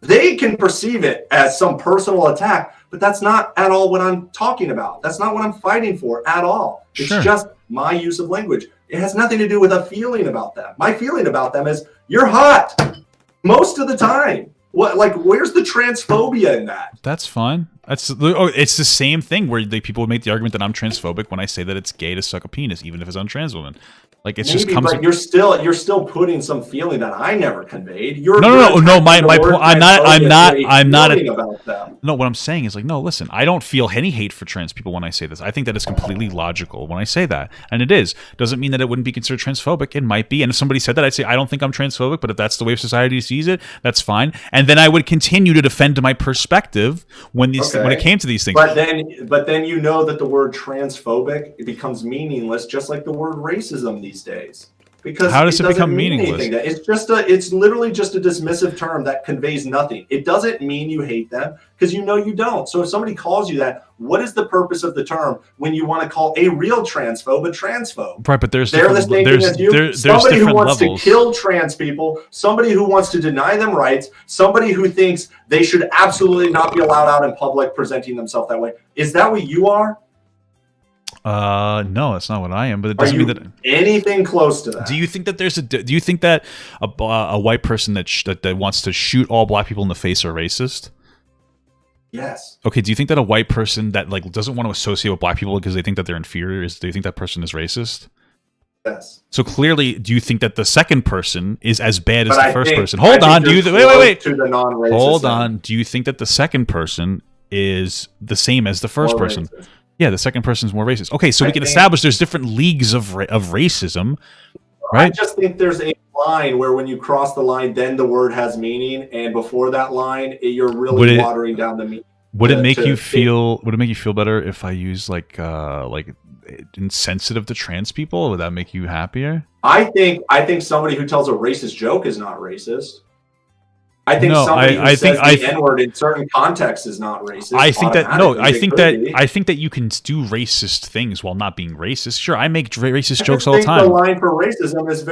They can perceive it as some personal attack, but that's not at all what I'm talking about. That's not what I'm fighting for at all. It's just my use of language. It has nothing to do with a feeling about them. My feeling about them is you're hot most of the time. What, like, where's the transphobia in that? That's fine. It's the same thing where people would make the argument that I'm transphobic when I say that it's gay to suck a penis, even if it's on trans women. Like it's just comes. But you're still putting some feeling that I never conveyed. No. My point. I'm not. About them. No, what I'm saying is like, no. Listen, I don't feel any hate for trans people when I say this. I think that it's completely logical when I say that, and it is. Doesn't mean that it wouldn't be considered transphobic. It might be. And if somebody said that, I'd say I don't think I'm transphobic, but if that's the way society sees it, that's fine. And then I would continue to defend my perspective when it came to these things. But then you know that the word transphobic becomes meaningless, just like the word racism these days. Because how does it become meaningless? It's literally just a dismissive term that conveys nothing. It doesn't mean you hate them because you know you don't. So if somebody calls you that, what is the purpose of the term when you want to call a real transphobe a transphobe? Right, but they're the same thing as you. Somebody who wants to kill trans people, somebody who wants to deny them rights, somebody who thinks they should absolutely not be allowed out in public presenting themselves that way. Is that what you are? No, that's not what I am. But it doesn't mean that anything close to that. Do you think that do you think that a white person that wants to shoot all black people in the face are racist? Yes. Okay. Do you think that a white person that like doesn't want to associate with black people because they think that they're inferior do you think that person is racist? Yes. So clearly, do you think that the second person is as bad as the first person? Hold on. Wait. To the non-racist Hold on. Do you think that the second person is the same as the first person? Racist. Yeah, the second person is more racist. Okay, so we can establish there's different leagues of racism, right? I just think there's a line where when you cross the line, then the word has meaning, and before that line, you're really watering down the meaning. Would it make you feel? Would it make you feel better if I use like insensitive to trans people? Would that make you happier? I think somebody who tells a racist joke is not racist. I think somebody who says the N-word in certain contexts is not racist. I think that you can do racist things while not being racist. Sure, I make racist jokes all the time. The line for racism is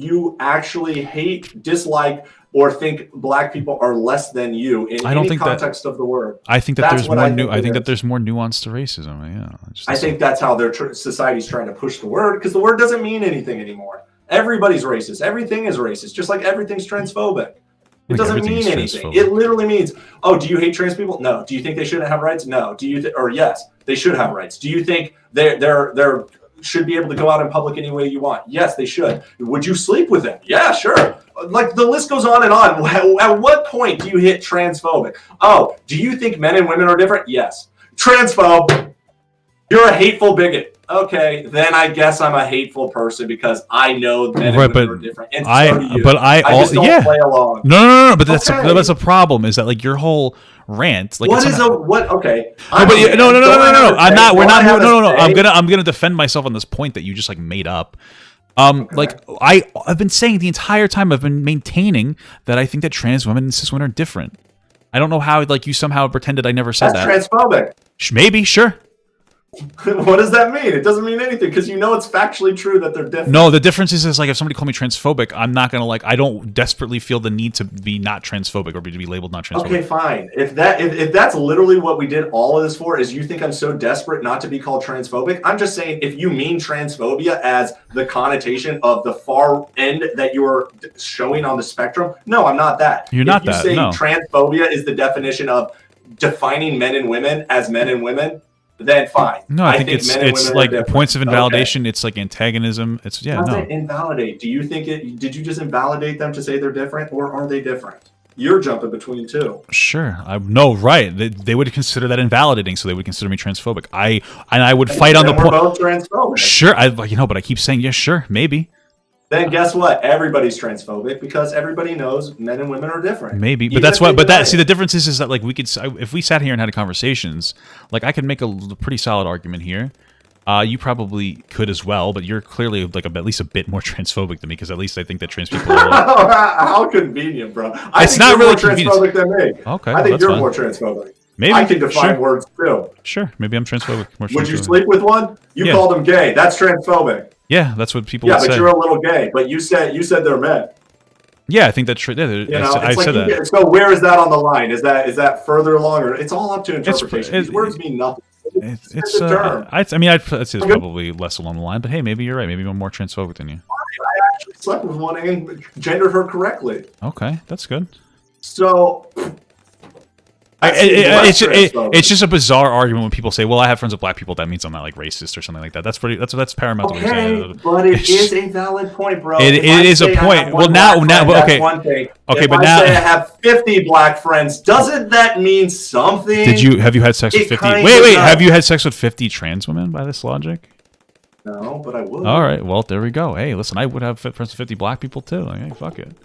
you actually hate, dislike, or think black people are less than you in any context of the word. I think that there's more I think that there's more nuance to racism. Yeah, I think that's how their society's trying to push the word because the word doesn't mean anything anymore. Everybody's racist. Everything is racist, just like everything's transphobic. It doesn't mean anything. It literally means, oh, do you hate trans people? No. Do you think they shouldn't have rights? No. Do you or yes, they should have rights. Do you think they should be able to go out in public any way you want? Yes, they should. Would you sleep with them? Yeah, sure. Like the list goes on and on. At what point do you hit transphobic? Oh, do you think men and women are different? Yes. Transphobe. You're a hateful bigot. Okay, then I guess I'm a hateful person because I know men and women are different. And I just don't play along. No. But that's a problem. Is that like your whole rant? Like what is what? Okay. No. I'm not. We're not. No. I'm gonna defend myself on this point that you just like made up. Like I've been saying the entire time, I've been maintaining that I think that trans women and cis women are different. I don't know how like you somehow pretended I never said that. That's transphobic. Maybe, sure. What does that mean? It doesn't mean anything because you know it's factually true that they're different. No, the difference is like if somebody called me transphobic, I'm not gonna like. I don't desperately feel the need to be not transphobic or to be labeled not transphobic. Okay, fine. If that's literally what we did all of this for, is you think I'm so desperate not to be called transphobic? I'm just saying if you mean transphobia as the connotation of the far end that you're showing on the spectrum, no, I'm not that. You're not that. If you say no. transphobia is the definition of defining men and women as men and women, then fine. No, I think it's like points of invalidation. Okay. It's like antagonism. It's How does it invalidate? Do you think it? Did you just invalidate them to say they're different, or are they different? You're jumping between two. Sure, no, right. They would consider that invalidating, so they would consider me transphobic. I would fight on the point. We're both transphobic. Sure, but I keep saying yes, sure, maybe. Then guess what? Everybody's transphobic because everybody knows men and women are different. Maybe, but that's what. But that see the difference is that like we could, if we sat here and had conversations, like I could make a pretty solid argument here. You probably could as well, but you're clearly like at least a bit more transphobic than me because at least I think that trans people are. How convenient, bro! It's not really more transphobic than me. Okay, I think you're more transphobic. Maybe I can define words too. Sure, maybe I'm transphobic. Would you sleep with one? You called them gay. That's transphobic. Yeah, that's what people would say. Yeah, but you're a little gay. But you said they're men. Yeah, I think that's true. I said that. So where is that on the line? Is that further along, or it's all up to interpretation? These words mean nothing. It's a term. I'd say it's probably less along the line. But hey, maybe you're right. Maybe I'm more transphobic than you. I actually slept with one and gendered her correctly. Okay, that's good. So. It's just a bizarre argument when people say, "Well, I have friends with black people. That means I'm not like racist or something like that." That's paramount. Okay, but it is a valid point, bro. It is a point. Well, now, okay, one thing. Okay, but now I say I have 50 black friends. Doesn't that mean something? Have you had sex with 50? Wait. Have you had sex with 50 trans women by this logic? No, but I will. All right. Well, there we go. Hey, listen, I would have friends with 50 black people too. Like, hey, fuck it.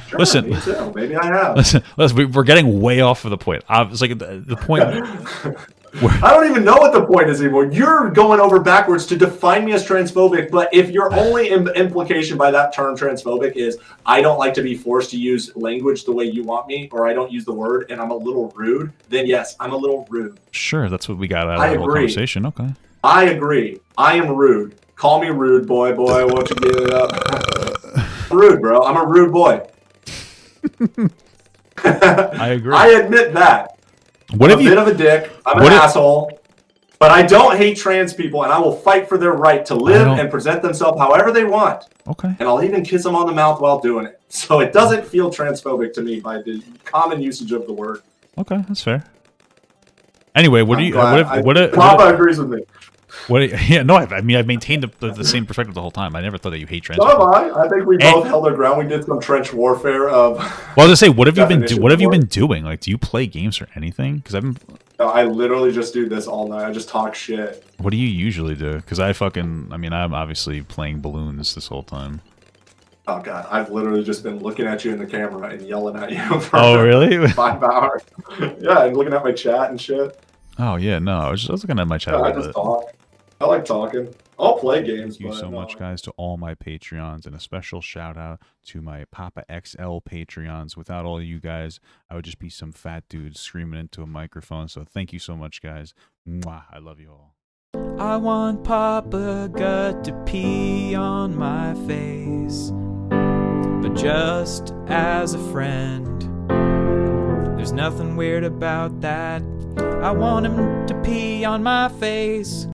Sure, listen, me too. Maybe I have. Listen, we're getting way off of the point. It's like the point. I don't even know what the point is anymore. You're going over backwards to define me as transphobic, but if your only implication by that term transphobic is I don't like to be forced to use language the way you want me, or I don't use the word and I'm a little rude, then yes, I'm a little rude. Sure, that's what we got out of the whole conversation. Okay. I agree. I am rude. Call me rude, boy. Won't you give it up? Rude, bro. I'm a rude boy. I agree. I admit that. I'm a bit of a dick. I'm an asshole. But I don't hate trans people, and I will fight for their right to live and present themselves however they want. Okay. And I'll even kiss them on the mouth while doing it. So it doesn't feel transphobic to me by the common usage of the word. Okay, that's fair. Anyway, Papa agrees with me. I mean, I've maintained the same perspective the whole time. I never thought that you hate trans. So have I. I think we both held our ground. We did some trench warfare of. Well, I was gonna say, what have you been doing? Like, do you play games or anything? Because I literally just do this all night. I just talk shit. What do you usually do? Because I'm obviously playing balloons this whole time. Oh god, I've literally just been looking at you in the camera and yelling at you for really? 5 hours. Yeah, and looking at my chat and shit. Oh yeah, no, I was looking at my chat. I just talk. I like talking. I'll play games. Thank you so much, guys, to all my Patreons, and a special shout out to my Papa XL Patreons. Without all you guys, I would just be some fat dude screaming into a microphone. So thank you so much, guys. Mwah, I love you all. I want Papa Gut to pee on my face, but just as a friend. There's nothing weird about that. I want him to pee on my face.